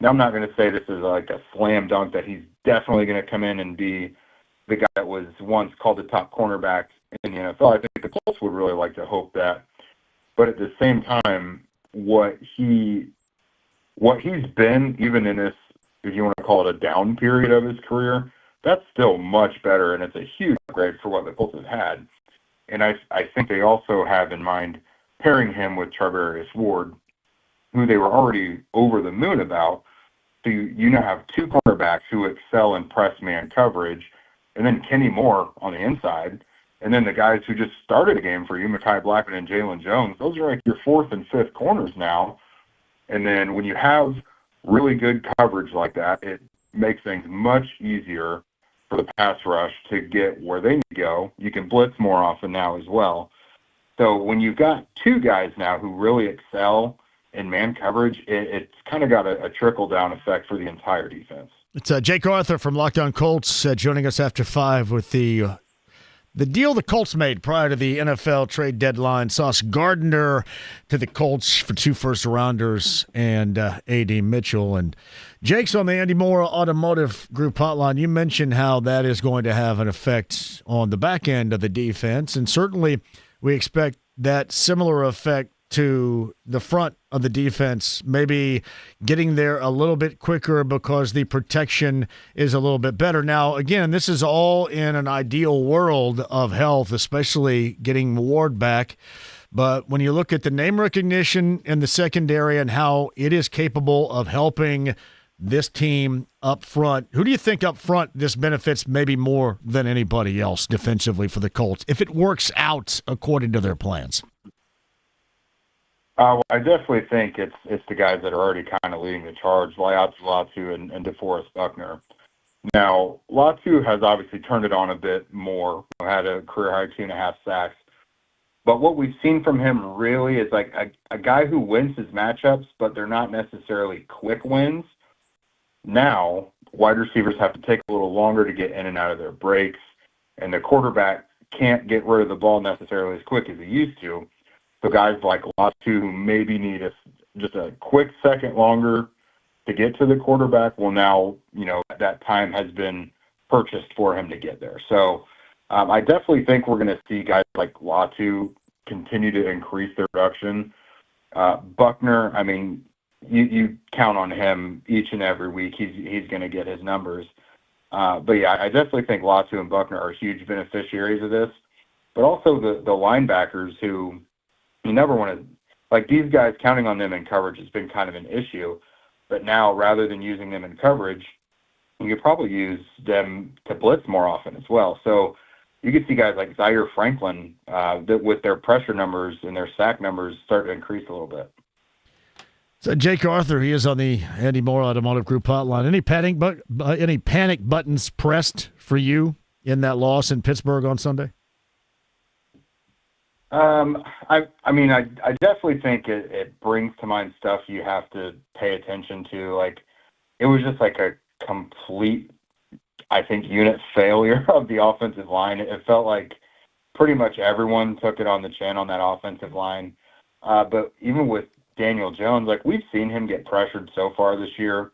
Now, I'm not going to say this is like a slam dunk that he's definitely going to come in and be the guy that was once called the top cornerback in the NFL. I think the Colts would really like to hope that. But at the same time, what he's been, even in this, if you want to call it a down period of his career, that's still much better, and it's a huge upgrade for what the Colts have had. And I think they also have in mind pairing him with Charvarius Ward, who they were already over the moon about. So you now have two cornerbacks who excel in press man coverage, and then Kenny Moore on the inside, and then the guys who just started a game for you, Mekhi Blackman and Jalen Jones. Those are like your fourth and fifth corners now. And then when you have really good coverage like that, it makes things much easier for the pass rush to get where they need to go. You can blitz more often now as well. So when you've got two guys now who really excel in man coverage, it's kind of got a trickle-down effect for the entire defense. It's Jake Arthur from Locked On Colts joining us after 5 with the deal the Colts made prior to the NFL trade deadline. Sauce Gardner to the Colts for 2 first-rounders and A.D. Mitchell. And Jake's on the Andy Moore Automotive Group hotline. You mentioned how that is going to have an effect on the back end of the defense, and certainly we expect that similar effect to the front of the defense, maybe getting there a little bit quicker because the protection is a little bit better. Now, again, this is all in an ideal world of health, especially getting Ward back. But when you look at the name recognition in the secondary and how it is capable of helping this team up front, who do you think up front this benefits maybe more than anybody else defensively for the Colts, if it works out according to their plans? Well, I definitely think it's the guys that are already kind of leading the charge, Latu and DeForest Buckner. Now, Latu has obviously turned it on a bit more, had a career-high 2.5 sacks. But what we've seen from him really is like a guy who wins his matchups, but they're not necessarily quick wins. Now, wide receivers have to take a little longer to get in and out of their breaks, and the quarterback can't get rid of the ball necessarily as quick as he used to. So guys like Latu who maybe need just a quick second longer to get to the quarterback, well, now, that time has been purchased for him to get there. So I definitely think we're going to see guys like Latu continue to increase their production. Buckner, I mean, you count on him each and every week. He's going to get his numbers. But yeah, I definitely think Latu and Buckner are huge beneficiaries of this. But also the linebackers who you never want to, like these guys, counting on them in coverage has been kind of an issue. But now, rather than using them in coverage, you could probably use them to blitz more often as well. So you could see guys like Zaire Franklin that with their pressure numbers and their sack numbers start to increase a little bit. So Jake Arthur, he is on the Andy Moore Automotive Group hotline. Any panic buttons pressed for you in that loss in Pittsburgh on Sunday? I mean, I definitely think it brings to mind stuff you have to pay attention to. Like, it was just like a complete, I think, unit failure of the offensive line. It felt like pretty much everyone took it on the chin on that offensive line. But even with Daniel Jones, like we've seen him get pressured so far this year,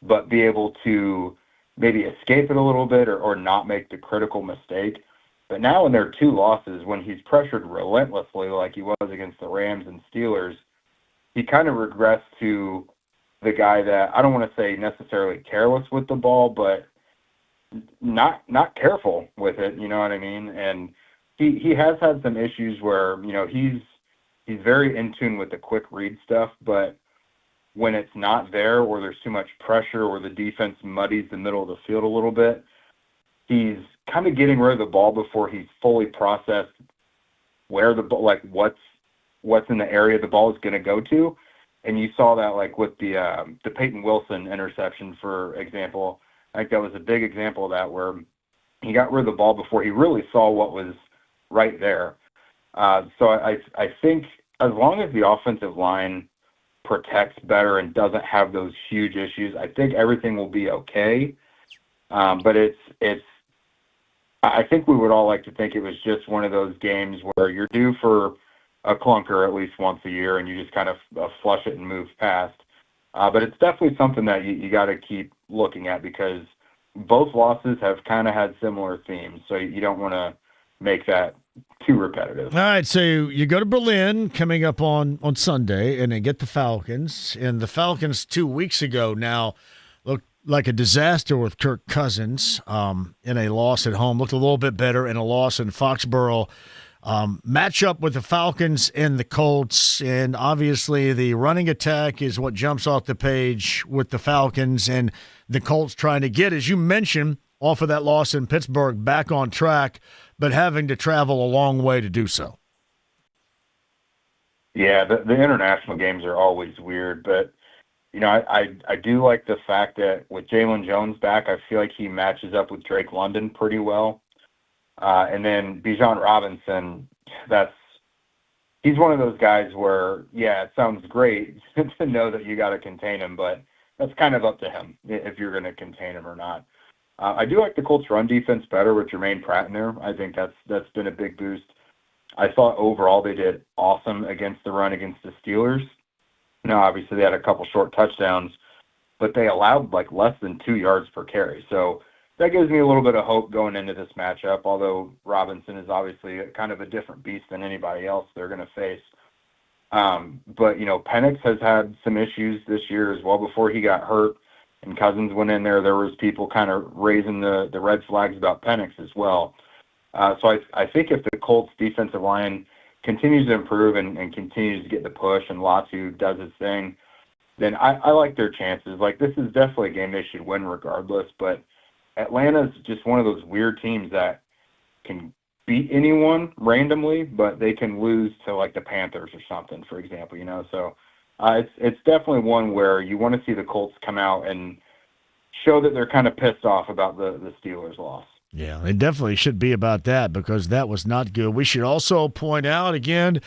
but be able to maybe escape it a little bit or not make the critical mistake. But now in their 2 losses, when he's pressured relentlessly like he was against the Rams and Steelers, he kind of regressed to the guy that, I don't want to say necessarily careless with the ball, but not careful with it, you know what I mean? And he has had some issues where, he's very in tune with the quick read stuff, but when it's not there or there's too much pressure or the defense muddies the middle of the field a little bit, he's kind of getting rid of the ball before he's fully processed where the ball, like what's in the area the ball is going to go to. And you saw that like with the Peyton Wilson interception, for example. I think that was a big example of that, where he got rid of the ball before he really saw what was right there. So I think as long as the offensive line protects better and doesn't have those huge issues, I think everything will be okay. But I think we would all like to think it was just one of those games where you're due for a clunker at least once a year and you just kind of flush it and move past. But it's definitely something that you got to keep looking at, because both losses have kind of had similar themes. So you don't want to make that too repetitive. All right, so you go to Berlin coming up on Sunday and then get the Falcons. And the Falcons 2 weeks ago now looked like a disaster with Kirk Cousins in a loss at home. Looked a little bit better in a loss in Foxborough. Matchup with the Falcons and the Colts, and obviously the running attack is what jumps off the page with the Falcons, and the Colts trying to get, as you mentioned, off of that loss in Pittsburgh, back on track, but having to travel a long way to do so. Yeah, the international games are always weird, but I do like the fact that with Jalen Jones back, I feel like he matches up with Drake London pretty well. And then Bijan Robinson, he's one of those guys where, yeah, it sounds great to know that you got to contain him, but that's kind of up to him if you're going to contain him or not. I do like the Colts' run defense better with Jermaine Pratt in there. I think that's been a big boost. I thought overall they did awesome against the run against the Steelers. Now, obviously, they had a couple short touchdowns, but they allowed like less than 2 yards per carry. So that gives me a little bit of hope going into this matchup, although Robinson is obviously kind of a different beast than anybody else they're going to face. But, Penix has had some issues this year as well. Before he got hurt and Cousins went in there was people kind of raising the red flags about Penix as well. So I think if the Colts defensive line continues to improve and continues to get the push and Latu does his thing, then I like their chances. Like, this is definitely a game they should win regardless, but Atlanta's just one of those weird teams that can beat anyone randomly, but they can lose to, like, the Panthers or something, for example, So it's definitely one where you want to see the Colts come out and show that they're kind of pissed off about the Steelers' loss. Yeah, it definitely should be about that because that was not good. We should also point out, again,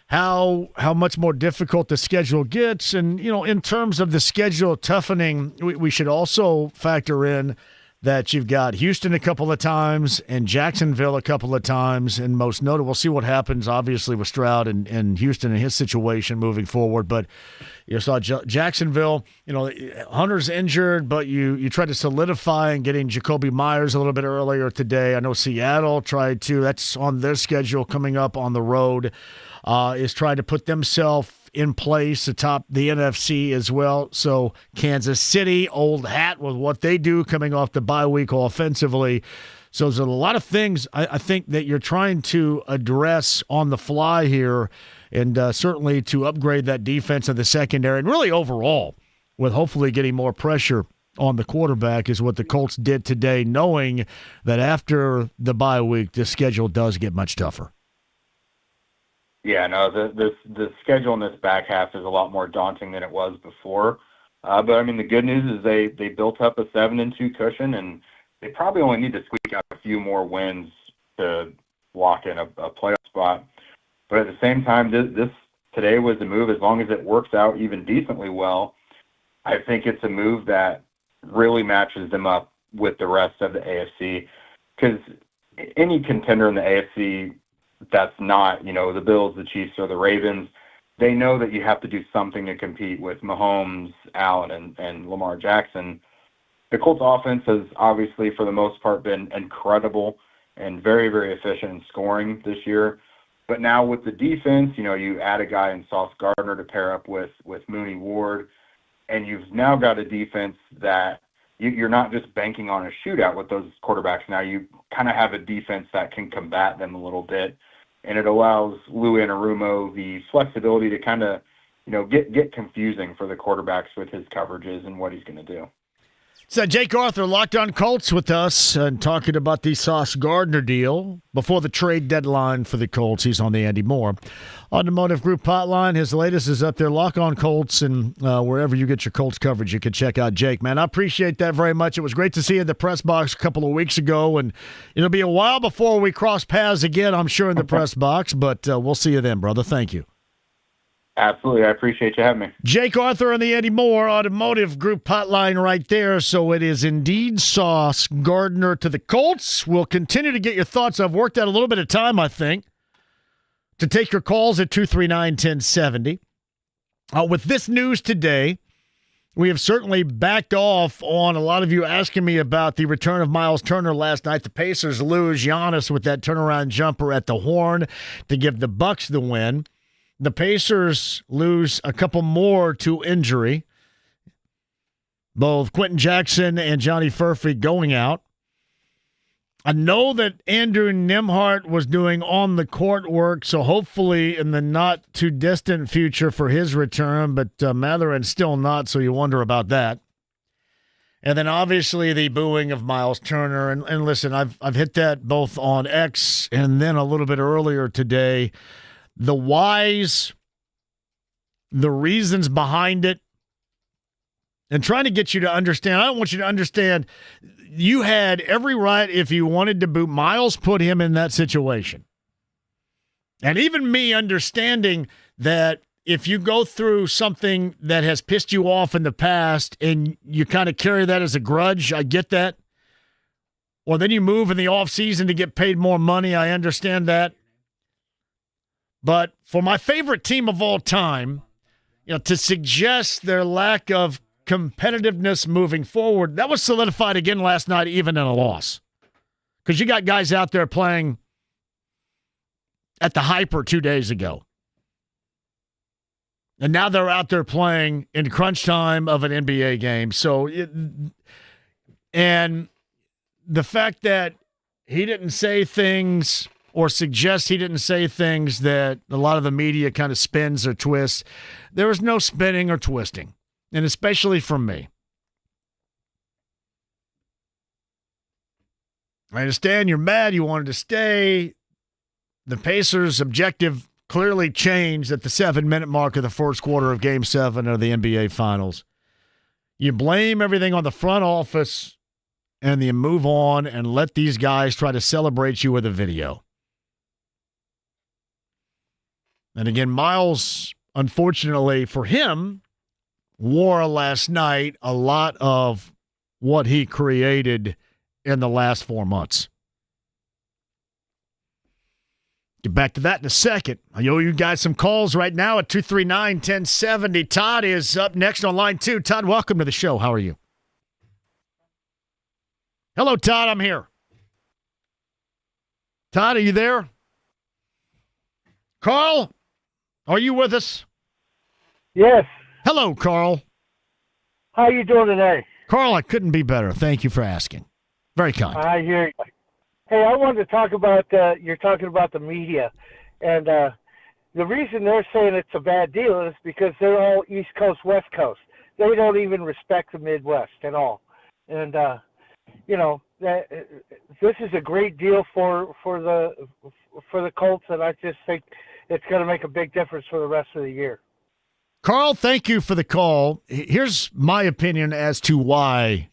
how much more difficult the schedule gets. And, in terms of the schedule toughening, we should also factor in that you've got Houston a couple of times and Jacksonville a couple of times. And most notable, we'll see what happens, obviously, with Stroud and Houston and his situation moving forward. But you saw Jacksonville, Hunter's injured, but you tried to solidify and getting Jacoby Myers a little bit earlier today. I know Seattle tried to. That's on their schedule coming up on the road, is trying to put themselves in place atop the NFC as well. So Kansas City, old hat with what they do coming off the bye week offensively. So there's a lot of things I think that you're trying to address on the fly here, and certainly to upgrade that defense of the secondary, and really overall with hopefully getting more pressure on the quarterback is what the Colts did today, knowing that after the bye week, the schedule does get much tougher. Yeah, no, the schedule in this back half is a lot more daunting than it was before. But, I mean, the good news is they built up a 7-2 cushion, and they probably only need to squeak out a few more wins to lock in a playoff spot. But at the same time, this today was a move. As long as it works out even decently well, I think it's a move that really matches them up with the rest of the AFC. Because any contender in the AFC that's not, the Bills, the Chiefs, or the Ravens, they know that you have to do something to compete with Mahomes, Allen, and Lamar Jackson. The Colts offense has obviously, for the most part, been incredible and very, very efficient in scoring this year. But now with the defense, you add a guy in Sauce Gardner to pair up with Mooney Ward, and you've now got a defense that you're not just banking on a shootout with those quarterbacks. Now you kind of have a defense that can combat them a little bit, and it allows Lou Anarumo the flexibility to kind of, get confusing for the quarterbacks with his coverages and what he's going to do. So Jake Arthur, Locked On Colts, with us and talking about the Sauce Gardner deal before the trade deadline for the Colts. He's on the Andy Moore Automotive Group hotline. His latest is up there, Lock On Colts, and wherever you get your Colts coverage, you can check out Jake. Man, I appreciate that very much. It was great to see you in the press box a couple of weeks ago, and it'll be a while before we cross paths again, I'm sure, in the press box, but we'll see you then, brother. Thank you. Absolutely. I appreciate you having me. Jake Arthur on the Eddie Moore Automotive Group hotline right there. So it is indeed Sauce Gardner to the Colts. We'll continue to get your thoughts. I've worked out a little bit of time, I think, to take your calls at 239-1070. With this news today, we have certainly backed off on a lot of you asking me about the return of Miles Turner last night. The Pacers lose Giannis with that turnaround jumper at the horn to give the Bucks the win. The Pacers lose a couple more to injury. Both Quentin Jackson and Johnny Furphy going out. I know that Andrew Nembhard was doing on-the-court work, so hopefully in the not-too-distant future for his return, but Matherin still not, so you wonder about that. And then obviously the booing of Miles Turner. And listen, I've hit that both on X and then a little bit earlier today. The whys, the reasons behind it, and trying to get you to understand. I don't want you to understand. You had every right, if you wanted to boot. Miles put him in that situation. And even me understanding that if you go through something that has pissed you off in the past and you kind of carry that as a grudge, I get that. Or then you move in the offseason to get paid more money, I understand that. But for my favorite team of all time, to suggest their lack of competitiveness moving forward, that was solidified again last night, even in a loss. Because you got guys out there playing at the Hyper 2 days ago. And now they're out there playing in crunch time of an NBA game. And the fact that he didn't say things or suggest he didn't say things that a lot of the media kind of spins or twists, there was no spinning or twisting, and especially from me. I understand you're mad. You wanted to stay. The Pacers' objective clearly changed at the 7-minute mark of the first quarter of Game 7 of the NBA Finals. You blame everything on the front office, and you move on and let these guys try to celebrate you with a video. And again, Miles, unfortunately for him, wore last night a lot of what he created in the last 4 months. Get back to that in a second. I owe you guys some calls right now at 239-1070. Todd is up next on line 2. Todd, welcome to the show. How are you? Hello, Todd. I'm here. Todd, are you there? Carl, are you with us? Yes. Hello, Carl. How are you doing today? Carl, I couldn't be better. Thank you for asking. Very kind. I hear you. Hey, I wanted to talk about, you're talking about the media. And the reason they're saying it's a bad deal is because they're all East Coast, West Coast. They don't even respect the Midwest at all. And, this is a great deal for the Colts, and I just think it's going to make a big difference for the rest of the year. Carl, thank you for the call. Here's my opinion as to why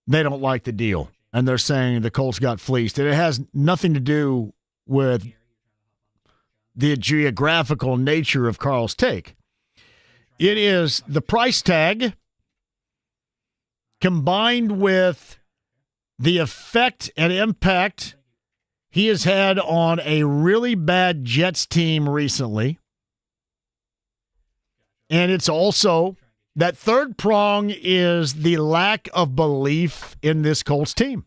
they don't like the deal. And they're saying the Colts got fleeced. And it has nothing to do with the geographical nature of Carl's take. It is the price tag combined with the effect and impact he has had on a really bad Jets team recently. And it's also that third prong is the lack of belief in this Colts team,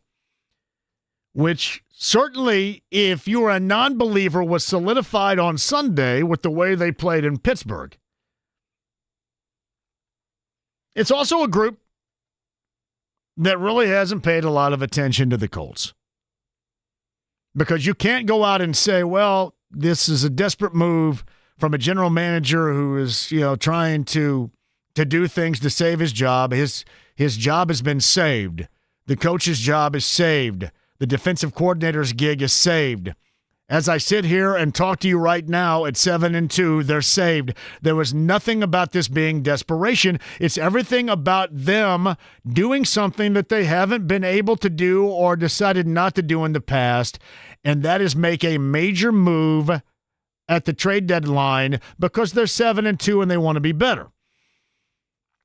which certainly, if you were a non-believer, was solidified on Sunday with the way they played in Pittsburgh. It's also a group that really hasn't paid a lot of attention to the Colts. Because you can't go out and say, well, this is a desperate move from a general manager who is, trying to do things to save his job. His job has been saved. The coach's job is saved. The defensive coordinator's gig is saved. As I sit here and talk to you right now at 7-2, they're saved. There was nothing about this being desperation. It's everything about them doing something that they haven't been able to do or decided not to do in the past, and that is make a major move at the trade deadline because they're 7-2 and they want to be better.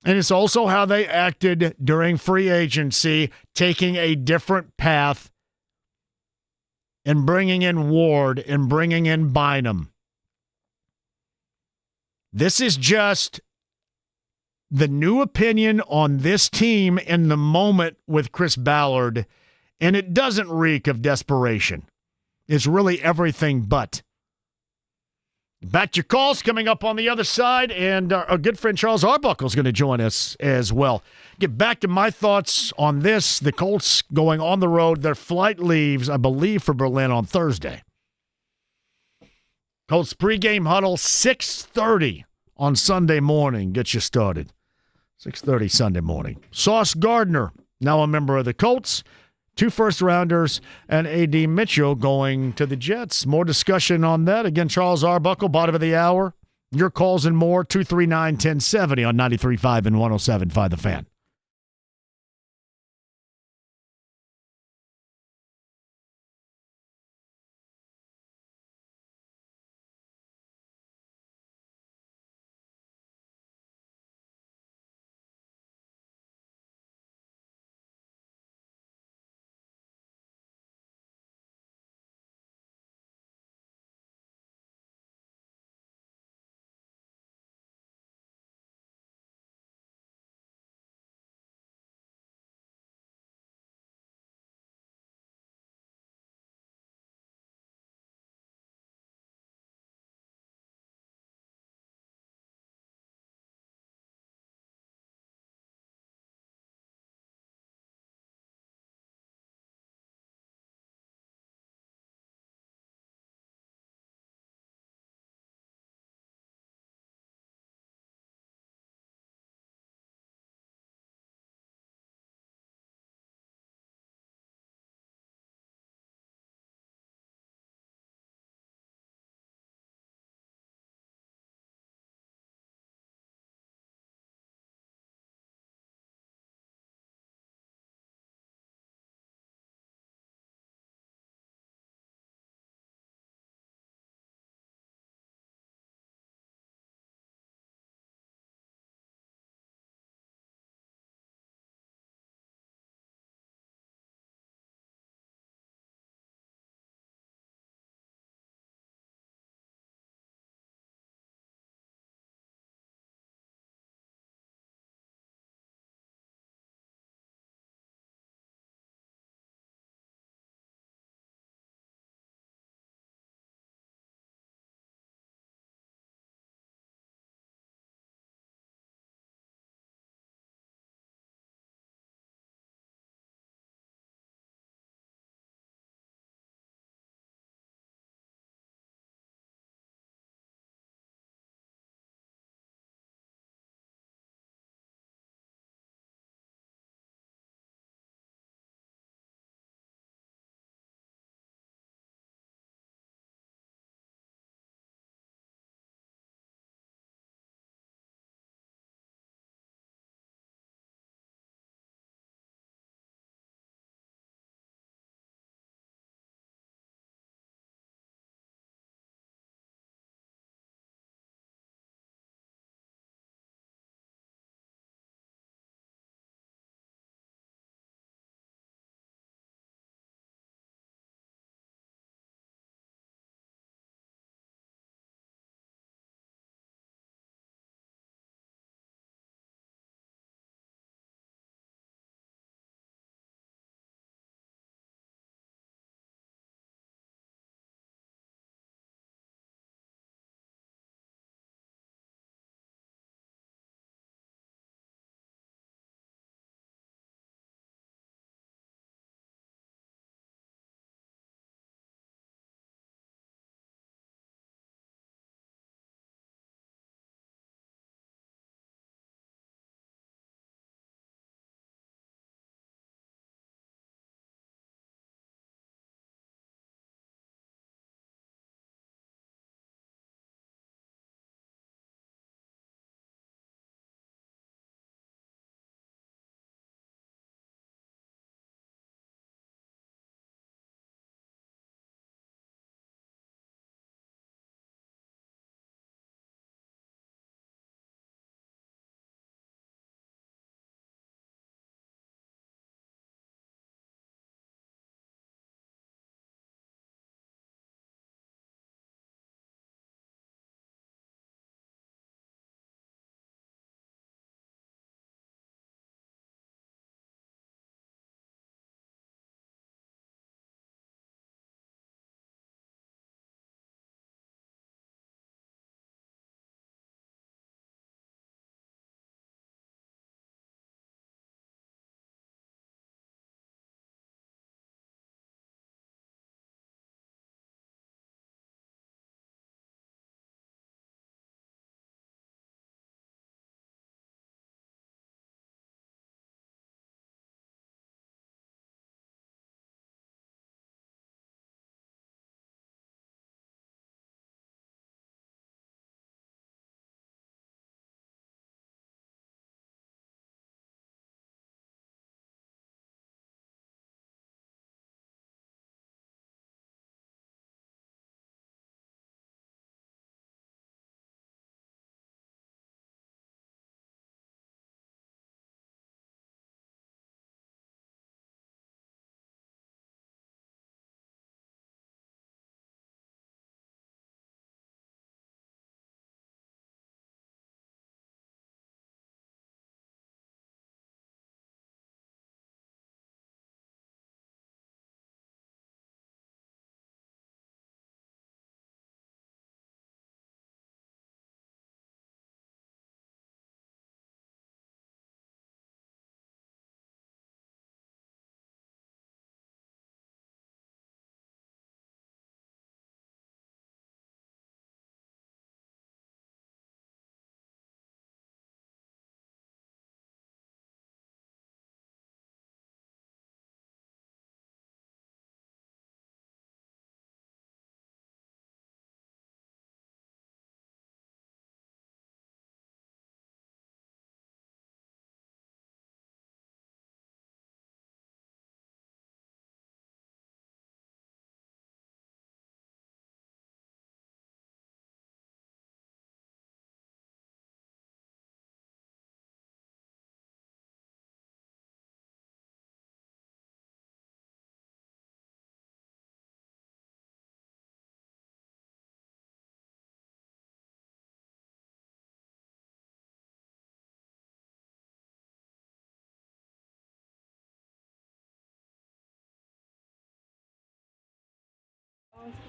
And it's also how they acted during free agency, taking a different path and bringing in Ward and bringing in Bynum. This is just the new opinion on this team in the moment with Chris Ballard, and it doesn't reek of desperation. It's really everything but. Back to your calls coming up on the other side, and our good friend Charles Arbuckle is going to join us as well. Get back to my thoughts on this. The Colts going on the road. Their flight leaves, I believe, for Berlin on Thursday. Colts pregame huddle, 6:30 on Sunday morning. Get you started. 6:30 Sunday morning. Sauce Gardner, now a member of the Colts. 2 first-rounders, and A.D. Mitchell going to the Jets. More discussion on that. Again, Charles Arbuckle, bottom of the hour. Your calls and more, 239-1070 on 93.5 and 107.5 The Fan.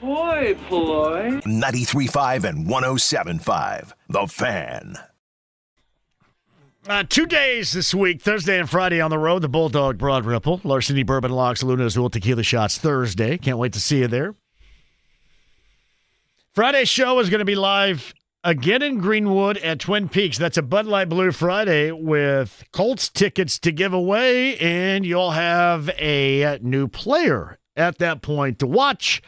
Boy, boy. 93.5 and 107.5. The Fan. 2 days this week, Thursday and Friday on the road, the Bulldog Broad Ripple, Larceny Bourbon Locks, Luna Azul Tequila Shots Thursday. Can't wait to see you there. Friday's show is going to be live again in Greenwood at Twin Peaks. That's a Bud Light Blue Friday with Colts tickets to give away, and you'll have a new player at that point to watch.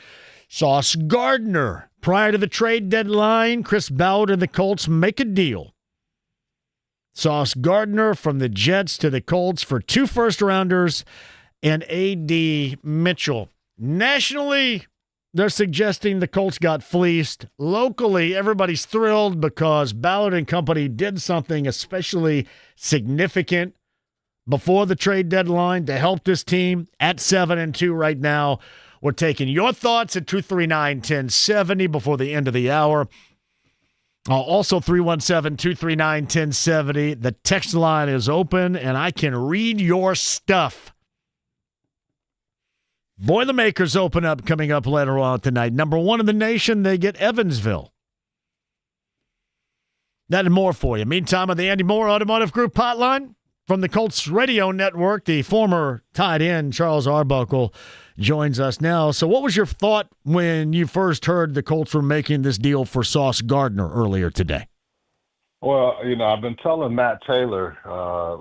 Sauce Gardner. Prior to the trade deadline, Chris Ballard and the Colts make a deal. Sauce Gardner from the Jets to the Colts for 2 first-rounders and A.D. Mitchell. Nationally, they're suggesting the Colts got fleeced. Locally, everybody's thrilled because Ballard and company did something especially significant before the trade deadline to help this team at 7-2 right now. We're taking your thoughts at 239-1070 before the end of the hour. Also, 317-239-1070. The text line is open, and I can read your stuff. Boilermakers open up coming up later on tonight. Number 1 in the nation, they get Evansville. That and more for you. Meantime, on the Andy Moore Automotive Group hotline from the Colts Radio Network, the former tight end Charles Arbuckle joins us now. So what was your thought when you first heard the Colts were making this deal for Sauce Gardner earlier today? Well, I've been telling Matt Taylor,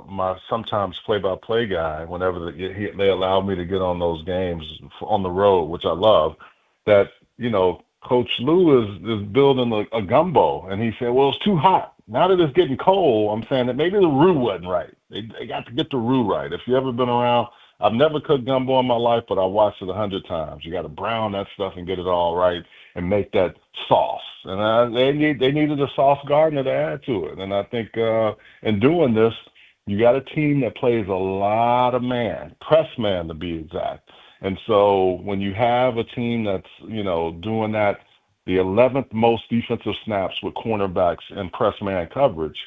my sometimes play-by-play guy, whenever they allow me to get on those games on the road, which I love, that, Coach Lou is building a gumbo. And he said, well, it's too hot. Now that it's getting cold, I'm saying that maybe the roux wasn't right. They got to get the roux right. If you've ever been around, I've never cooked gumbo in my life, but I watched it 100 times. You got to brown that stuff and get it all right and make that sauce. And they needed a Sauce Gardner to add to it. And I think in doing this, you got a team that plays a lot of man, press man to be exact. And so when you have a team that's, doing that, the 11th most defensive snaps with cornerbacks and press man coverage,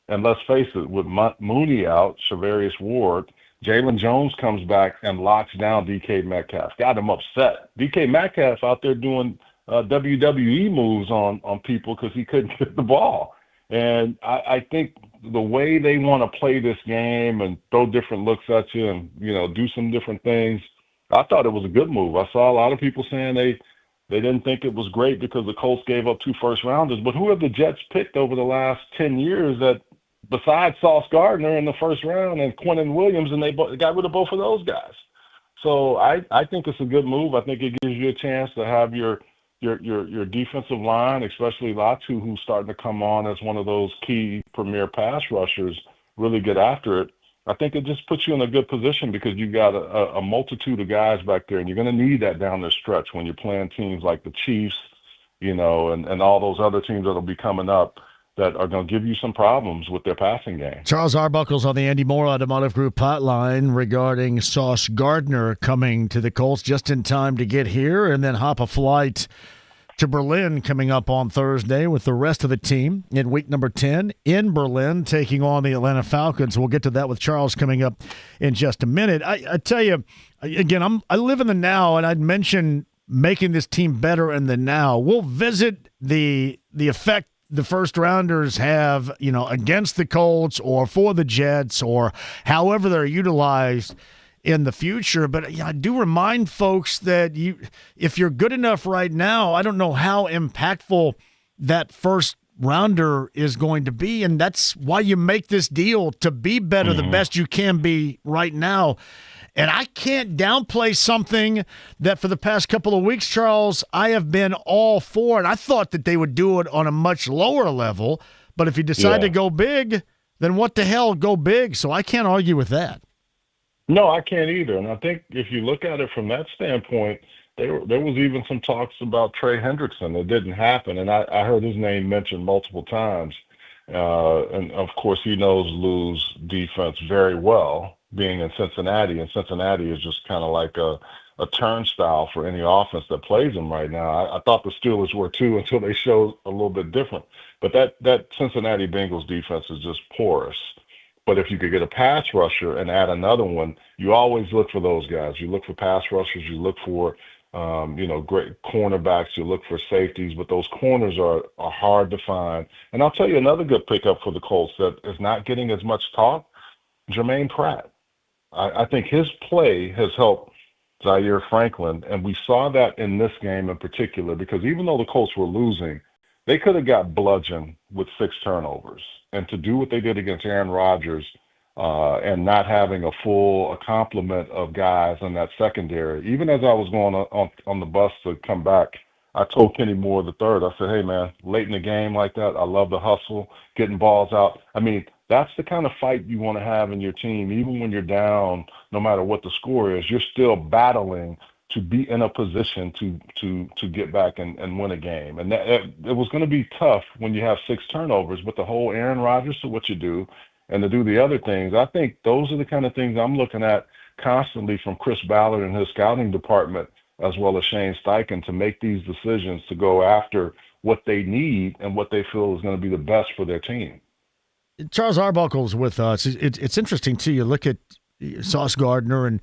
and let's face it, with Mooney out, Shavarius Ward, Jalen Jones comes back and locks down DK Metcalf. Got him upset. DK Metcalf out there doing WWE moves on people because he couldn't get the ball. And I think the way they want to play this game and throw different looks at you and, do some different things, I thought it was a good move. I saw a lot of people saying they didn't think it was great because the Colts gave up 2 first-rounders. But who have the Jets picked over the last 10 years that besides Sauce Gardner in the first round and Quentin Williams, and they got rid of both of those guys. So I think it's a good move. I think it gives you a chance to have your defensive line, especially Latu, who's starting to come on as one of those key premier pass rushers, really get after it. I think it just puts you in a good position because you've got a multitude of guys back there, and you're going to need that down the stretch when you're playing teams like the Chiefs, and all those other teams that will be coming up that are going to give you some problems with their passing game. Charles Arbuckle's on the Andy Moore Automotive Group hotline regarding Sauce Gardner coming to the Colts just in time to get here and then hop a flight to Berlin coming up on Thursday with the rest of the team in week number 10 in Berlin, taking on the Atlanta Falcons. We'll get to that with Charles coming up in just a minute. I tell you, again, I live in the now, and I'd mentioned making this team better in the now. We'll visit the effect the first rounders have, against the Colts or for the Jets or however they're utilized in the future. But I do remind folks that if you're good enough right now, I don't know how impactful that first rounder is going to be. And that's why you make this deal, to be better, the best you can be right now. And I can't downplay something that for the past couple of weeks, Charles, I have been all for. And I thought that they would do it on a much lower level. But if you decide to go big, then what the hell, go big. So I can't argue with that. No, I can't either. And I think if you look at it from that standpoint, there was even some talks about Trey Hendrickson. It didn't happen. And I heard his name mentioned multiple times. And, of course, he knows Lou's defense very well, being in Cincinnati. And Cincinnati is just kind of like a turnstile for any offense that plays them right now. I thought the Steelers were too until they showed a little bit different. But that Cincinnati Bengals defense is just porous. But if you could get a pass rusher and add another one, you always look for those guys. You look for pass rushers. You look for great cornerbacks. You look for safeties, but those corners are hard to find. And I'll tell you another good pickup for the Colts that is not getting as much talk, Jermaine Pratt. I think his play has helped Zaire Franklin, and we saw that in this game in particular because even though the Colts were losing, they could have got bludgeoned with 6 turnovers. And to do what they did against Aaron Rodgers and not having a complement of guys in that secondary, even as I was going on the bus to come back, I told Kenny Moore III, I said, hey, man, late in the game like that, I love the hustle, getting balls out. I mean, that's the kind of fight you want to have in your team. Even when you're down, no matter what the score is, you're still battling to be in a position to get back and win a game. And it was going to be tough when you have 6 turnovers, but the whole Aaron Rodgers to what you do and to do the other things, I think those are the kind of things I'm looking at constantly from Chris Ballard and his scouting department, as well as Shane Steichen, to make these decisions to go after what they need and what they feel is going to be the best for their team. Charles Arbuckle's with us. It's interesting, too. You look at Sauce Gardner, and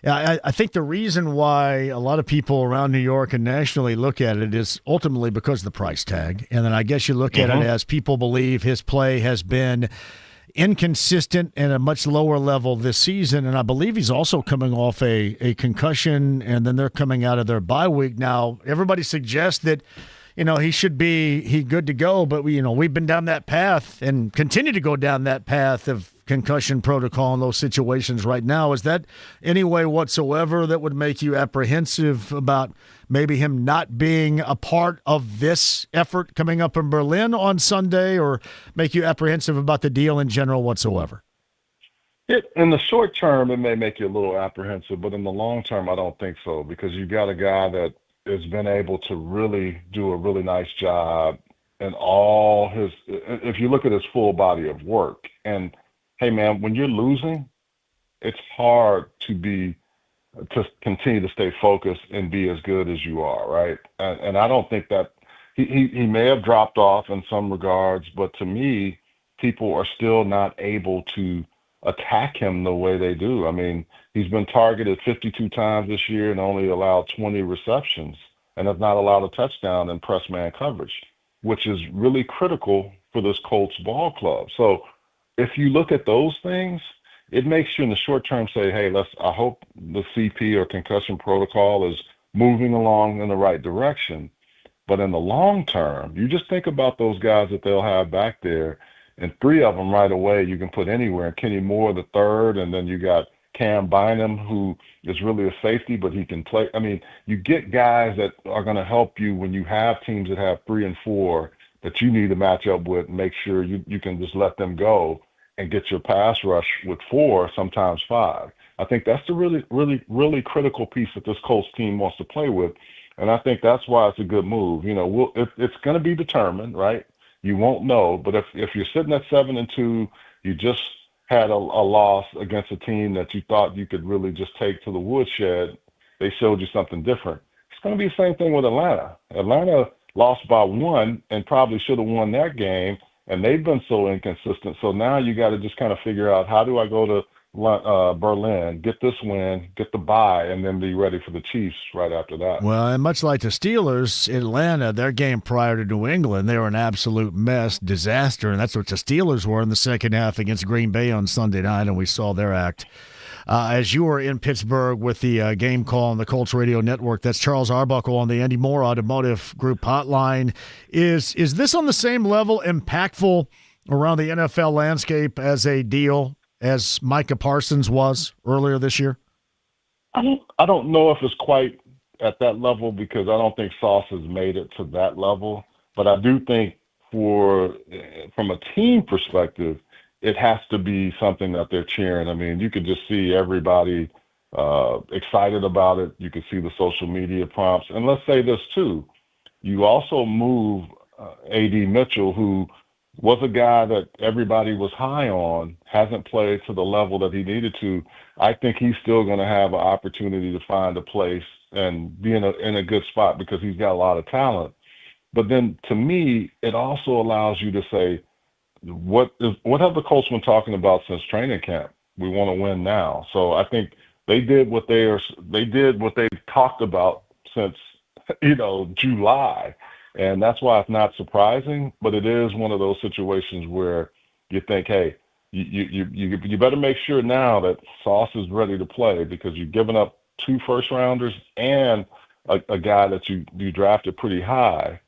I think the reason why a lot of people around New York and nationally look at it is ultimately because of the price tag. And then I guess you look at it as people believe his play has been inconsistent and a much lower level this season. And I believe he's also coming off a concussion, and then they're coming out of their bye week. Now, everybody suggests that he should be good to go, but we've been down that path and continue to go down that path of concussion protocol in those situations right now. Is that any way whatsoever that would make you apprehensive about maybe him not being a part of this effort coming up in Berlin on Sunday, or make you apprehensive about the deal in general whatsoever? In the short term, it may make you a little apprehensive, but in the long term, I don't think so, because you've got a guy that has been able to really do a really nice job in all his, if you look at his full body of work. And hey, man, when you're losing, it's hard to continue to stay focused and be as good as you are, right? And I don't think that he may have dropped off in some regards, but to me, people are still not able to attack him the way they do. I mean, he's been targeted 52 times this year and only allowed 20 receptions and has not allowed a touchdown in press man coverage, which is really critical for this Colts ball club. So if you look at those things, it makes you in the short term say, hey, I hope the CP or concussion protocol is moving along in the right direction. But in the long term, you just think about those guys that they'll have back there, and 3 of them right away you can put anywhere. Kenny Moore III, and then you got Cam Bynum, who is really a safety, but he can play. I mean, you get guys that are going to help you when you have teams that have 3 and 4 that you need to match up with and make sure you can just let them go and get your pass rush with 4, sometimes 5. I think that's the really, really, really critical piece that this Colts team wants to play with, and I think that's why it's a good move. It's going to be determined, right? You won't know, but if you're sitting at 7-2, you just had a loss against a team that you thought you could really just take to the woodshed. They showed you something different. It's going to be the same thing with Atlanta. Atlanta lost by 1 and probably should have won that game, and they've been so inconsistent. So now you got to just kind of figure out, how do I go to Berlin, get this win, get the bye, and then be ready for the Chiefs right after that. Well, and much like the Steelers, Atlanta, their game prior to New England, they were an absolute mess, disaster, and that's what the Steelers were in the second half against Green Bay on Sunday night, and we saw their act. As you were in Pittsburgh with the game call on the Colts Radio Network, that's Charles Arbuckle on the Andy Moore Automotive Group hotline. Is this on the same level impactful around the NFL landscape as a deal as Micah Parsons was earlier this year? I don't know if it's quite at that level, because I don't think Sauce has made it to that level. But I do think from a team perspective, it has to be something that they're cheering. I mean, you could just see everybody excited about it. You could see the social media prompts. And let's say this too. You also move A.D. Mitchell, who was a guy that everybody was high on, hasn't played to the level that he needed to. I think he's still going to have an opportunity to find a place and be in a good spot, because he's got a lot of talent. But then, to me, it also allows you to say, what have the Colts been talking about since training camp? We want to win now. So I think they did what they talked about since, July. And that's why it's not surprising, but it is one of those situations where you think, hey, you better make sure now that Sauce is ready to play because you've given up 2 first-rounders and a guy that you drafted pretty high.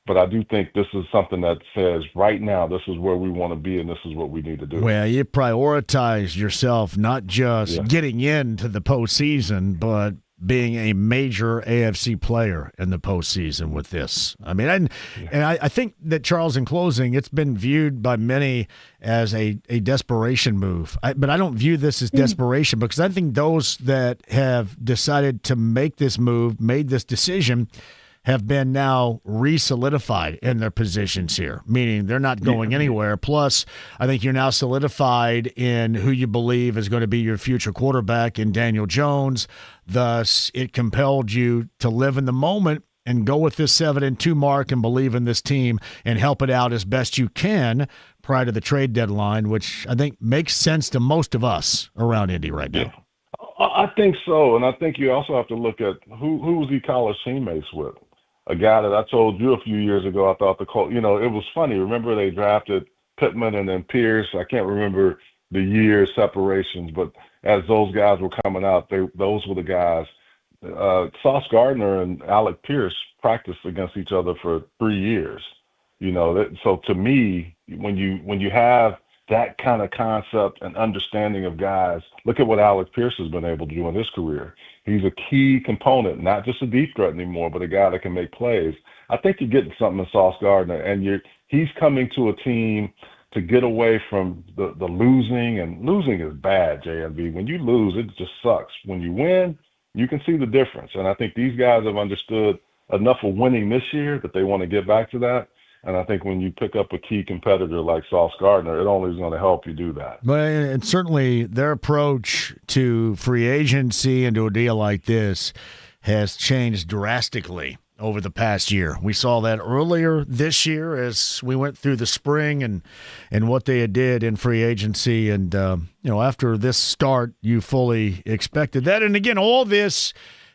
But I do think this is something that says right now this is where we want to be and this is what we need to do. Well, you prioritize yourself not just getting into the postseason, but being a major AFC player in the postseason with this. I mean, I think that, Charles, in closing, it's been viewed by many as a desperation move. But I don't view this as desperation because I think those that have decided to make this move, made this decision, have been now re-solidified in their positions here, meaning they're not going anywhere. Plus, I think you're now solidified in who you believe is going to be your future quarterback in Daniel Jones. Thus, it compelled you to live in the moment and go with this 7-2 mark and believe in this team and help it out as best you can prior to the trade deadline, which I think makes sense to most of us around Indy right now. I think so, and I think you also have to look at who was he college teammates with. A guy that I told you a few years ago, I thought the Colts, it was funny. Remember they drafted Pittman and then Pierce. I can't remember the year separations, but as those guys were coming out, those were the guys. Sauce Gardner and Alec Pierce practiced against each other for 3 years. So to me, when you have that kind of concept and understanding of guys, look at what Alec Pierce has been able to do in his career. He's a key component, not just a deep threat anymore, but a guy that can make plays. I think you're getting something in Sauce Gardner, and he's coming to a team to get away from the losing, and losing is bad, JMV. When you lose, it just sucks. When you win, you can see the difference, and I think these guys have understood enough of winning this year that they want to get back to that. And I think when you pick up a key competitor like Sauce Gardner, it only is going to help you do that. But and certainly their approach to free agency and to a deal like this has changed drastically over the past year. We saw that earlier this year as we went through the spring and what they did in free agency. And, after this start, you fully expected that. And again, all this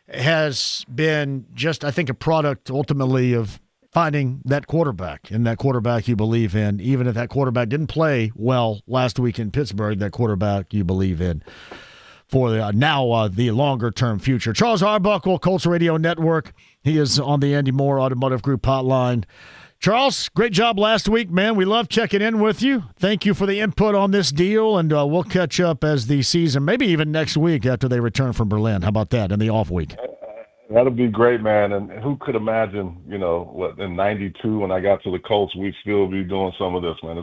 has been just, I think, a product ultimately of finding that quarterback and that quarterback you believe in, even if that quarterback didn't play well last week in Pittsburgh, that quarterback you believe in for the longer-term future. Charles Arbuckle, Colts Radio Network. He is on the Andy Moore Automotive Group hotline. Charles, great job last week, man. We love checking in with you. Thank you for the input on this deal, and we'll catch up as the season, maybe even next week after they return from Berlin. How about that in the off week? That'll be great, man. And who could imagine, in '92 when I got to the Colts, we'd still be doing some of this, man.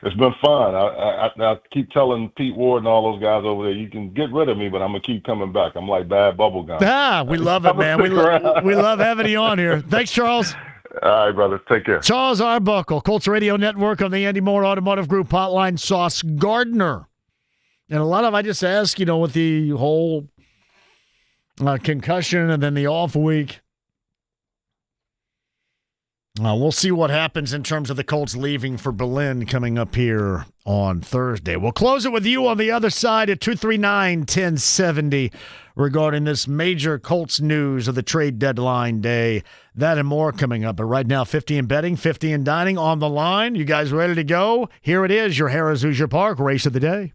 It's been fun. I keep telling Pete Ward and all those guys over there, you can get rid of me, but I'm going to keep coming back. I'm like bad bubble gum. We love it, man. We love having you on here. Thanks, Charles. All right, brother. Take care. Charles Arbuckle, Colts Radio Network on the Andy Moore Automotive Group hotline. Sauce Gardner. And a lot of, I just ask, with the whole concussion and then the off week. We'll see what happens in terms of the Colts leaving for Berlin coming up here on Thursday. We'll close it with you on the other side at 239-1070 regarding this major Colts news of the trade deadline day. That and more coming up. But right now, 50 in betting, 50 in dining on the line. You guys ready to go? Here it is, your Harrah's Hoosier Park race of the day.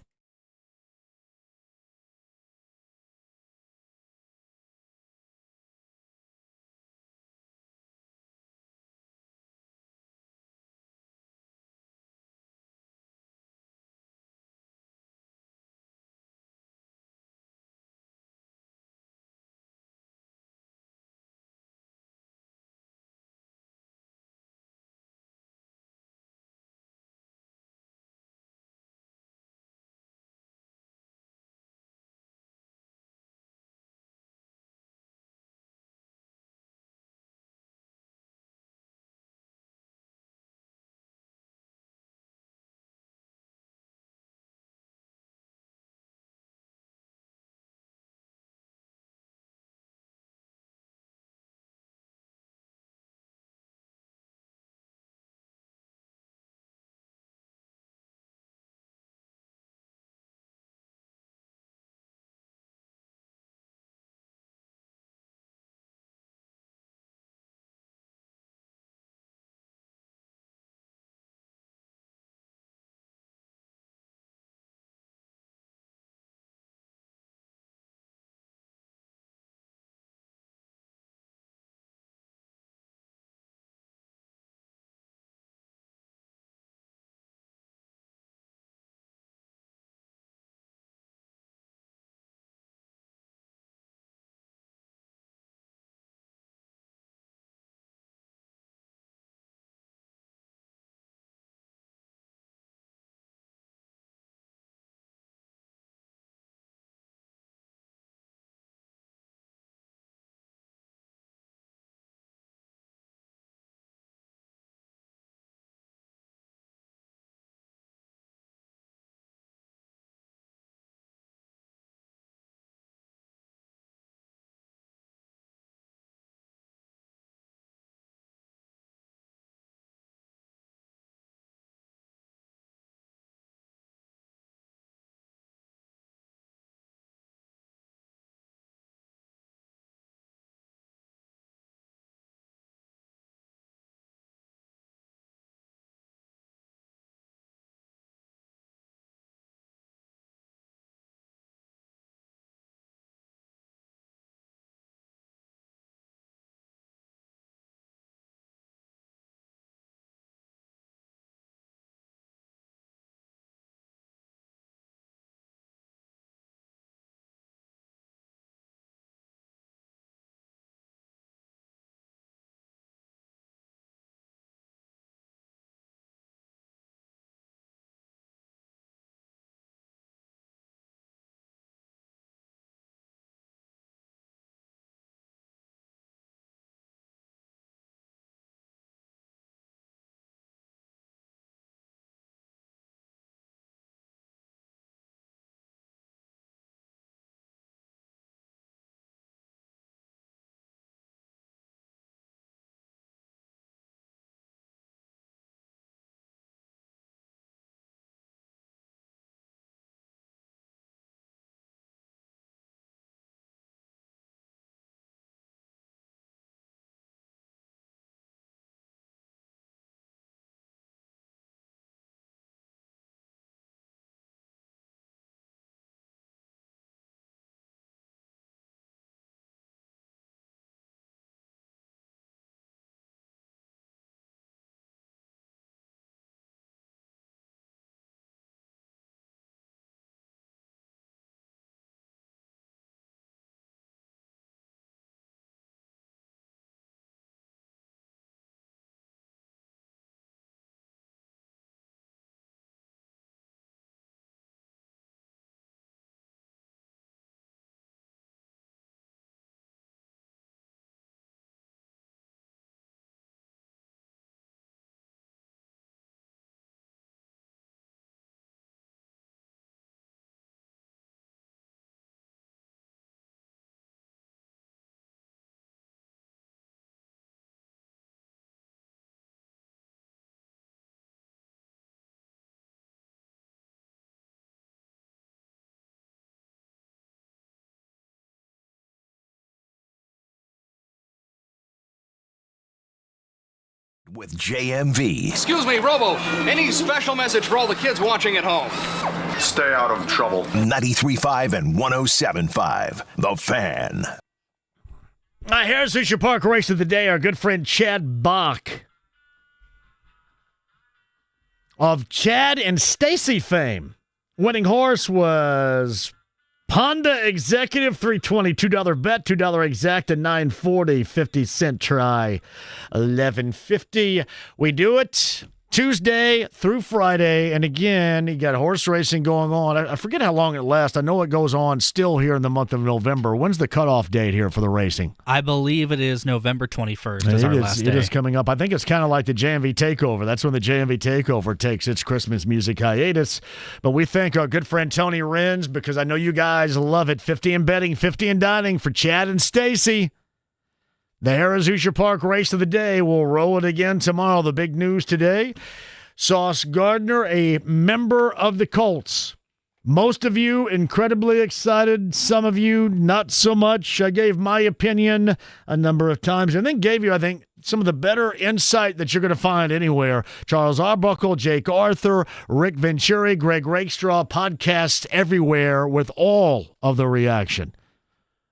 with JMV. Excuse me, Robo, any special message for all the kids watching at home? Stay out of trouble. 93.5 and 107.5. The Fan. Here's Hoosier Park race of the day. Our good friend Chad Bach of Chad and Stacy fame. Winning horse was Honda Executive 320, $2 bet, $2 exact, and $9.40, 50-cent try, $11.50. We do it Tuesday through Friday, and again, you got horse racing going on. I forget how long it lasts. I know it goes on still here in the month of November. When's the cutoff date here for the racing? I believe it is November 21st is our last day. It is coming up. I think it's kind of like the JMV Takeover. That's when the JMV Takeover takes its Christmas music hiatus. But we thank our good friend Tony Renz because I know you guys love it. 50 in betting, 50 in dining for Chad and Stacy. The Harrah's Hoosier Park race of the day. We'll roll it again tomorrow. The big news today, Sauce Gardner, a member of the Colts. Most of you incredibly excited. Some of you not so much. I gave my opinion a number of times and then gave you, I think, some of the better insight that you're going to find anywhere. Charles Arbuckle, Jake Arthur, Rick Venturi, Greg Rakestraw, podcasts everywhere with all of the reaction.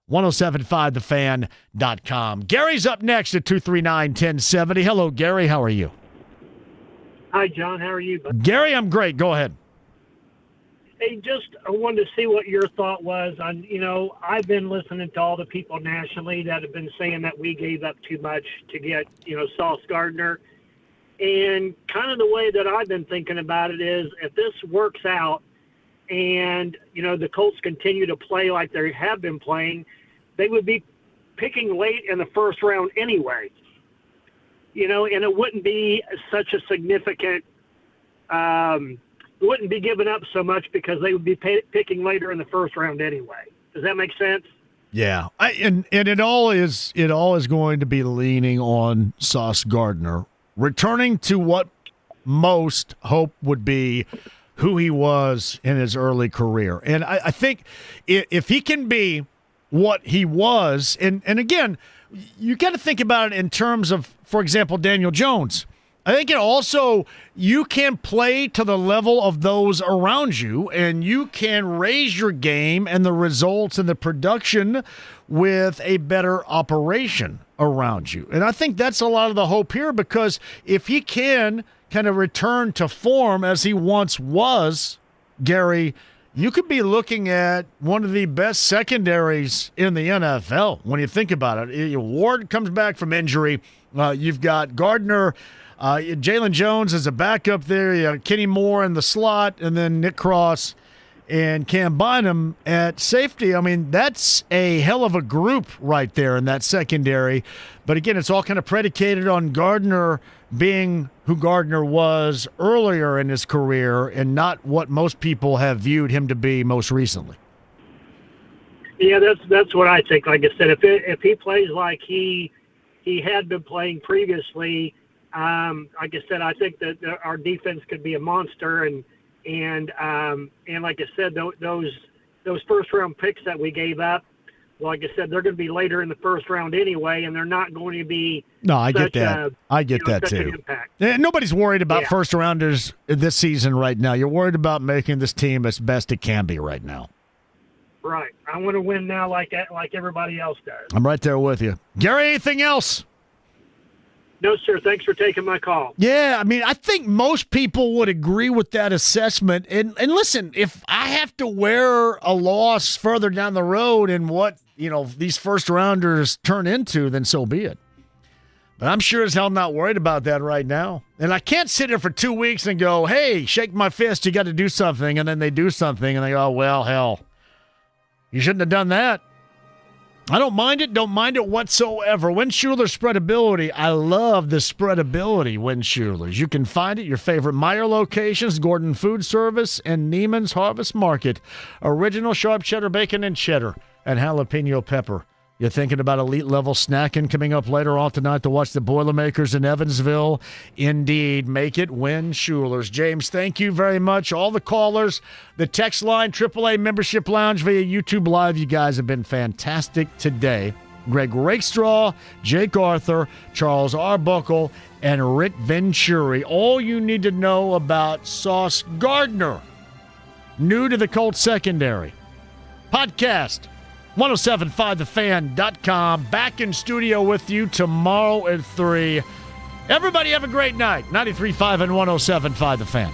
1075thefan.com. Gary's up next at 239-1070. Hello, Gary. How are you? Hi, John. How are you? Gary, I'm great. Go ahead. Hey, I wanted to see what your thought was on, I've been listening to all the people nationally that have been saying that we gave up too much to get, Sauce Gardner. And kind of the way that I've been thinking about it is if this works out and, the Colts continue to play like they have been playing, they would be picking late in the first round anyway. And it wouldn't be such a significant wouldn't be giving up so much because they would be picking later in the first round anyway. Does that make sense? Yeah, and it all is going to be leaning on Sauce Gardner returning to what most hope would be who he was in his early career. And I think if he can be what he was, and again, you got to think about it in terms of, for example, Daniel Jones. I think it also, you can play to the level of those around you, and you can raise your game and the results and the production with a better operation around you. And I think that's a lot of the hope here, because if he can kind of return to form as he once was, Gary, you could be looking at one of the best secondaries in the NFL when you think about it. Ward comes back from injury. You've got Gardner, Jalen Jones as a backup there. You got Kenny Moore in the slot, and then Nick Cross and Cam Bynum at safety. I mean, that's a hell of a group right there in that secondary. But again, it's all kind of predicated on Gardner being who Gardner was earlier in his career and not what most people have viewed him to be most recently. Yeah, that's what I think. Like I said, if he plays like he had been playing previously, like I said, I think that our defense could be a monster, and like I said, those first round picks that we gave up, like I said, they're going to be later in the first round anyway, and they're not going to be. No, I get that. I get that too. Nobody's worried about first rounders this season right now. You're worried about making this team as best it can be right now. Right. I want to win now like everybody else does. I'm right there with you. Gary, anything else? No, sir. Thanks for taking my call. Yeah, I mean, I think most people would agree with that assessment. And listen, if I have to wear a loss further down the road in what, these first rounders turn into, then so be it. But I'm sure as hell not worried about that right now. And I can't sit here for 2 weeks and go, hey, shake my fist, you got to do something. And then they do something and they go, oh, well, hell, you shouldn't have done that. I don't mind it whatsoever. Win-Schuler spreadability. I love the spreadability Win-Schulers. You can find it your favorite Meijer locations, Gordon Food Service, and Neiman's Harvest Market. Original sharp cheddar bacon and cheddar and jalapeno pepper. You're thinking about elite-level snacking coming up later on tonight to watch the Boilermakers in Evansville? Indeed. Make it Win-Schulers. James, thank you very much. All the callers, the text line, AAA Membership Lounge via YouTube Live. You guys have been fantastic today. Greg Rakestraw, Jake Arthur, Charles Arbuckle, and Rick Venturi. All you need to know about Sauce Gardner, new to the Colts secondary. Podcast, 1075thefan.com. Back in studio with you tomorrow at 3. Everybody have a great night. 93.5 and 107.5 The Fan.